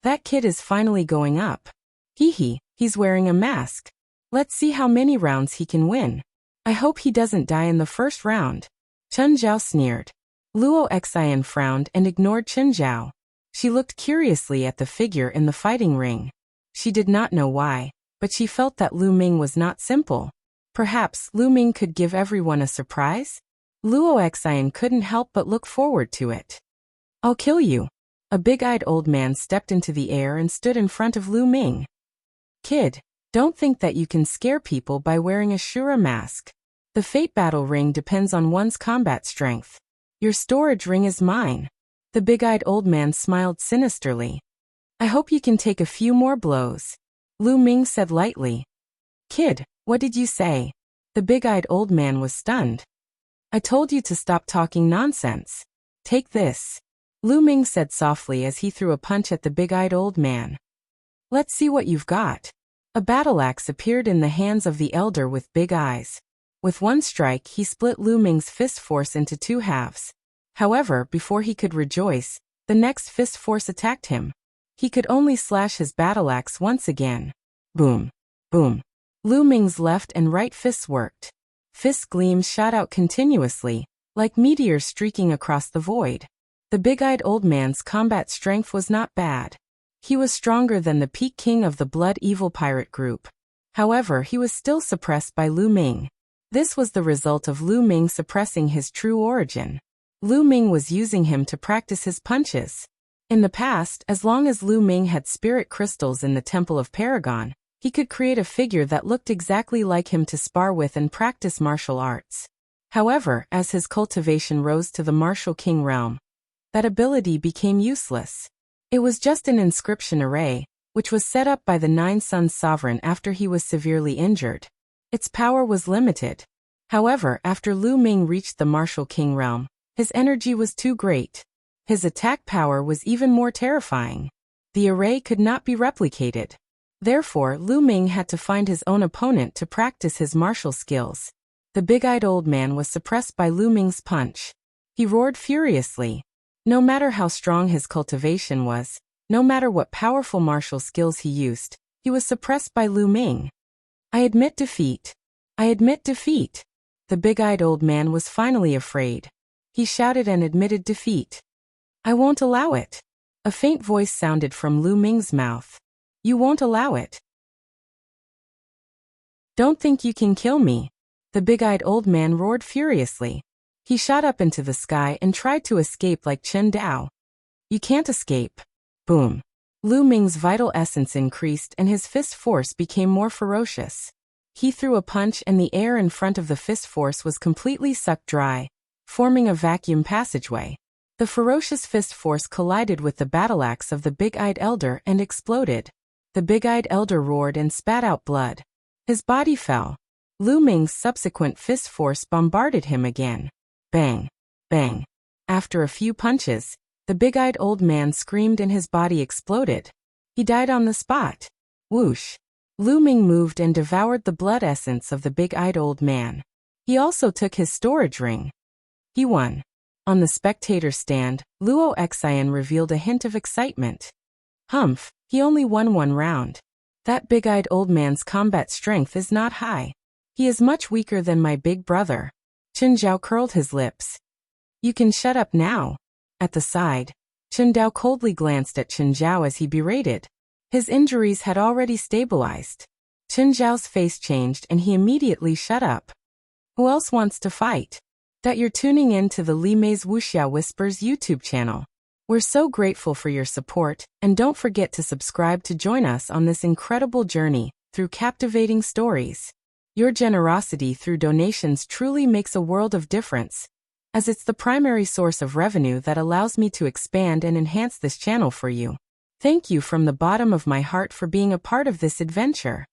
[SPEAKER 1] That kid is finally going up. He's wearing a mask. Let's see how many rounds he can win. I hope he doesn't die in the first round. Chen Zhao sneered. Luo Xian frowned and ignored Chen Zhao. She looked curiously at the figure in the fighting ring. She did not know why, but she felt that Lu Ming was not simple. Perhaps Lu Ming could give everyone a surprise? Luo Xian couldn't help but look forward to it. I'll kill you. A big-eyed old man stepped into the air and stood in front of Lu Ming. Kid, don't think that you can scare people by wearing a Shura mask. The fate battle ring depends on one's combat strength. Your storage ring is mine. The big-eyed old man smiled sinisterly. I hope you can take a few more blows. Lu Ming said lightly. Kid, what did you say? The big-eyed old man was stunned. I told you to stop talking nonsense. Take this. Lu Ming said softly as he threw a punch at the big-eyed old man. Let's see what you've got. A battle axe appeared in the hands of the elder with big eyes. With one strike, he split Lu Ming's fist force into two halves. However, before he could rejoice, the next fist force attacked him. He could only slash his battle axe once again. Boom. Boom. Lu Ming's left and right fists worked. Fist gleams shot out continuously, like meteors streaking across the void. The big-eyed old man's combat strength was not bad. He was stronger than the peak king of the Blood Evil Pirate group. However, he was still suppressed by Lu Ming. This was the result of Lu Ming suppressing his true origin. Lu Ming was using him to practice his punches. In the past, as long as Lu Ming had spirit crystals in the Temple of Paragon, he could create a figure that looked exactly like him to spar with and practice martial arts. However, as his cultivation rose to the martial king realm, that ability became useless. It was just an inscription array, which was set up by the Nine Suns sovereign after he was severely injured. Its power was limited. However, after Lu Ming reached the martial king realm, his energy was too great. His attack power was even more terrifying. The array could not be replicated. Therefore, Lu Ming had to find his own opponent to practice his martial skills. The big-eyed old man was suppressed by Lu Ming's punch. He roared furiously. No matter how strong his cultivation was, no matter what powerful martial skills he used, he was suppressed by Lu Ming. I admit defeat. I admit defeat. The big-eyed old man was finally afraid. He shouted and admitted defeat. I won't allow it. A faint voice sounded from Lu Ming's mouth. You won't allow it. Don't think you can kill me. The big-eyed old man roared furiously. He shot up into the sky and tried to escape like Chen Dao. You can't escape. Boom. Lu Ming's vital essence increased and his fist force became more ferocious. He threw a punch and the air in front of the fist force was completely sucked dry, forming a vacuum passageway. The ferocious fist force collided with the battle-axe of the big-eyed elder and exploded. The big-eyed elder roared and spat out blood. His body fell. Lu Ming's subsequent fist force bombarded him again. Bang! Bang! After a few punches, the big-eyed old man screamed and his body exploded. He died on the spot. Whoosh! Lu Ming moved and devoured the blood essence of the big-eyed old man. He also took his storage ring. He won. On the spectator stand, Luo Xian revealed a hint of excitement. Humph, he only won one round. That big-eyed old man's combat strength is not high. He is much weaker than my big brother. Chen Zhao curled his lips. You can shut up now. At the side, Chen Dao coldly glanced at Chen Zhao as he berated. His injuries had already stabilized. Chen Zhao's face changed and he immediately shut up. Who else wants to fight? That you're tuning in to the Li Mei's Wuxia Whispers YouTube channel. We're so grateful for your support, and don't forget to subscribe to join us on this incredible journey through captivating stories. Your generosity through donations truly makes a world of difference, as it's the primary source of revenue that allows me to expand and enhance this channel for you. Thank you from the bottom of my heart for being a part of this adventure.